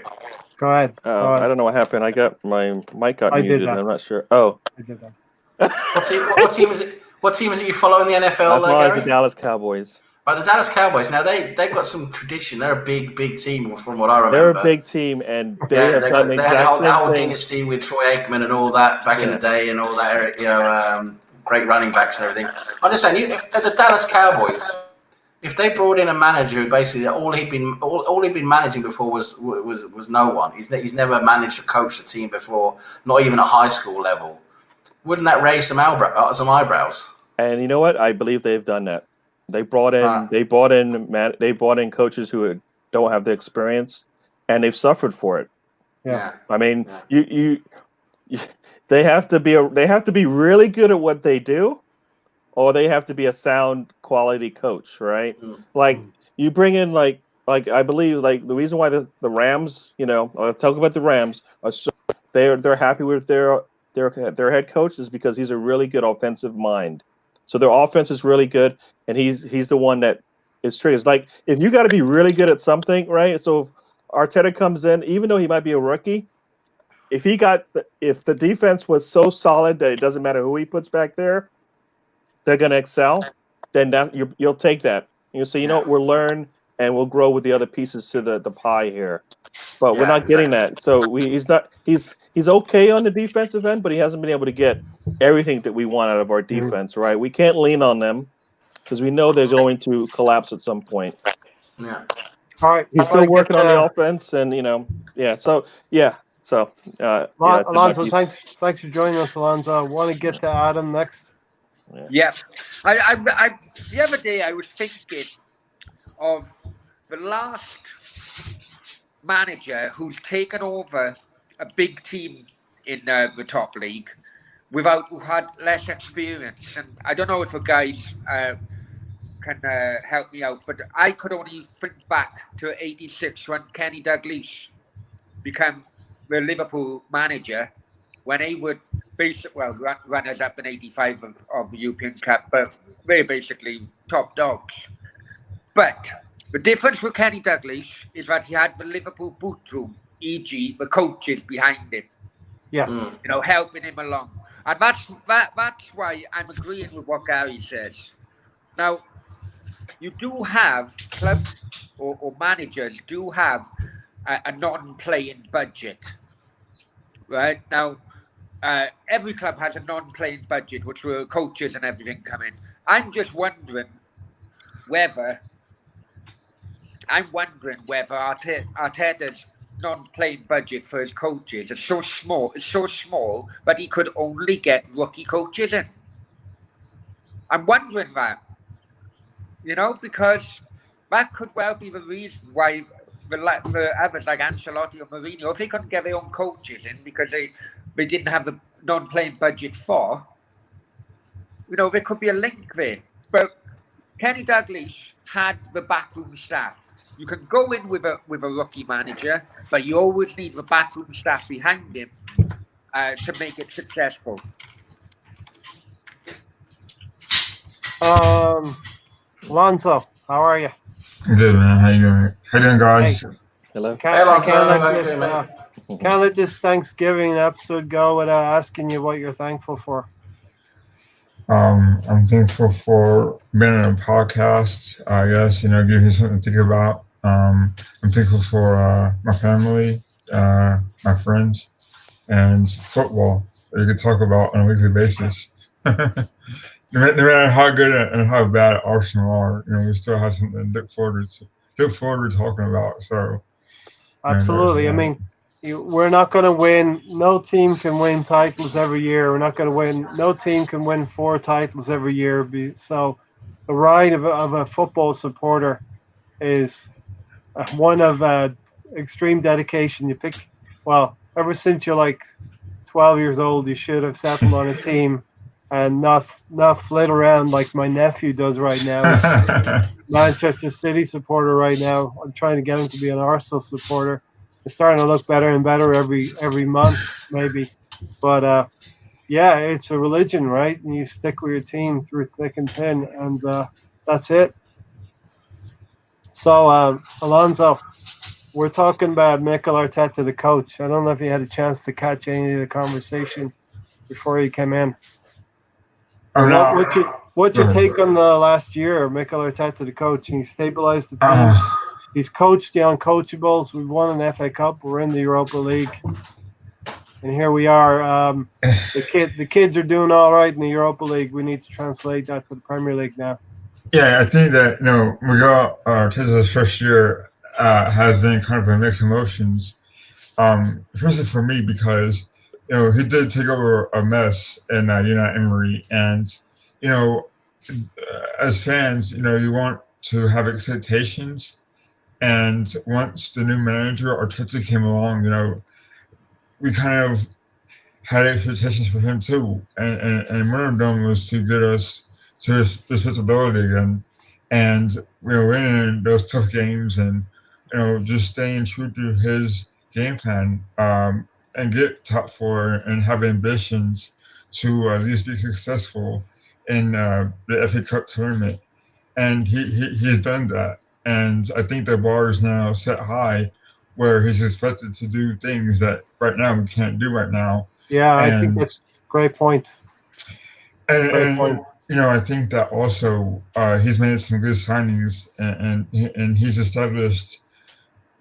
Go ahead. I don't know what happened. I got my mic got muted. I'm not sure. Oh, I did that. What team is it? What team is it you follow in the NFL, I follow Gary? the Dallas Cowboys. But the Dallas Cowboys, now they've got some tradition. They're a big team from what I remember. They're a big team, and they have done the they had exact that whole same thing. dynasty with Troy Aikman and all that back in the day, and all that, great running backs and everything. I'm just saying, if the Dallas Cowboys, if they brought in a manager who basically all he'd been managing before was no one. He's never managed to coach a team before, not even at high school level. Wouldn't that raise some eyebrows? And you know what? I believe they've done that. They brought in coaches who don't have the experience, and they've suffered for it. Yeah. I mean, they have to be really good at what they do, or they have to be a sound quality coach, right? Like you bring in like I believe like the reason why the Rams, I'll talk about the Rams, are so they're happy with their head coach is because he's a really good offensive mind. So their offense is really good, and he's the one that is triggers. Like if you got to be really good at something, right? So if Arteta comes in, even though he might be a rookie, if the defense was so solid that it doesn't matter who he puts back there, they're going to excel. Then you'll take that. You'll say, we'll learn and we'll grow with the other pieces to the pie here. But we're not getting that. So he's okay on the defensive end, but he hasn't been able to get everything that we want out of our defense, right? We can't lean on them because we know they're going to collapse at some point. Yeah. All right. He's still working on the offense, and So Alonso, thanks for joining us, Alonso. Want to get to Adam next? Yeah. I the other day I was thinking of the last manager who's taken over a big team in the top league who had less experience. And I don't know if you guys can help me out, but I could only think back to '86 when Kenny Dalglish became the Liverpool manager, when he would basically runners up in '85 of the European Cup, but they're basically top dogs. But the difference with Kenny Dalglish is that he had the Liverpool boot room, e.g. the coaches behind him. Yes. Helping him along. And that's why I'm agreeing with what Gary says. Now, you do have clubs or managers do have a non-playing budget, right? Now, every club has a non-playing budget, which where coaches and everything come in. I'm wondering whether Arteta's non-playing budget for his coaches is so small that he could only get rookie coaches in. I'm wondering that, because that could well be the reason why the others like Ancelotti or Mourinho, if they couldn't get their own coaches in because they didn't have the non-playing budget for, there could be a link there. But Kenny Dalglish had the backroom staff. You can go in with a rookie manager, but you always need the backroom staff behind him to make it successful. Alonso, how are you? Good, man. How you doing? How you doing, guys? Hey. Hello. Can't let this Thanksgiving episode go without asking you what you're thankful for. I'm thankful for being on a podcast. I guess give me something to think about. I'm thankful for my family, my friends, and football that you can talk about on a weekly basis. No matter how good and how bad Arsenal are, we still have something to look forward to talking about. So, absolutely. I mean, we're not going to win. No team can win titles every year. We're not going to win. No team can win 4 titles every year. So, the ride of a football supporter is one of extreme dedication. You pick. Well, ever since you're like 12 years old, you should have settled on a team. And not flit around like my nephew does right now. He's Manchester City supporter right now. I'm trying to get him to be an Arsenal supporter. It's starting to look better and better every month, maybe. But it's a religion, right? And you stick with your team through thick and thin, and that's it. So, Alonso, we're talking about Mikel Arteta, the coach. I don't know if you had a chance to what What's your take on the last year, Mikel Arteta, the coach? He stabilized the team. Uh, He's coached the uncoachables. We've won an FA Cup. We're in the Europa League, and here we are. The kids are doing all right in the Europa League. We need to translate that to the Premier League now. Yeah, I think that Miguel Arteta's first year has been kind of a mixed emotions. Especially for me because he did take over a mess in United Emery, and as fans, you want to have expectations, and once the new manager Arteta came along, we kind of had expectations for him too, and one of them was to get us to respectability again, and winning those tough games, and just staying true to his game plan, and get top four and have ambitions to at least be successful in the FA Cup tournament, and he's done that, and I think the bar is now set high, where he's expected to do things that right now we can't do right now. Yeah, I think that's a great point. Great point. I think that also he's made some good signings, and he's established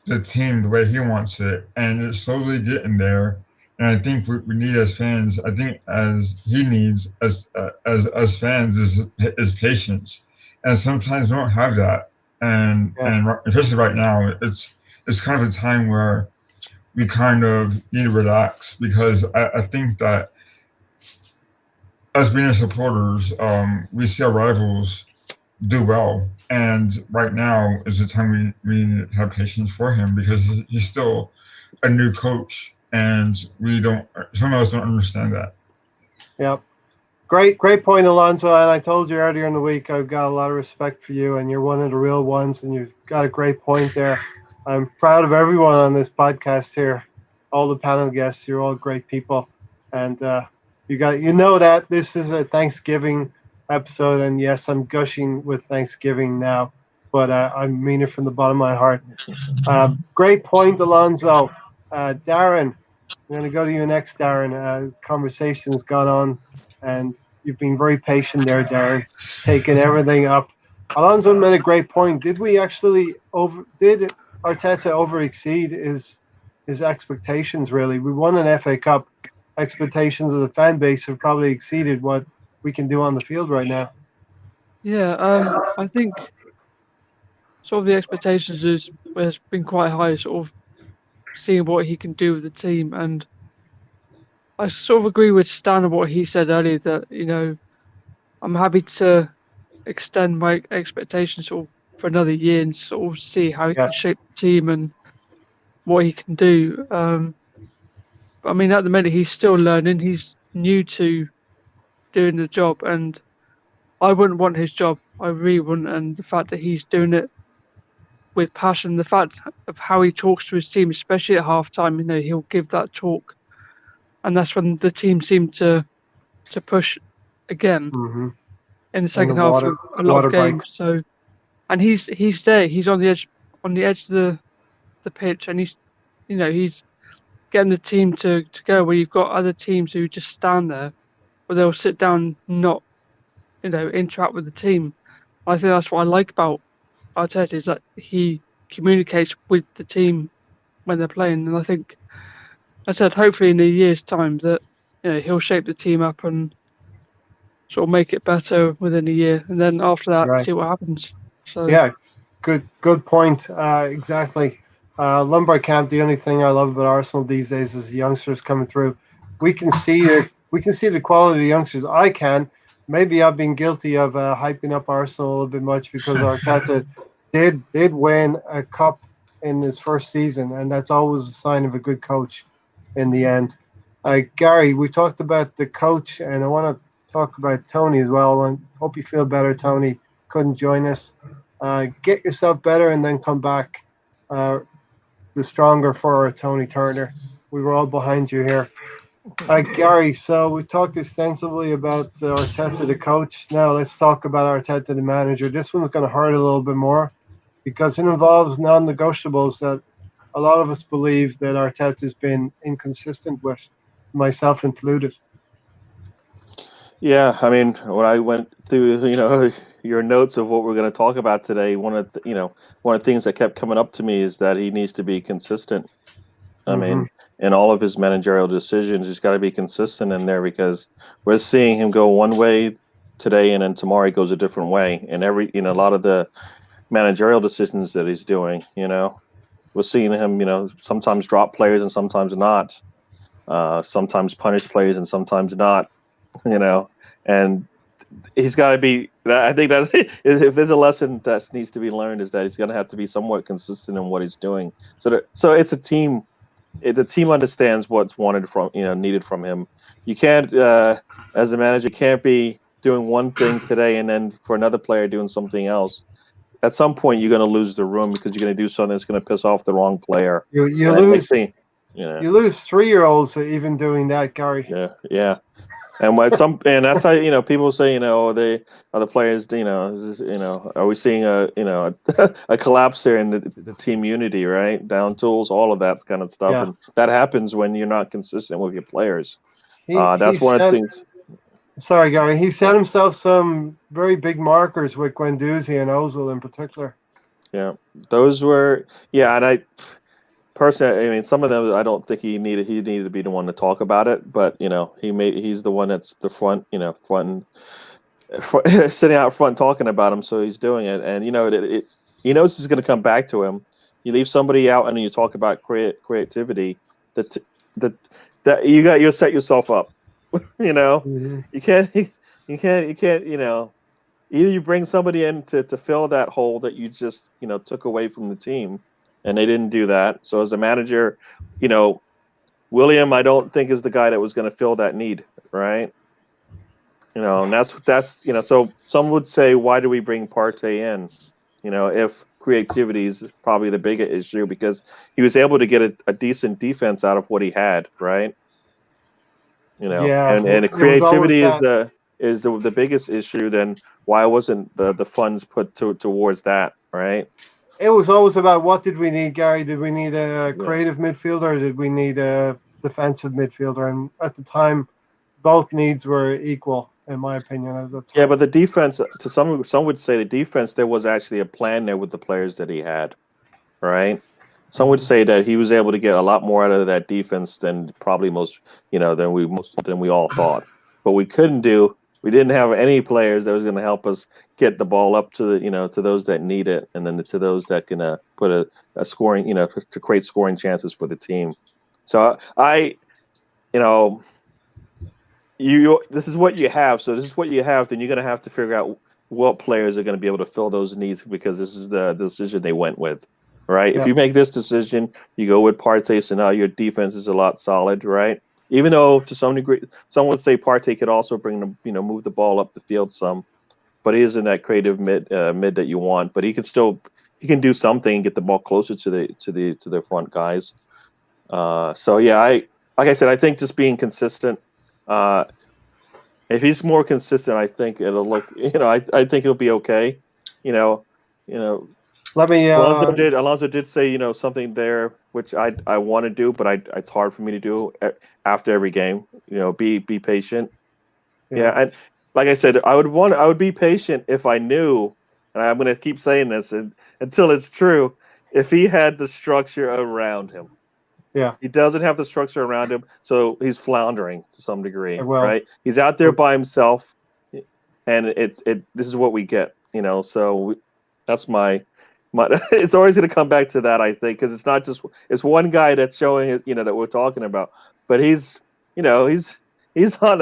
the team the way he wants it, and it's slowly getting there. And I think we need as fans. I think as he needs as fans is patience, and sometimes we don't have that. And especially right now, it's kind of a time where we kind of need to relax, because I think that us being supporters, we see our rivals do well, and right now is the time we need to have patience for him, because he's still a new coach, and some of us don't understand that. Yep. Great point, Alonso. And I told you earlier in the week, I've got a lot of respect for you, and you're one of the real ones, and you've got a great point there. I'm proud of everyone on this podcast here, all the panel guests. You're all great people, and that this is a Thanksgiving episode, and yes, I'm gushing with Thanksgiving now, but I mean it from the bottom of my heart. Great point, Alonso. Darren, I'm going to go to you next, Darren. Conversation's gone on, and you've been very patient there, Darren, taking everything up. Alonso made a great point. Did Arteta over-exceed his expectations, really? We won an FA Cup. Expectations of the fan base have probably exceeded what we can do on the field right now. Yeah, I think sort of the expectations has been quite high, sort of seeing what he can do with the team, and I sort of agree with Stan on what he said earlier, that I'm happy to extend my expectations sort of for another year and sort of see how he can shape the team and what he can do. I mean, at the minute he's still learning. He's new to doing the job, and I wouldn't want his job. I really wouldn't. And the fact that he's doing it with passion, the fact of how he talks to his team, especially at halftime, he'll give that talk, and that's when the team seemed to push again in the second half of a lot of games. So, and he's there. He's on the edge of the pitch, and he's getting the team to go, where you've got other teams who just stand there, or they'll sit down, not interact with the team. I think that's what I like about Arteta, is that he communicates with the team when they're playing, and I think, I said, hopefully in a year's time that he'll shape the team up and sort of make it better within a year, and then after that, see what happens. So yeah, good point. Exactly. Lombard camp. The only thing I love about Arsenal these days is the youngsters coming through. We can see the quality of the youngsters. I can. Maybe I've been guilty of hyping up Arsenal a little bit much, because Arteta did win a cup in his first season, and that's always a sign of a good coach in the end. Gary, we talked about the coach, and I want to talk about Tony as well. I hope you feel better, Tony. Couldn't join us. Get yourself better and then come back the stronger for Tony Turner. We were all behind you here. Gary, so we talked extensively about Arteta the coach. Now let's talk about Arteta the manager. This one's going to hurt a little bit more, because it involves non-negotiables that a lot of us believe that Arteta has been inconsistent with, myself included. Yeah, I mean, when I went through, your notes of what we're going to talk about today, one of the things that kept coming up to me is that he needs to be consistent. I Hmm. mean, in all of his managerial decisions, he's got to be consistent in there because we're seeing him go one way today and then tomorrow he goes a different way. And a lot of the managerial decisions that he's doing, we're seeing him, sometimes drop players and sometimes not. Sometimes punish players and sometimes not, you know. And he's got to be. I think that's if there's a lesson that needs to be learned is that he's going to have to be somewhat consistent in what he's doing. So it's a team. The team understands what's wanted from needed from him. You can't, as a manager, can't be doing one thing today and then for another player doing something else. At some point, you're going to lose the room because you're going to do something that's going to piss off the wrong player. You And next lose thing, you lose 3-year-olds even doing that, Gary. yeah. And that's how people say they other players are we seeing a collapse there in the team unity, right? Down tools, all of that kind of stuff, Yeah. and that happens when you're not consistent with your players. He That's one of the said, things. sorry, Gary. He set himself some very big markers with Guendouzi and Ozil in particular. Yeah, those were and I personally, I mean, some of them I don't think he needed to be the one to talk about it, but he's the one that's the front sitting out front talking about him, so he's doing it, and he knows it's going to come back to him. You leave somebody out, and then you talk about creativity. That that that you'll set yourself up. Mm-hmm. You can't either you bring somebody in to fill that hole that you just took away from the team, and they didn't do that. So as a manager, William, I don't think is the guy that was going to fill that need, right? And that's so some would say, why do we bring Partey in? If creativity is probably the bigger issue because he was able to get a decent defense out of what he had, right? Yeah, And it was always creativity is that. the biggest issue. Then why wasn't the funds put towards that, right? It was always about what did we need, Gary? Did we need a Yeah. creative midfielder or did we need a defensive midfielder? And at the time, both needs were equal, in my opinion. At the time. Yeah, but the defense, to some would say the defense, there was actually a plan there with the players that he had, right? Some would say that he was able to get a lot more out of that defense than probably than we all thought. But we didn't have any players that was going to help us get the ball up to to those that need it, and then to those that can put a scoring, to create scoring chances for the team. So you know, this is what you have. So this is what you have. Then you're going to have to figure out what players are going to be able to fill those needs because this is the decision they went with, right? Yeah. If you make this decision, you go with Partey. So now your defense is a lot solid, right? Even though to some degree, some would say Partey could also move the ball up the field some, but he isn't that creative mid that you want. But he can do something and get the ball closer to the front guys. So yeah, like I said, I think just being consistent. If he's more consistent, I think it'll look. I think he'll be okay. You know, you know. Let me. Alonso did say something there which I want to do, but it's hard for me to do after every game. Be patient. Yeah, and like I said, I would be patient if I knew, and I'm going to keep saying this until it's true. If he had the structure around him. Yeah. He doesn't have the structure around him, so he's floundering to some degree, Well, right? He's out there by himself, and this is what we get, So that's my. It's always going to come back to that, I think, because it's one guy that's showing it, that we're talking about, but he's on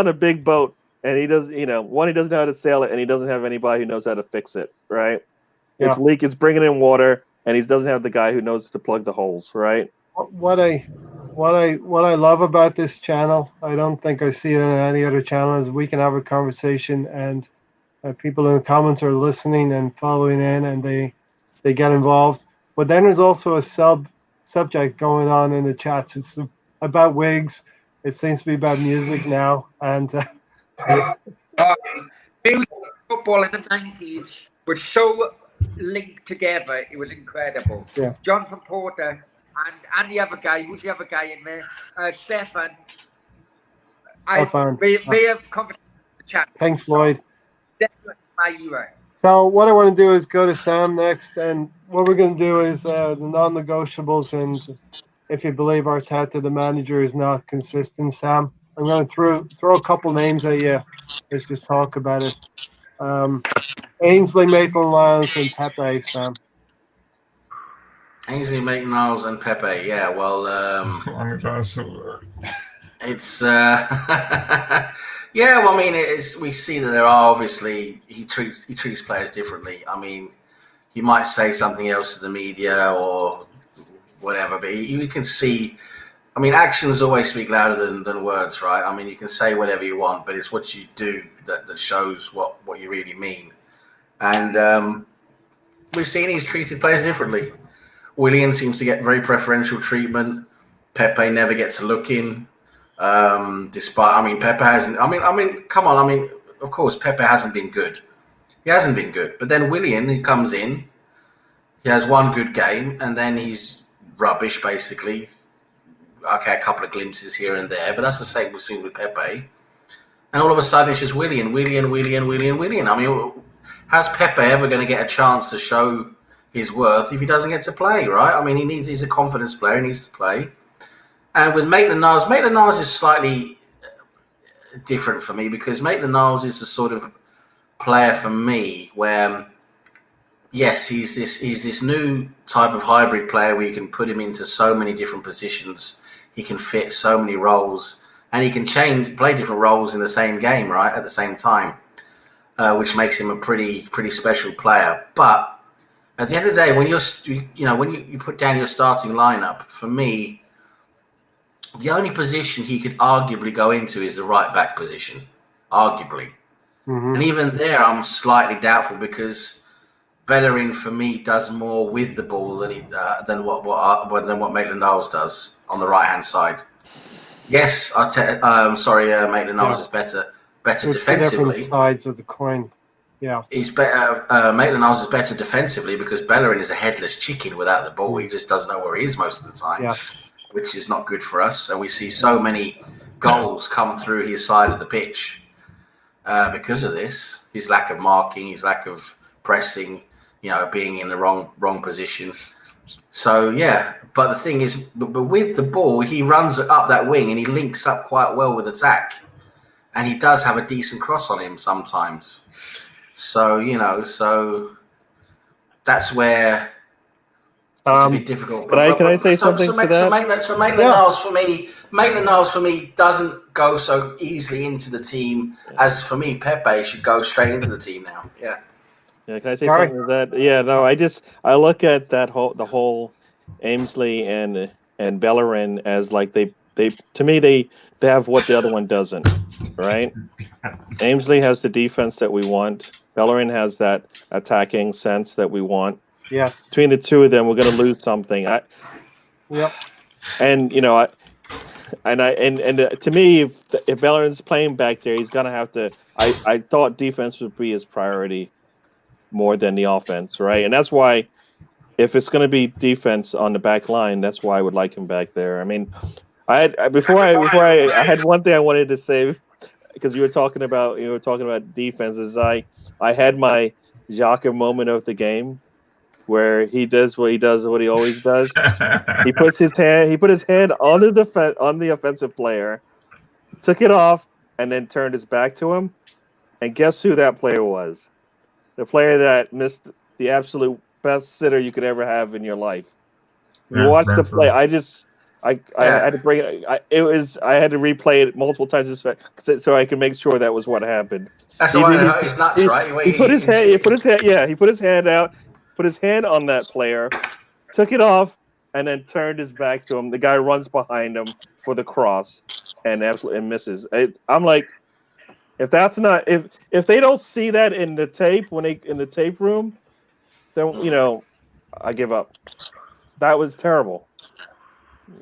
a big boat, and he does, he doesn't know how to sail it, and he doesn't have anybody who knows how to fix it, right? Yeah. It's bringing in water. And he doesn't have the guy who knows to plug the holes, right? What I love about this channel, I don't think I see it on any other channel, is we can have a conversation and people in the comments are listening and following in, and they get involved. But then there's also a subject going on in the chats. It's about wigs. It seems to be about music now, and music, football in the 90s was so linked together. It was incredible. Yeah. Jonathan Porter and the other guy. Who's the other guy in there? Stefan. Tough on. We have conversation in the chat. Thanks, Floyd. Definitely my hero. So what I want to do is go to Sam next, and what we're going to do is the non-negotiables. And if you believe Arteta, the manager, is not consistent, Sam, I'm going to throw a couple names at you. Let's just talk about it. Ainsley, Maitland-Niles, and Pepe, Sam. Ainsley, Maitland-Niles, and Pepe. Yeah, well, it's yeah. Well, I mean, we see that there are obviously he treats players differently. I mean, he might say something else to the media or whatever, but you can see. I mean, actions always speak louder than words, right? I mean, you can say whatever you want, but it's what you do that shows what you really mean. And we've seen he's treated players differently. Willian seems to get very preferential treatment. Pepe never gets a look in. Despite, I mean, Pepe hasn't. I mean, come on. I mean, of course, Pepe hasn't been good. He hasn't been good. But then Willian, he comes in. He has one good game, and then he's rubbish, basically. Okay, a couple of glimpses here and there, but that's the same we've seen with Pepe. And all of a sudden, it's just Willian. I mean, how's Pepe ever going to get a chance to show his worth if he doesn't get to play, right? I mean, he's a confidence player. He needs to play. And with Maitland-Niles is slightly different for me because Maitland-Niles is the sort of player for me where, yes, he's this new type of hybrid player where you can put him into so many different positions. He can fit so many roles, and he can play different roles in the same game, right, at the same time, which makes him a pretty special player. But at the end of the day, when you put down your starting lineup, for me, the only position he could arguably go into is the right back position, arguably. Mm-hmm. And even there, I'm slightly doubtful because Bellerin, for me, does more with the ball than what Maitland-Niles does on the right hand side. Yes, Maitland-Niles is better defensively. Different sides of the coin. Yeah, he's better. Maitland-Niles is better defensively because Bellerin is a headless chicken without the ball. He just doesn't know where he is most of the time. Yeah. Which is not good for us. And we see so many goals come through his side of the pitch because of this. His lack of marking, his lack of pressing, being in the wrong position. So, yeah. But the thing is, but with the ball, he runs up that wing and he links up quite well with attack. And he does have a decent cross on him sometimes. So, that's where... It's a bit difficult. But can I say something to that? So Maitland-Niles for me doesn't go so easily into the team as for me Pepe should go straight into the team now. Yeah. Yeah. Can I say something to that? Yeah. No. I look at the whole Ainsley and Bellerin as like they to me they have what the other one doesn't. Right. Ainsley has the defense that we want. Bellerin has that attacking sense that we want. Yes. Between the two of them, we're going to lose something. Yep. And to me, if Bellerin's playing back there, he's going to have to. I thought defense would be his priority more than the offense, right? And that's why, if it's going to be defense on the back line, that's why I would like him back there. I mean, I had one thing I wanted to say because you were talking about defenses. I had my Jacques moment of the game, where he does what he always does. He put his hand on the offensive player, took it off, and then turned his back to him. And guess who that player was? The player that missed the absolute best sitter you could ever have in your life. You watch the play. I had to bring it. I had to replay it multiple times so I could make sure that was what happened. That's the one that hurt his nuts, right? He put his hand out. Put his hand on that player, took it off, and then turned his back to him. The guy runs behind him for the cross and absolutely misses. I'm like, if they don't see that in the tape in the tape room, then I give up. That was terrible.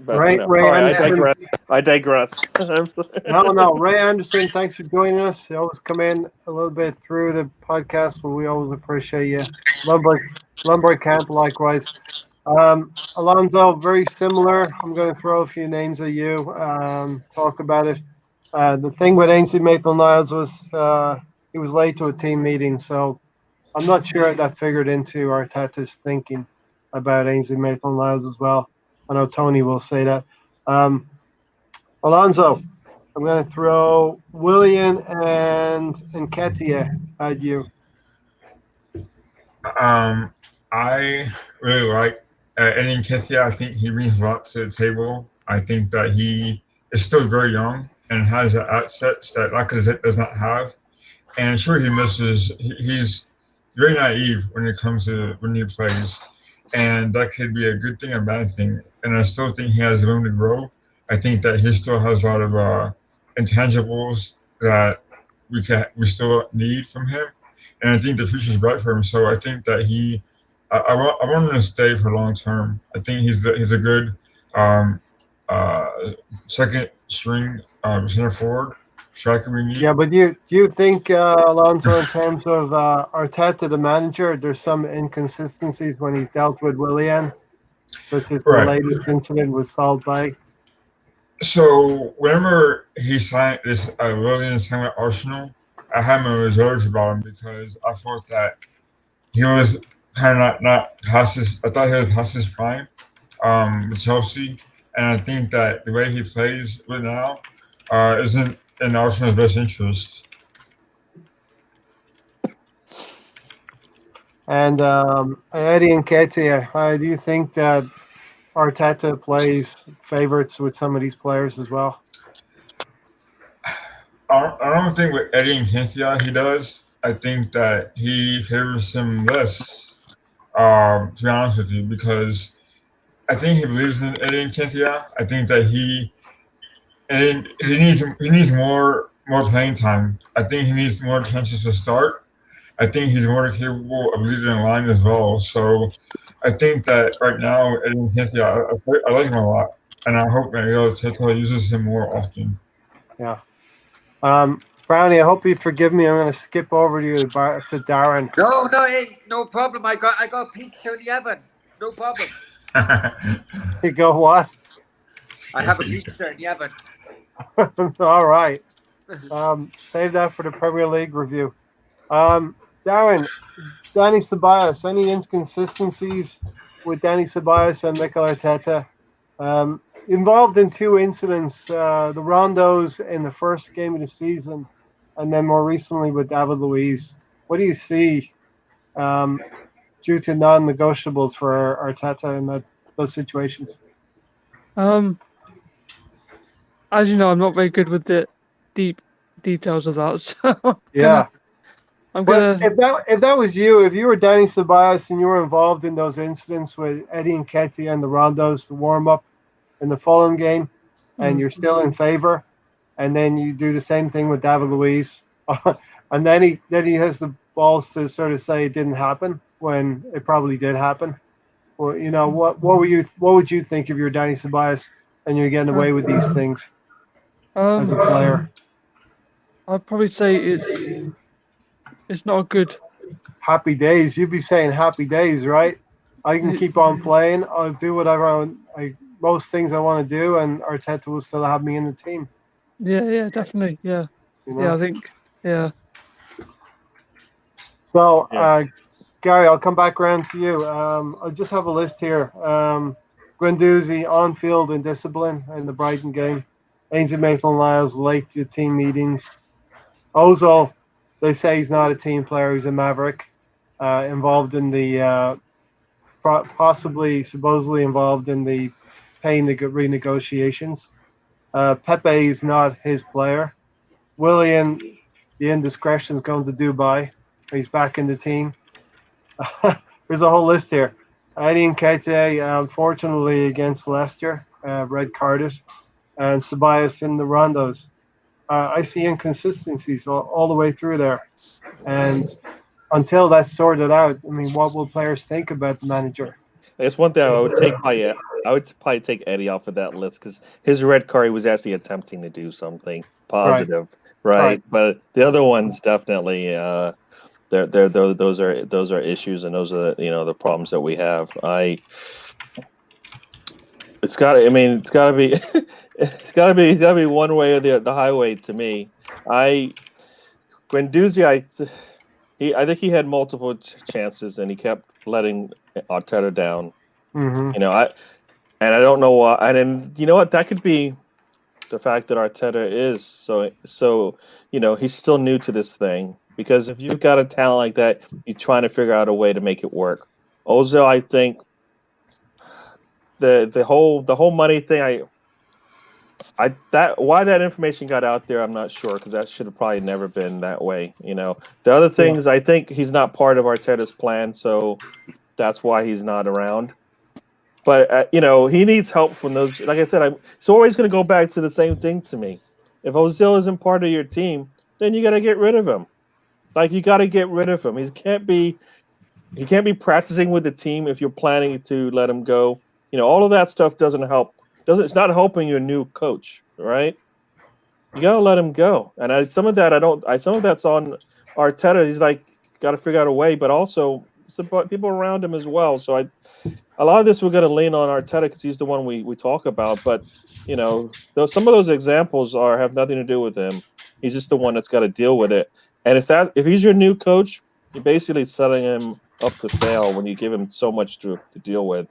But, Ray I digress. No. Ray Anderson, thanks for joining us. You always come in a little bit through the podcast, but we always appreciate you. Lumber Camp, likewise. Alonso, very similar. I'm going to throw a few names at you. Talk about it. The thing with Ainsley Maitland-Niles was he was late to a team meeting, so I'm not sure that figured into Arteta's thinking about Ainsley Maitland-Niles as well. I know Tony will say that. Alonso, I'm going to throw Willian and Nketiah at you. I really like Eddie Nketiah. I think he brings a lot to the table. I think that he is still very young and has the assets that Lacazette does not have. And sure, he's very naive when it comes to when he plays. And that could be a good thing and a bad thing. And I still think he has room to grow. I think that he still has a lot of intangibles that we still need from him. And I think the future is bright for him. So I think that I want him to stay for long term. I think he's a good um, second string center forward striker we need. Yeah, but do you think, Alonso, in terms of Arteta, the manager, there's some inconsistencies when he's dealt with Willian, such as the Right. latest incident with Salt Bay? So whenever he signed this Willian signed with Arsenal, I had my reserves about him because I thought that he was kind of not past his. I thought he was past his prime with Chelsea, and I think that the way he plays right now isn't in Arsenal's best interest. And Eddie Nketiah, do you think that Arteta plays favorites with some of these players as well? I don't think with Eddie Nketiah he does. I think that he favors him less. To be honest with you, because I think he believes in Eddie Nketiah. I think that he needs more playing time. I think he needs more chances to start. I think he's more capable of leading the line as well. So I think that right now Eddie Nketiah, I like him a lot, and I hope Miguel Arteta uses him more often. Yeah. Brownie, I hope you forgive me. I'm going to skip over to Darren. No, hey, no problem. I got pizza in the oven. No problem. You go what? I have a pizza in the oven. All right. Save that for the Premier League review. Darren, Danny Ceballos, any inconsistencies with Danny Ceballos and Mikel Arteta? Involved in two incidents, the Rondos in the first game of the season, and then more recently with David Luiz. What do you see due to non-negotiables for Arteta in those situations? As you know, I'm not very good with the deep details of that. So Yeah. I'm But gonna. if that was you, if you were Danny Ceballos and you were involved in those incidents with Eddie Nketiah and the Rondos to warm up in the Fulham game, and you're still in favor, and then you do the same thing with David Luiz, and then he has the balls to sort of say it didn't happen when it probably did happen. Or what would you think if you're Danny Ceballos and you're getting away with these things as a player? I'd probably say it's not good. Happy days. You'd be saying happy days, right? I can keep on playing. I'll do whatever most things I want to do, and Arteta will still have me in the team. Yeah, definitely. Yeah, yeah, I think, yeah. So, Gary, I'll come back around to you. I just have a list here. Guendouzi, on-field indiscipline in the Brighton game. Ainsley Maitland-Niles late to team meetings. Ozil, they say he's not a team player. He's a maverick. Involved in the supposedly involved in the paying the renegotiations. Pepe is not his player. Willian, the indiscretion's going to Dubai. He's back in the team. There's a whole list here. Eddie Nketiah, unfortunately, against Leicester, red carded, and Ceballos in the Rondos. I see inconsistencies all the way through there. And until that's sorted out, I mean, what will players think about the manager? I guess one thing I would probably take Eddie off of that list because his red card, he was actually attempting to do something positive, right? But the other ones definitely, those are issues, and those are the problems that we have. It's got to be It's gotta be one way or the highway to me. Guendouzi, I think he had multiple chances and he kept letting Arteta down. Mm-hmm. You know, I don't know why. And then you know what? That could be the fact that Arteta is so. You know, he's still new to this thing. Because if you've got a talent like that, you're trying to figure out a way to make it work. Ozil, I think the whole money thing, why that information got out there, I'm not sure, because that should have probably never been that way. You know, the other things, I think he's not part of Arteta's plan, so that's why he's not around. But you know, he needs help from those. Like I said, it's always going to go back to the same thing to me. If Ozil isn't part of your team, then you got to get rid of him. Like you got to get rid of him. He can't be practicing with the team if you're planning to let him go. You know, all of that stuff doesn't help. It's not helping your new coach, right? You gotta let him go. And some of that's on Arteta. He's like got to figure out a way, but also it's the people around him as well. So a lot of this we're gonna lean on Arteta because he's the one we talk about. But you know, some of those examples have nothing to do with him. He's just the one that's got to deal with it. And if he's your new coach, you're basically setting him up to fail when you give him so much to deal with.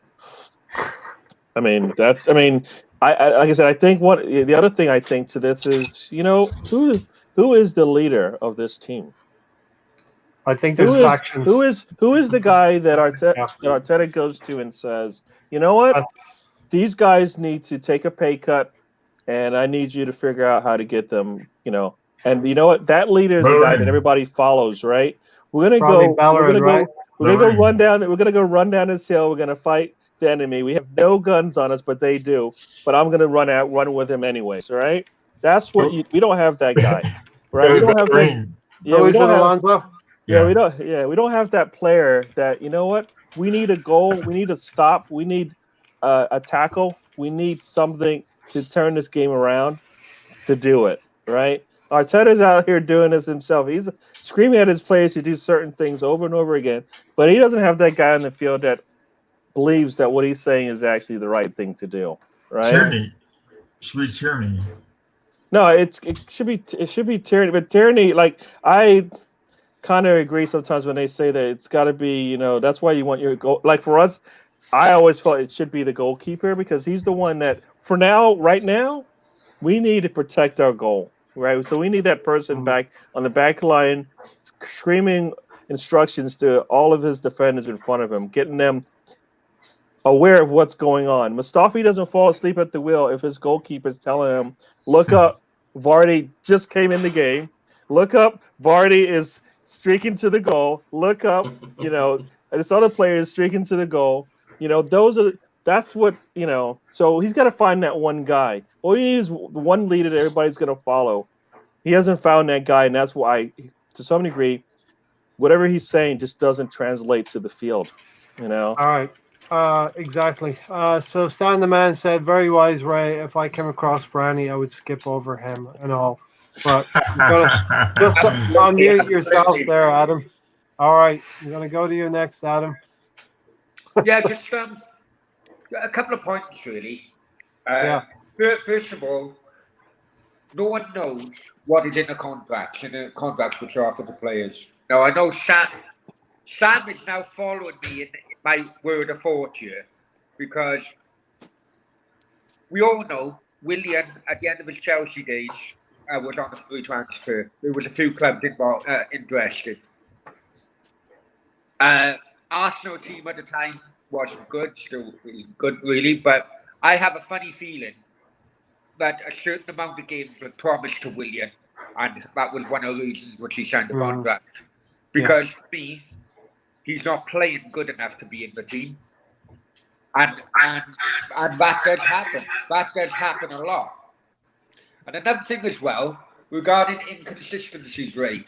I mean, like I said, I think the other thing I think to this is, you know, who is the leader of this team? I think there's factions. Who is the guy that Arteta goes to and says, you know what, these guys need to take a pay cut, and I need you to figure out how to get them, you know. And you know what? That leader is the guy that everybody follows, right? We're gonna go run down this hill. We're gonna fight the enemy. We have no guns on us, but they do. But I'm gonna run with him anyways, right? That's what we don't have that guy, right? We don't have that. Yeah, we don't have. Yeah, we don't have that player that, you know what? We need a goal. We need a stop. We need a tackle. We need something to turn this game around to do it, right? Arteta's out here doing this himself. He's screaming at his players to do certain things over and over again, but he doesn't have that guy on the field that believes that what he's saying is actually the right thing to do, right? Tyranny. Should be tyranny. No, it should be tyranny, but tyranny, like I kind of agree sometimes when they say that it's got to be, you know, that's why you want your goal. Like for us, I always felt it should be the goalkeeper because he's the one that, right now, we need to protect our goal, right? So we need that person back on the back line, screaming instructions to all of his defenders in front of him, getting them aware of what's going on. Mustafi doesn't fall asleep at the wheel if his goalkeeper's telling him, look up, Vardy just came in the game. Look up, Vardy is streaking to the goal. Look up, you know, this other player is streaking to the goal. You know, that's what, you know, so he's got to find that one guy. All you need is one leader that everybody's going to follow. He hasn't found that guy, and that's why, to some degree, whatever he's saying just doesn't translate to the field, you know? All right. Exactly. So Stan the Man said, very wise, Ray. If I came across Branny, I would skip over him and all. But you gotta just unmute yourself there, Adam. All right. I'm going to go to you next, Adam. Yeah, just a couple of points, really. First of all, no one knows what is in the contracts which are offered to players. Now, I know Sam is now following me in my word of fortune because we all know Willian, at the end of his Chelsea days, was on a free transfer. There was a few clubs interested. Arsenal team at the time wasn't good, still isn't good really, but I have a funny feeling that a certain amount of games were promised to Willian, and that was one of the reasons which he signed the contract. Because for me, he's not playing good enough to be in the team. And that does happen. That does happen a lot. And another thing as well, regarding inconsistencies, Ray,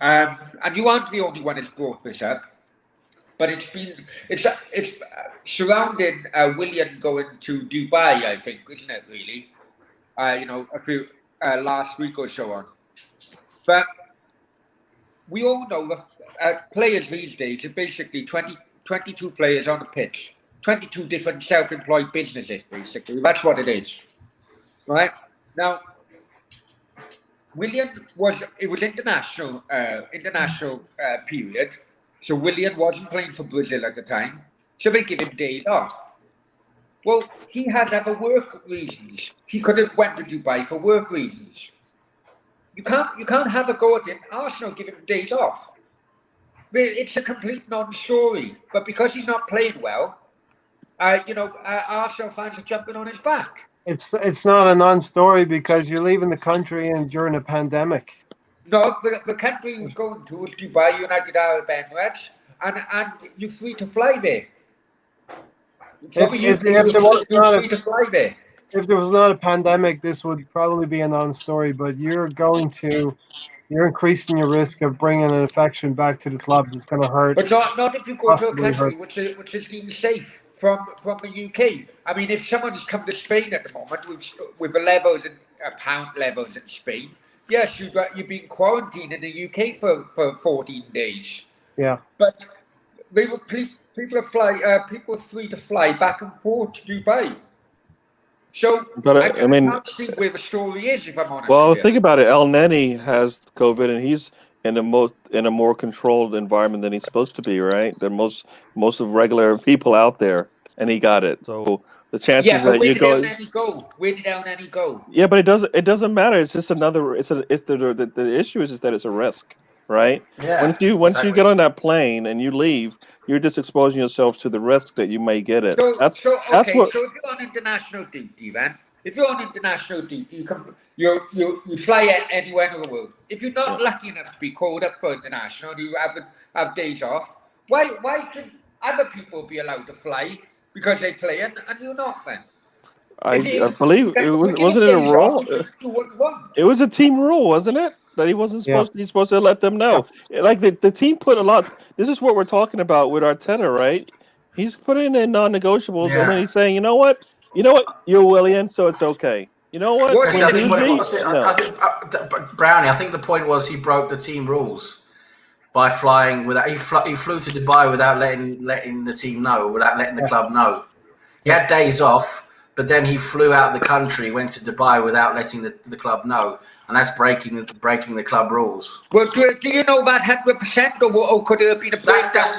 and you aren't the only one who's brought this up, but it's surrounding Willian going to Dubai, I think, isn't it, really? You know, a few last week or so on. But we all know that players these days are basically 22 players on the pitch, 22 different self-employed businesses, basically. That's what it is. right? Now, Willian was international period, so Willian wasn't playing for Brazil at the time, so they give him days off. Well, he had other work reasons. He could have went to Dubai for work reasons. You can't have a go at him. Arsenal give him days off. It's a complete non-story. But because he's not playing well, Arsenal fans are jumping on his back. It's not a non-story because you're leaving the country and during a pandemic. No, the country he was going to was Dubai, United Arab Emirates, and you're free to fly there. If there was not a pandemic, this would probably be a non-story. But you're increasing your risk of bringing an infection back to the club. It's going to hurt. But not if you go to a country which is deemed safe from the UK. I mean, if someone's come to Spain at the moment with the levels and pound levels in Spain, yes, you've been quarantined in the UK for 14 days. Yeah. But they were people free to fly back and forth to Dubai. So, but I mean, can't see where the story is, if I'm honest. Well, think about it. El Neni has COVID, and he's in a more controlled environment than he's supposed to be, right? Than most of regular people out there, and he got it. So the chances that you go. Where did El Neni go? Yeah, but it doesn't matter. It's just another. The issue is that it's a risk, right? Yeah. Once you get on that plane and you leave, you're just exposing yourself to the risk that you may get it. So if you're on international duty, then you fly anywhere in the world. If you're not lucky enough to be called up for international, and you have days off, why should other people be allowed to fly because they play and you're not then? I believe wasn't it a rule? It was a team rule, wasn't it? That he wasn't supposed to. He's supposed to let them know. Yeah. Like the team put a lot. This is what we're talking about with Arteta, right? He's putting in non-negotiables, and then he's saying, you know what, you're Willian, so it's okay. You know what? I think Brownie. I think the point was he broke the team rules by flying without. He flew to Dubai without letting the team know, without letting the club know. He had days off. But then he flew out of the country, went to Dubai without letting the club know, and that's breaking the club rules. Well, do you know about 100%, or could it have been a breakdown? That's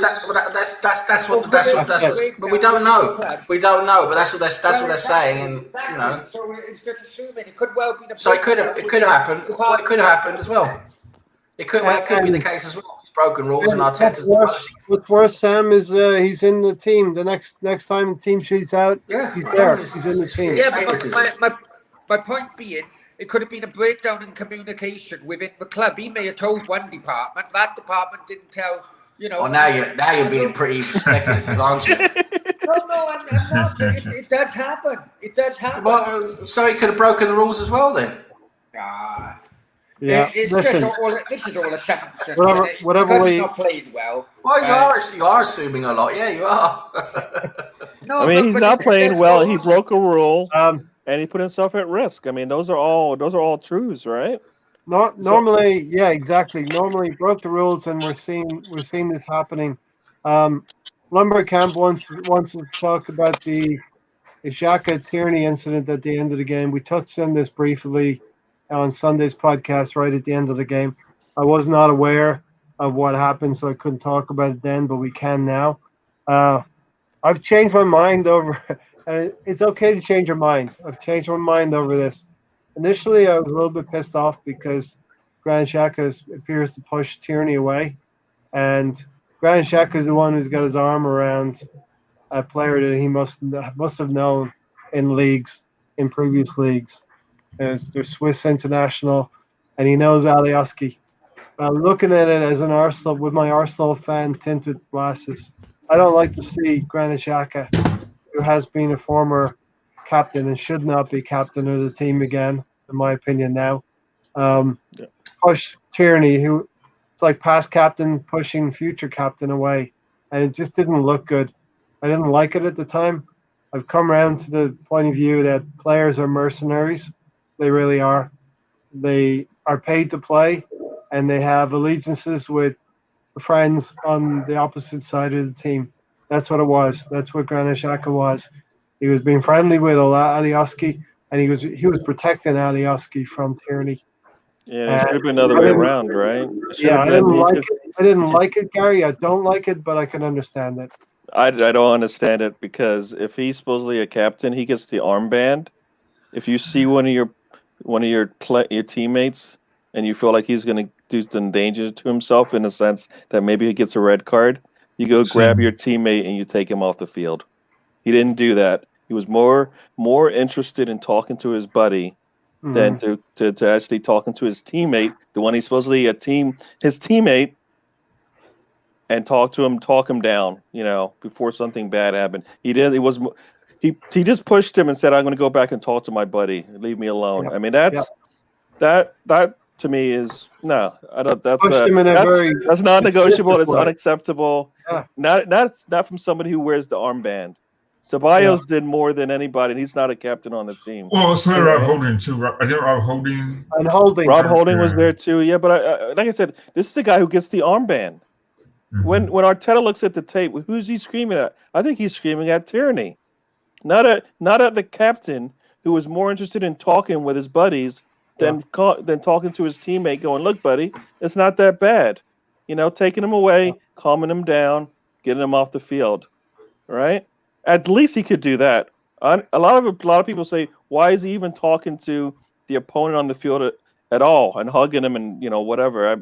what. But we don't know. We don't know. But that's what they're saying, and So it's just assuming it could well be the. So it could have happened. Well, it could have happened as well. It could be the case as well. Broken rules and Arteta's. What's worse, Sam, is he's in the team. The next time the team shoots out, he's there. He's in the team. Yeah, but my point being, it could have been a breakdown in communication within the club. He may have told one department, that department didn't tell. Well, now you're being pretty speculative, aren't you? No, I'm not. It does happen. It does happen. Well, so he could have broken the rules as well then. Yeah, this is all assumption. Whatever way. Not playing well. Well, you are assuming a lot. Yeah, you are. No, I mean, he's not playing well. He broke a rule, and he put himself at risk. I mean, those are all truths, right? Normally, yeah, exactly. Normally, he broke the rules, and we're seeing this happening. Lumbercamp wants to talk about the Xhaka Tierney incident at the end of the game. We touched on this briefly on Sunday's podcast right at the end of the game. I was not aware of what happened, so I couldn't talk about it then, but we can now. I've changed my mind over, and it's okay to change your mind. I've changed my mind over this. Initially, I was a little bit pissed off because Granit Xhaka appears to push Tierney away, and Granit Xhaka is the one who's got his arm around a player that he must have known in previous leagues. They're Swiss international, and he knows Alioski. Looking at it as an Arsenal, with my Arsenal fan tinted glasses, I don't like to see Granit Xhaka, who has been a former captain and should not be captain of the team again, in my opinion now, push Tierney, who it's like past captain pushing future captain away, and it just didn't look good. I didn't like it at the time. I've come around to the point of view that players are mercenaries. They really are. They are paid to play, and they have allegiances with friends on the opposite side of the team. That's what it was. That's what Granit Xhaka was. He was being friendly with Alioski, and he was protecting Alioski from Tierney. Yeah, it should have been another way around, right? It should Yeah, have I been. didn't He like should- it. I didn't like it, Gary. I don't like it, but I can understand it. I don't understand it because if he's supposedly a captain, he gets the armband. If you see one of your teammates and you feel like he's going to do some danger to himself in the sense that maybe he gets a red card, you go grab your teammate and you take him off the field. He didn't do that. He was more interested in talking to his buddy than to actually talking to his teammate, the one he's supposedly his teammate, and talk him down, before something bad happened. He just pushed him and said, "I'm going to go back and talk to my buddy. Leave me alone." Yep. I mean, that to me is no. I don't. That's non-negotiable. It's unacceptable. Yeah. Not from somebody who wears the armband. Ceballos did more than anybody, and he's not a captain on the team. Well, so Rob Holding too. I think Rob Holding. And Holding. Rob Holding was there too. Yeah, but like I said, this is the guy who gets the armband. Mm-hmm. When Arteta looks at the tape, who's he screaming at? I think he's screaming at Tierney, not at the captain, who was more interested in talking with his buddies than talking to his teammate. Going, look, buddy, it's not that bad. Taking him away, calming him down, getting him off the field. Right? At least he could do that. A lot of people say, why is he even talking to the opponent on the field at all and hugging him and whatever?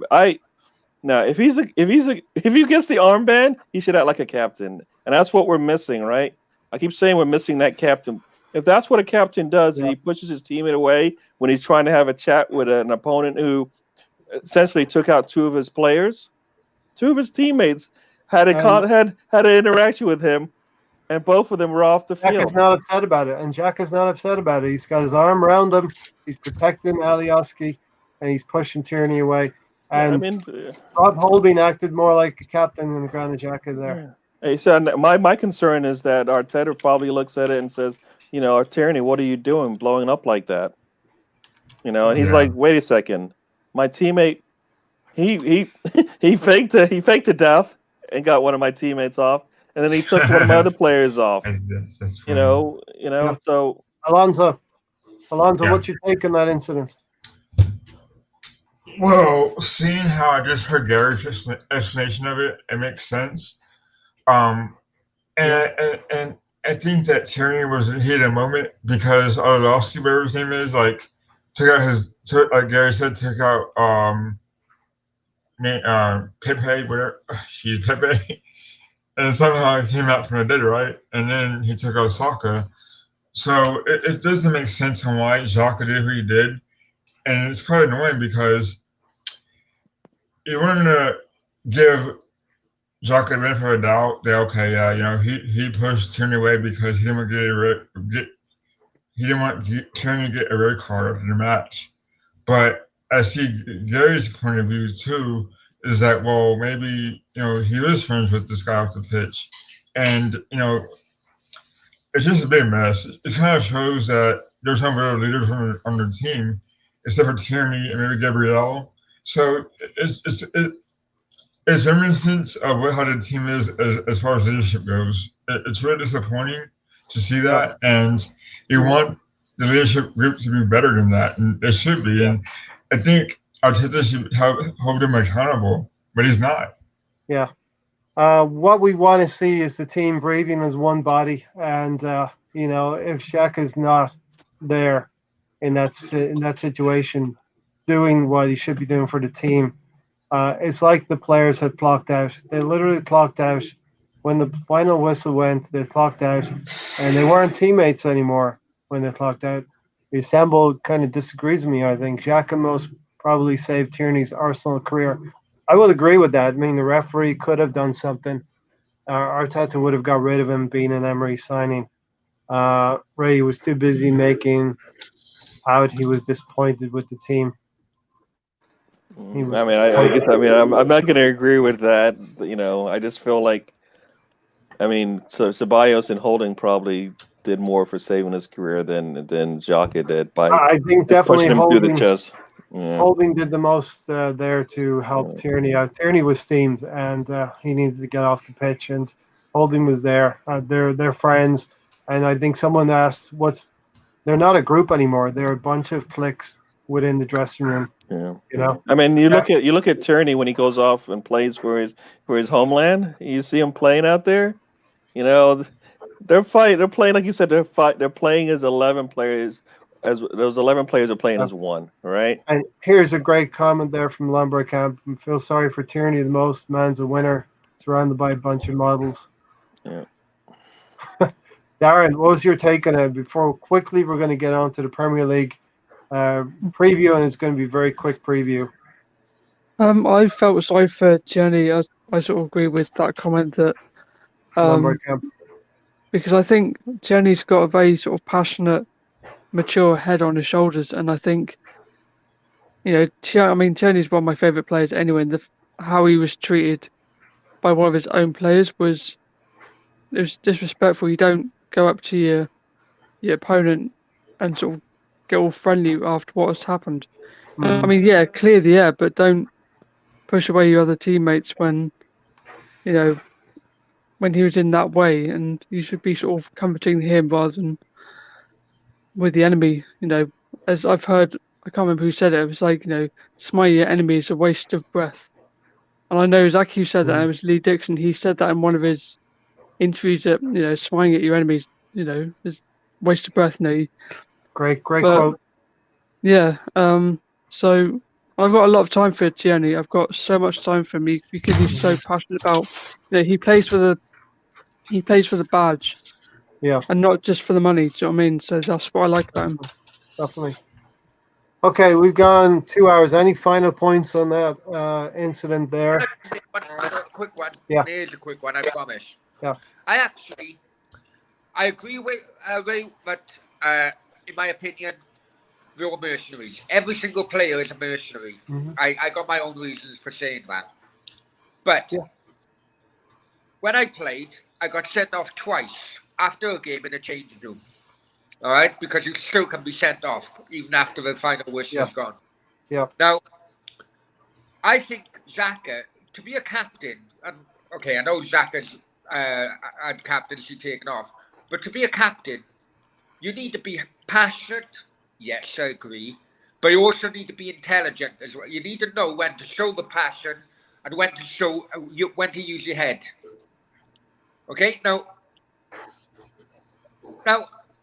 No, if he gets the armband, he should act like a captain, and that's what we're missing, right? I keep saying we're missing that captain. If that's what a captain does, and he pushes his teammate away when he's trying to have a chat with an opponent who essentially took out two of his players, two of his teammates had an interaction with him, and both of them were off the field. Jack is not upset about it, and Jack is not upset about it. He's got his arm around him. He's protecting Alioski, and he's pushing Tierney away. And Rob Holding acted more like a captain than Granit Xhaka there. Hey, so my concern is that Arteta probably looks at it and says, Tierney, what are you doing, blowing up like that? And he's like, wait a second, my teammate, he faked to death and got one of my teammates off, and then he took one of my other players off. That's So Alonso, what's your take on that incident? Well, seeing how I just heard Gary's explanation of it, it makes sense. And I think that Tierney was hit a moment because Alioski, whatever his name is, took out like Gary said, took out Pepe, whatever she's Pepe, and somehow he came out from the dead, right? And then he took out Saka. So it doesn't make sense on why Xhaka did what he did, and it's quite annoying because you want to give Xhaka the benefit of the doubt that he pushed Tierney away because he didn't want Tierney to get a red card after the match. But I see Gary's point of view too is that maybe he was friends with this guy off the pitch, and it's just a big mess. It kind of shows that there's no real leaders on the team except for Tierney and maybe Gabriel. So it's reminiscent of how the team is as far as leadership goes. It's really disappointing to see that, and you want the leadership group to be better than that, and it should be. And I think Arteta should hold him accountable, but he's not. Yeah. What we want to see is the team breathing as one body, and if Shaq is not there in that situation, doing what he should be doing for the team, it's like the players had clocked out. They literally clocked out when the final whistle went. They clocked out, and they weren't teammates anymore when they clocked out. The Assemble kind of disagrees with me. I think Xhaka most probably saved Tierney's Arsenal career. I will agree with that. I mean, the referee could have done something. Arteta would have got rid of him being an Emery signing. Ray was too busy making out he was disappointed with the team. I'm not going to agree with that. I just feel like, so Ceballos and Holding probably did more for saving his career than Xhaka did by I think definitely pushing him through the chest. Yeah. Holding did the most there to help Tierney out. Tierney was steamed, and he needed to get off the pitch, and Holding was there. They're friends, and I think someone asked, what's they're not a group anymore. They're a bunch of cliques within the dressing room. Yeah. You know. I mean, you look at Tierney when he goes off and plays for his homeland. You see him playing out there. You know, they're fighting. They're playing like you said. They're playing as 11 players. As those 11 players are playing as one. Right. And here's a great comment there from Lumber Camp. I feel sorry for Tierney the most. Man's a winner, surrounded by a bunch of models. Yeah. Darren, what was your take on it? Before quickly, we're going to get on to the Premier League preview, and it's going to be a very quick preview. I felt sorry for Jenny. I sort of agree with that comment that Lumber Camp. because I think Jenny's got a very sort of passionate, mature head on his shoulders, and I think, you know, Jenny's one of my favourite players anyway. And how he was treated by one of his own players was disrespectful. You don't go up to your opponent and sort of get all friendly after what has happened. I mean, yeah, clear the air, but don't push away your other teammates when, you know, when he was in that way, and you should be sort of comforting him rather than with the enemy. You know, as I've heard, I can't remember who said it. It was like, you know, smiting your enemy is a waste of breath. And I know Zaki said that. And it was Lee Dixon. He said that in one of his interviews that, you know, smiting at your enemies, you know, is waste of breath. You know. Great quote. Yeah. So I've got a lot of time for Tierney. I've got so much time for him because he's so passionate about. You know, he plays for the badge. Yeah. And not just for the money. Do you know what I mean? So that's what I like about him. Definitely. Okay, we've gone 2 hours. Any final points on that incident there? One final quick one. Yeah. Here's a quick one, I promise. Yeah. I agree with but in my opinion, they're all mercenaries. Every single player is a mercenary. Mm-hmm. I got my own reasons for saying that. But when I played, I got sent off twice after a game in a changing room. All right, because you still can be sent off even after the final whistle is gone. Yeah. Now, I think Xhaka, to be a captain, and okay, I know Xhaka's had captaincy taken off, but to be a captain, you need to be passionate. Yes, I agree, but you also need to be intelligent as well. You need to know when to show the passion and when to use your head. Okay, now.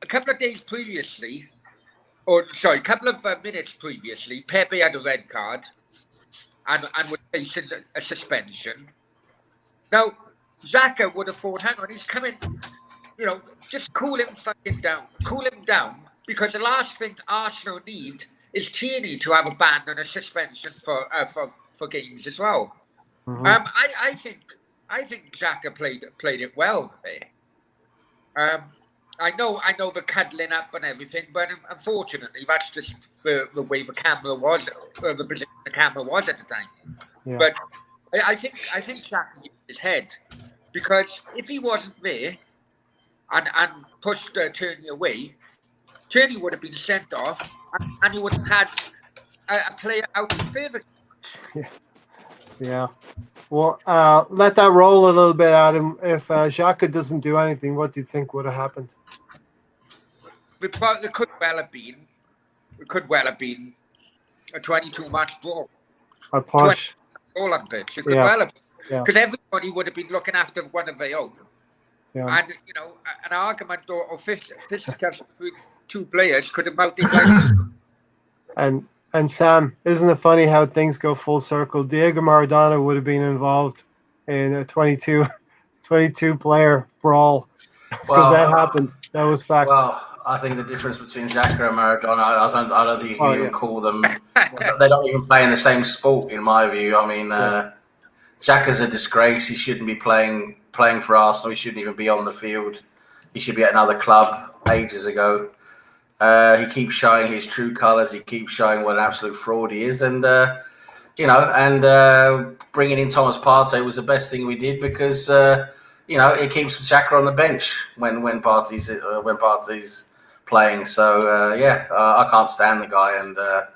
A couple of days previously, a couple of minutes previously, Pepe had a red card and was facing a suspension. Now, Xhaka would have thought, hang on, he's coming, you know, just cool him down, because the last thing Arsenal need is Tierney to have a ban and a suspension for games as well. Mm-hmm. I think Xhaka played it well there. I know the cuddling up and everything, but unfortunately, that's just the way the camera was, or the position the camera was at the time. Yeah. But I think Xhaka used his head, because if he wasn't there and pushed Tierney away, Tierney would have been sent off, and he would have had a player out in favour. Yeah. Well, let that roll a little bit, Adam. If Xhaka doesn't do anything, what do you think would have happened? It could well have been a 22-match brawl. A push. All on pitch. It could well have been. Because everybody would have been looking after one of their own. Yeah. And, you know, an argument or fisticuffs between two players could have mounted like And Sam, isn't it funny how things go full circle? Diego Maradona would have been involved in a 22-player brawl because that happened. That was fact. Well, I think the difference between Xhaka and Maradona, I don't think you can even call them. They don't even play in the same sport, in my view. I mean, Xhaka's a disgrace. He shouldn't be playing for Arsenal. He shouldn't even be on the field. He should be at another club ages ago. He keeps showing his true colours. He keeps showing what an absolute fraud he is. And, bringing in Thomas Partey was the best thing we did because, it keeps Xhaka on the bench when Partey's playing. So, I can't stand the guy. And the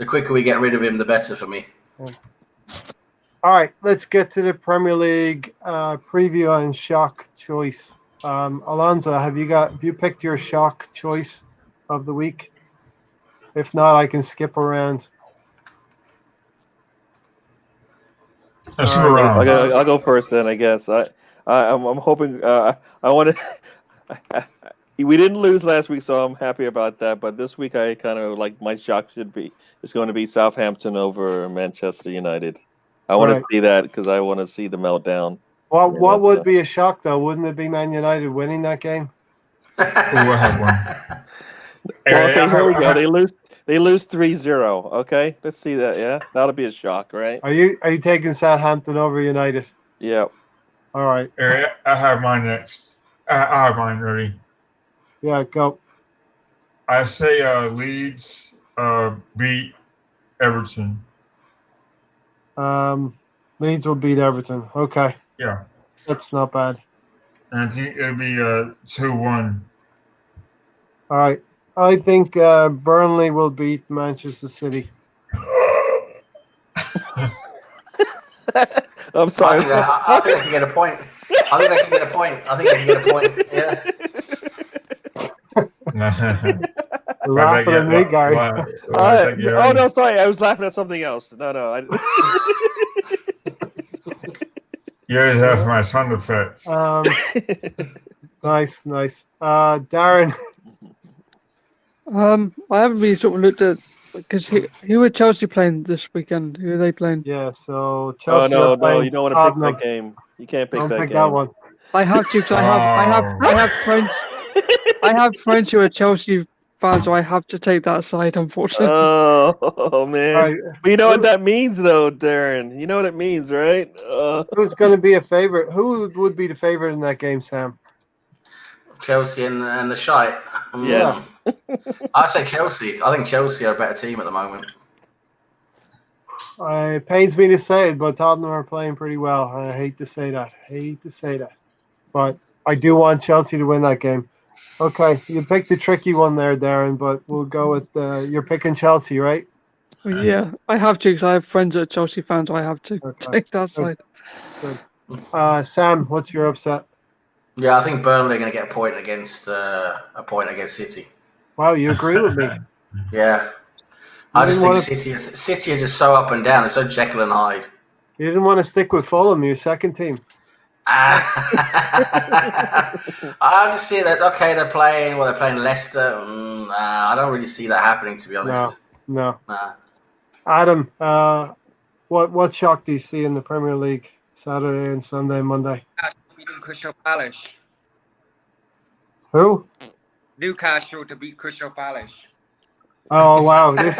quicker we get rid of him, the better for me. All right, let's get to the Premier League preview and shock choice. Alonso, have you picked your shock choice? of the week? If not, I can skip around. Let's All move right. around. I'll go first then, I guess. I'm hoping. I want to. We didn't lose last week, so I'm happy about that. But this week, I kind of like my shock is going to be Southampton over Manchester United. I want Right. to see that because I want to see the meltdown. Well, Yeah, what would be a shock though? Wouldn't it be Man United winning that game? Ooh, I have one. Well, Hey, okay, I here we have- go. They lose 3-0. Okay, let's see that. Yeah, that'll be a shock, right? Are you taking Southampton over United? Yeah. All right. Hey, I have mine next. I have mine ready. Yeah, go. I say Leeds beat Everton. Leeds will beat Everton. Okay, Yeah. that's not bad. And I think it'll be 2-1. All right. I think Burnley will beat Manchester City. I'm sorry. I think they can get a point. I think they can get a point. Yeah. You're laughing at me, Gary. Oh no, sorry. I was laughing at something else. No. You always have my sound effects. Nice. Darren. I haven't really sort of looked at because who are Chelsea playing this weekend? Who are they playing? Yeah, so Oh Chelsea. are no, playing you don't want to pick Tottenham. that game. You can't pick Don't that pick game. that one. I have to because I have friends. I have friends who are Chelsea fans, so I have to take that side, unfortunately. Oh man. All right. But you know what that means, though, Darren. You know what it means, right? Who's going to be a favorite? Who would be the favorite in that game, Sam? Chelsea and the shite. Yeah. I say Chelsea. I think Chelsea are a better team at the moment. It pains me to say it, but Tottenham are playing pretty well. I hate to say that. But I do want Chelsea to win that game. Okay, you picked the tricky one there, Darren, but we'll go with you're picking Chelsea, right? Yeah, I have to because I have friends that are Chelsea fans, so I have to take that side. Good. Sam, what's your upset? Yeah, I think Burnley are going to get a point against City. Wow, you agree with me. Yeah. I just think City are just so up and down. They're so Jekyll and Hyde. You didn't want to stick with Fulham, your second team. I just see that, okay, they're playing Leicester. I don't really see that happening, to be honest. No. Nah. Adam, what shock do you see in the Premier League Saturday and Sunday, Monday? Beating Crystal Palace. Who? Newcastle to beat Crystal Palace. Oh wow, this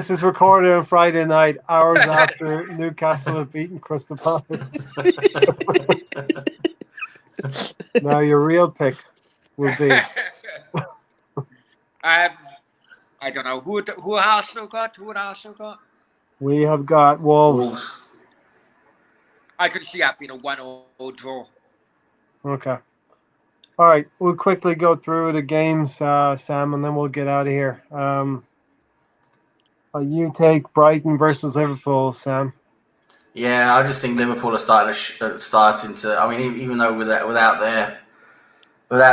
is recorded on Friday night, hours after Newcastle have beaten Crystal Palace. Now your real pick will be. I don't know who Arsenal got. We have got Wolves. I could see that being a 1-1 draw. Okay. All right, we'll quickly go through the games, Sam, and then we'll get out of here. You take Brighton versus Liverpool, Sam. Yeah, I just think Liverpool are starting to. I mean, even though without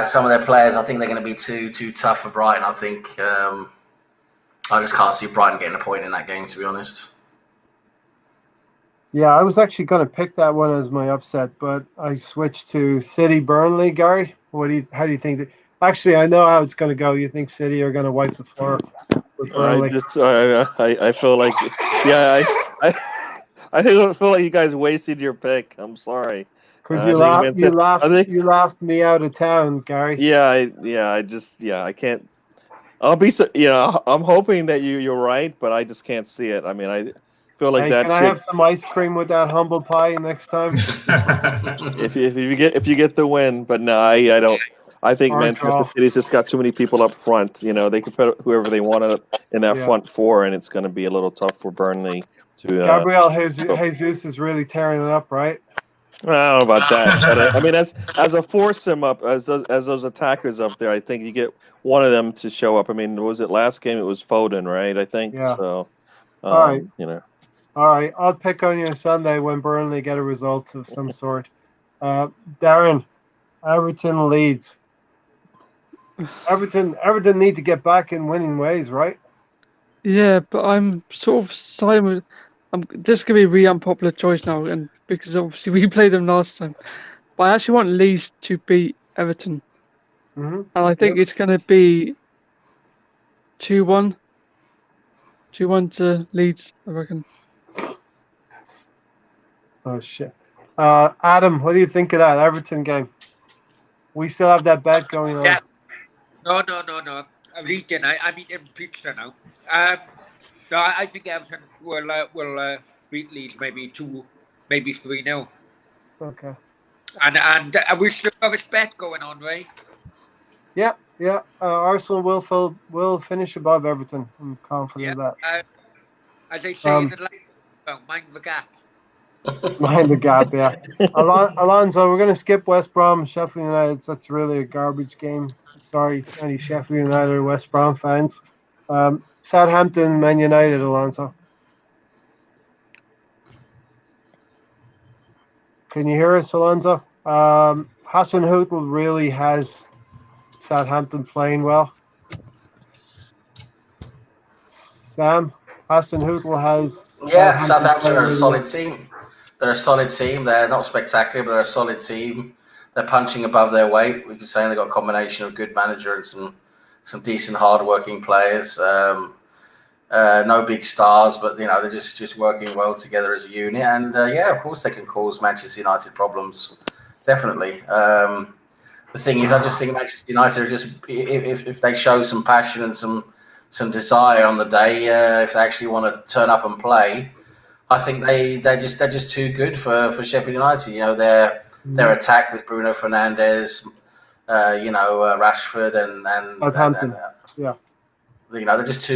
some of their players, I think they're going to be too tough for Brighton. I think I just can't see Brighton getting a point in that game, to be honest. Yeah, I was actually going to pick that one as my upset, but I switched to City Burnley. Gary, how do you think that? Actually, I know how it's going to go. You think City are going to wipe the floor with Burnley? I feel like, I feel like you guys wasted your pick. I'm sorry. Because you laughed me out of town, Gary. I can't. I'll be I'm hoping that you're right, but I just can't see it. I mean, I feel like that. Can I have some ice cream with that humble pie next time? if you get the win, but no, I don't. I think Manchester City's just got too many people up front. They can put whoever they want in that front four, and it's going to be a little tough for Burnley to. Gabriel Jesus is really tearing it up, right? I don't know about that. But I mean, as a foursome up, as those attackers up there, I think you get one of them to show up. I mean, was it last game? It was Foden, right? I think. Yeah. So. All right. All right. I'll pick on you Sunday when Burnley get a result of some sort. Darren, Everton leads. Everton need to get back in winning ways, right? Yeah, but I'm sort of siding with. This could be a really unpopular choice now, and because obviously we played them last time. But I actually want Leeds to beat Everton, Mm-hmm. and I think it's going to be 2-1. 2-1 to Leeds, I reckon. Oh shit. Adam, what do you think of that Everton game? We still have that bet going on. Yeah. No. I'm eating. I'm eating pizza now. No, I think Everton will beat Leeds maybe 3-0. Okay. And we still have a bet going on, right? Yeah. Arsenal will finish above Everton. I'm confident Yeah. of that. As they say in the language, mind the gap. Mind the gap, yeah. Alonso, we're going to skip West Brom, Sheffield United. That's really a garbage game. Sorry, any Sheffield United or West Brom fans. Southampton, Man United, Alonso. Can you hear us, Alonso? Hassan Hutel really has Southampton playing well. Sam, Hassan Hutel has. Yeah, Southampton are a really solid team. They're a solid team. They're not spectacular, but they're a solid team. They're punching above their weight. We could say they've got a combination of good manager and some decent, hard-working players. No big stars, but they're just working well together as a unit. And yeah, of course they can cause Manchester United problems. Definitely. The thing is, I just think Manchester United are just if they show some passion and some desire on the day, if they actually want to turn up and play, I think they're just too good for Sheffield United. Their attack with Bruno Fernandes, Rashford and Southampton. Yeah. They're just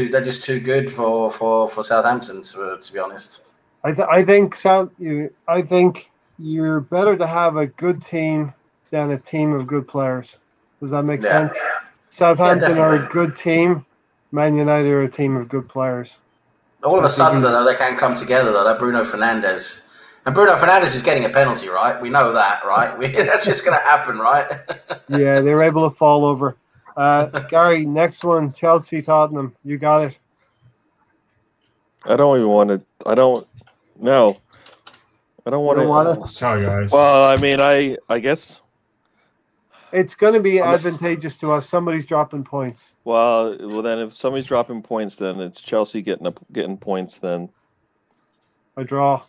too good for Southampton to be honest. I think you're better to have a good team than a team of good players. Does that make sense? Southampton are a good team. Man United are a team of good players. All of a sudden, though, they can come together. Though that Bruno Fernandes is getting a penalty, right? We know that, right? That's just going to happen, right? Yeah, they were able to fall over. Gary, next one, Chelsea, Tottenham. You got it. I don't even want to. I don't. No. I don't want to. Sorry, guys. Well, I mean, I guess. It's going to be advantageous to us. Somebody's dropping points. Well, then if somebody's dropping points, then it's Chelsea getting points. Then a draw.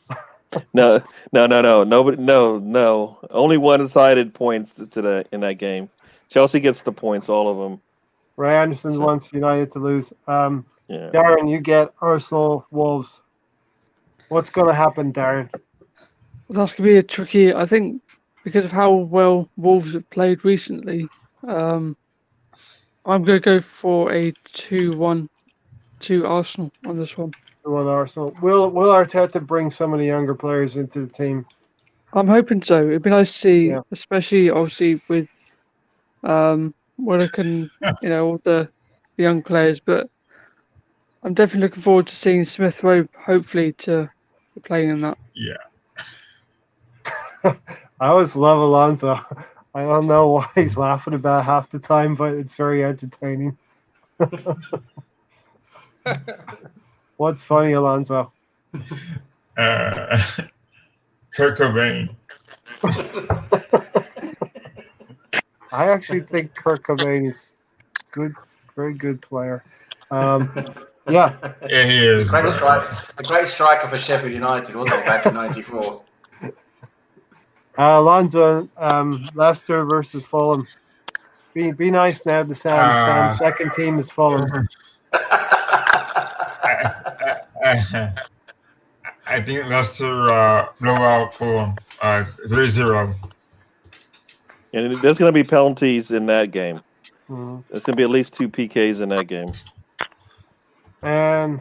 No. Nobody. No. Only one-sided points today in that game. Chelsea gets the points, all of them. Ray Anderson wants United to lose. Yeah. Darren, you get Arsenal, Wolves. What's going to happen, Darren? That's going to be a tricky. I think because of how well Wolves have played recently, I'm going to go for a 2-1 to Arsenal on this one. 2-1 Arsenal. Will Arteta bring some of the younger players into the team? I'm hoping so. It'd be nice to see, especially obviously with Willocken, all the young players. But I'm definitely looking forward to seeing Smith Rowe, hopefully, to playing in that. Yeah. I always love Alonso. I don't know why he's laughing about half the time, but it's very entertaining. What's funny, Alonso? Kurt Cobain. I actually think Kurt Cobain is good, very good player. Yeah, he is. A great striker for Sheffield United, wasn't he, back in '94? Alonso, Leicester versus Fulham. Be nice now to Sam. Sam's second team is Fulham. I think Leicester blow out Fulham 3-0. And there's going to be penalties in that game. Mm-hmm. There's going to be at least 2 PKs in that game. And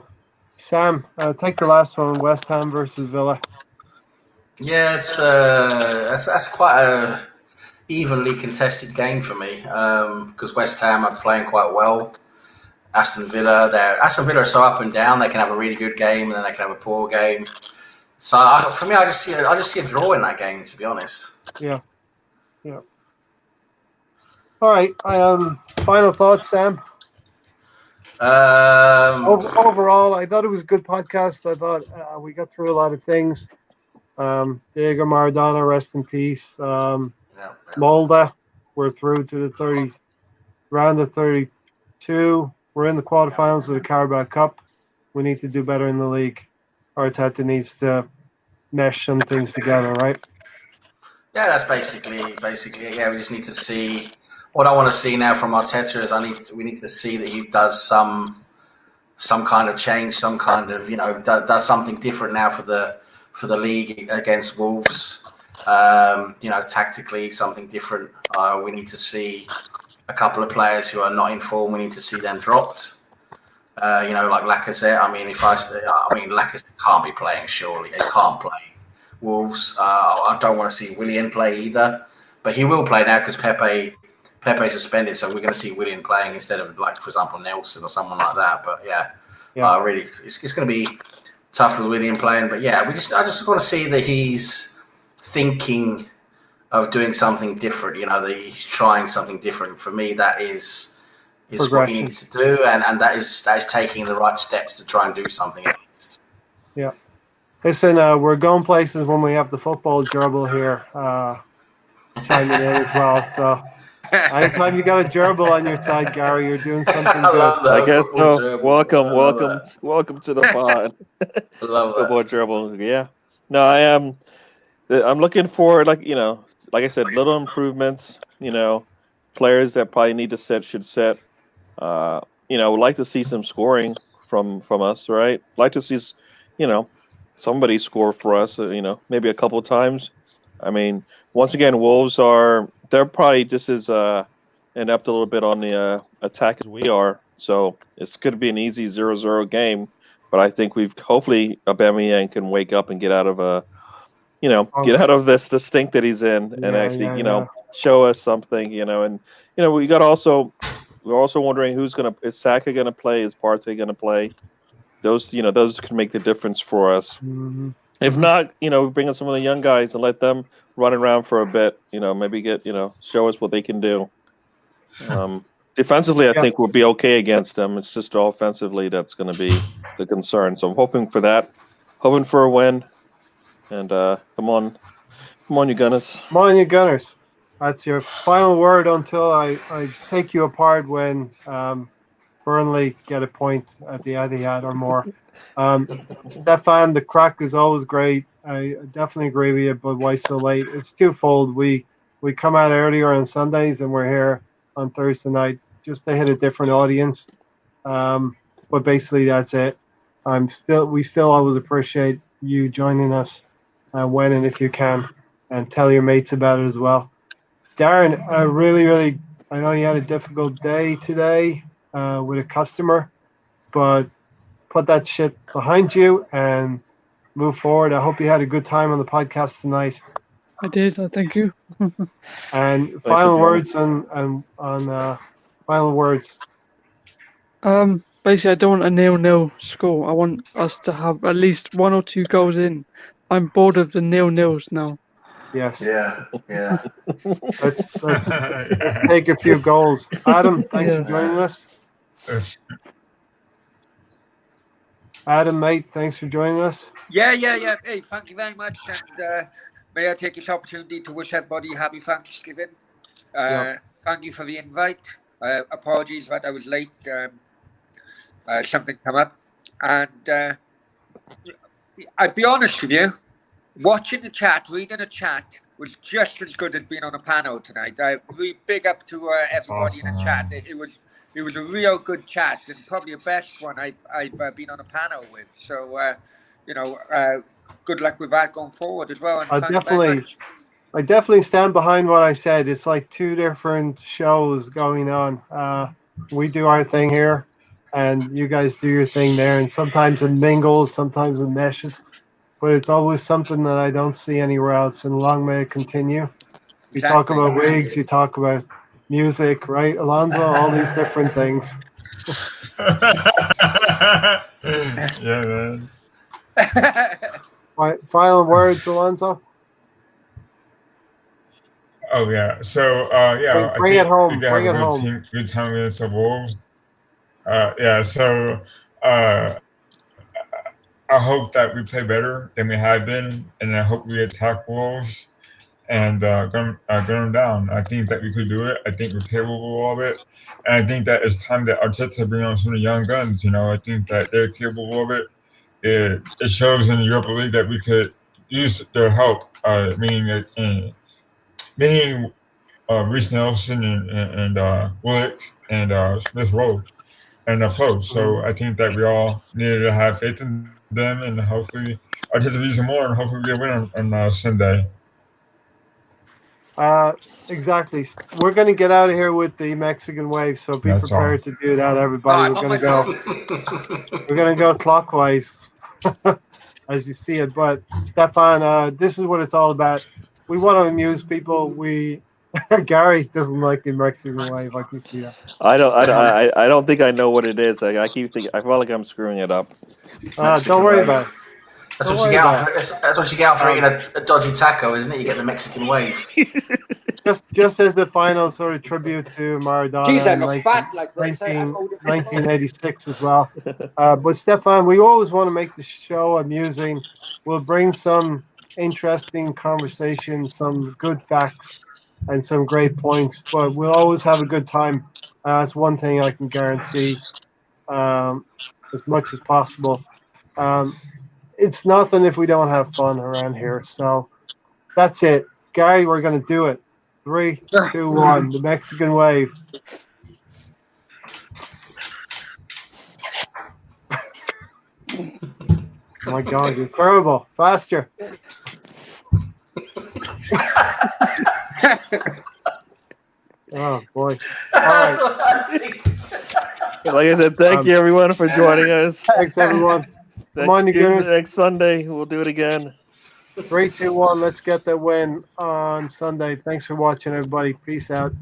Sam, take the last one, West Ham versus Villa. Yeah, that's quite a evenly contested game for me because West Ham are playing quite well. Aston Villa are so up and down. They can have a really good game and then they can have a poor game. So for me, I just see a draw in that game, to be honest. Yeah. All right. Final thoughts, Sam. Overall, I thought it was a good podcast. I thought we got through a lot of things. Diego Maradona, rest in peace. Molda, we're through to the round of 32. We're in the quarterfinals of the Carabao Cup. We need to do better in the league. Arteta needs to mesh some things together, right? Yeah, that's basically it. Yeah, we just need to see. What I want to see now from Arteta is we need to see that he does some kind of change, some kind of does something different now for the league against Wolves. Tactically something different. We need to see a couple of players who are not in form. We need to see them dropped. Like Lacazette. Lacazette can't be playing. Surely he can't play. Wolves. I don't want to see Willian play either, but he will play now because Pepe suspended, so we're going to see Willian playing instead of, like, for example, Nelson or someone like that. But really, it's going to be tough with Willian playing. But yeah, I just want to see that he's thinking of doing something different. That he's trying something different. For me, that is what he needs to do, and that is taking the right steps to try and do something at least. Yeah. Listen, we're going places when we have the football gerbil here chiming in as well. So anytime you got a gerbil on your side, Gary, you're doing something good. I guess so. Welcome to the pod. I love that. Football gerbil. Yeah. No, I am. I'm looking for, like I said, little improvements. Players that probably need to should set. Would like to see some scoring from us, right? Like to see, somebody score for us. Maybe a couple of times. I mean, once again, Wolves they're probably just as inept a little bit on the attack as we are. So it's going to be an easy 0-0 game. But I think hopefully Aubameyang can wake up and get out of get out of this stink that he's in and actually, show us something, and we're also wondering is Saka going to play? Is Partey going to play? Those can make the difference for us. Mm-hmm. If not, bring in some of the young guys and let them run around for a bit, maybe show us what they can do. Defensively, I think we'll be okay against them. It's just offensively that's going to be the concern. So I'm hoping for that, hoping for a win. And come on, you Gunners. Come on, you Gunners. That's your final word until I take you apart when Burnley get a point at the Etihad or more. Stefan, the crack is always great. I definitely agree with you, but why so late? It's twofold. We come out earlier on Sundays and we're here on Thursday night just to hit a different audience. But basically that's it. We still always appreciate you joining us when and if you can, and tell your mates about it as well. Darren, I know you had a difficult day today with a customer, but put that shit behind you and move forward. I hope you had a good time on the podcast tonight. I did. Thank you. And final words on final words. Basically, I don't want a 0-0 score. I want us to have at least 1 or 2 goals in. I'm bored of the 0-0s now. Yes. Yeah. Let's take a few goals. Adam, thanks for joining us. Adam, mate, thanks for joining us. Yeah. Hey, thank you very much. And may I take this opportunity to wish everybody happy Thanksgiving. Thank you for the invite. Apologies that I was late. Something come up. And I'd be honest with you, watching the chat, reading the chat was just as good as being on a panel tonight. Really big up to everybody in the chat. It was a real good chat and probably the best one I've been on a panel with. So, good luck with that going forward as well. And I definitely stand behind what I said. It's like 2 different shows going on. We do our thing here, and you guys do your thing there. And sometimes it mingles, sometimes it meshes. But it's always something that I don't see anywhere else, and long may it continue. You talk about wigs, you talk about music, right, Alonso? All these different things. Yeah, man. Final words, Alonso? Oh yeah. So I Bring it think we home. can have Bring a it home. good time against the Wolves. Yeah. So I hope that we play better than we have been, and I hope we attack Wolves and gun them down. I think that we could do it. I think we're capable of it, and I think that it's time that Arteta bring on some of the young guns. I think that they're capable of it. It shows in the Europa League that we could use their help. Meaning Reece Nelson and Willick and Smith Rowe and Flo. So I think that we all needed to have faith in them, and hopefully Arteta will use them more, and hopefully we get a win on Sunday. Exactly. We're going to get out of here with the Mexican wave, so be That's all. prepared to do that, everybody. I'm on my phone. We're going to go clockwise as you see it. But Stefan, this is what it's all about. We want to amuse people. Gary doesn't like the Mexican wave. I can see that. I don't think I know what it is. I keep thinking. I feel like I'm screwing it up. Don't worry about it. That's what you get out for eating a dodgy taco, isn't it? You get the Mexican wave. Just as the final sort of tribute to Maradona Jeez, I in look fat like this. 1986 as well. But Stefan, we always want to make the show amusing. We'll bring some interesting conversation, some good facts, and some great points. But we'll always have a good time. That's one thing I can guarantee, as much as possible. It's nothing if we don't have fun around here. So that's it. Gary, we're going to do it. 3, 2, 1. The Mexican wave. Oh my God, you're terrible. Faster. Oh boy. All right. Like I said, thank you everyone for joining us. Thanks everyone. Come on, you guys. Next Sunday, we'll do it again. 3, 2, 1. Let's get that win on Sunday. Thanks for watching, everybody. Peace out.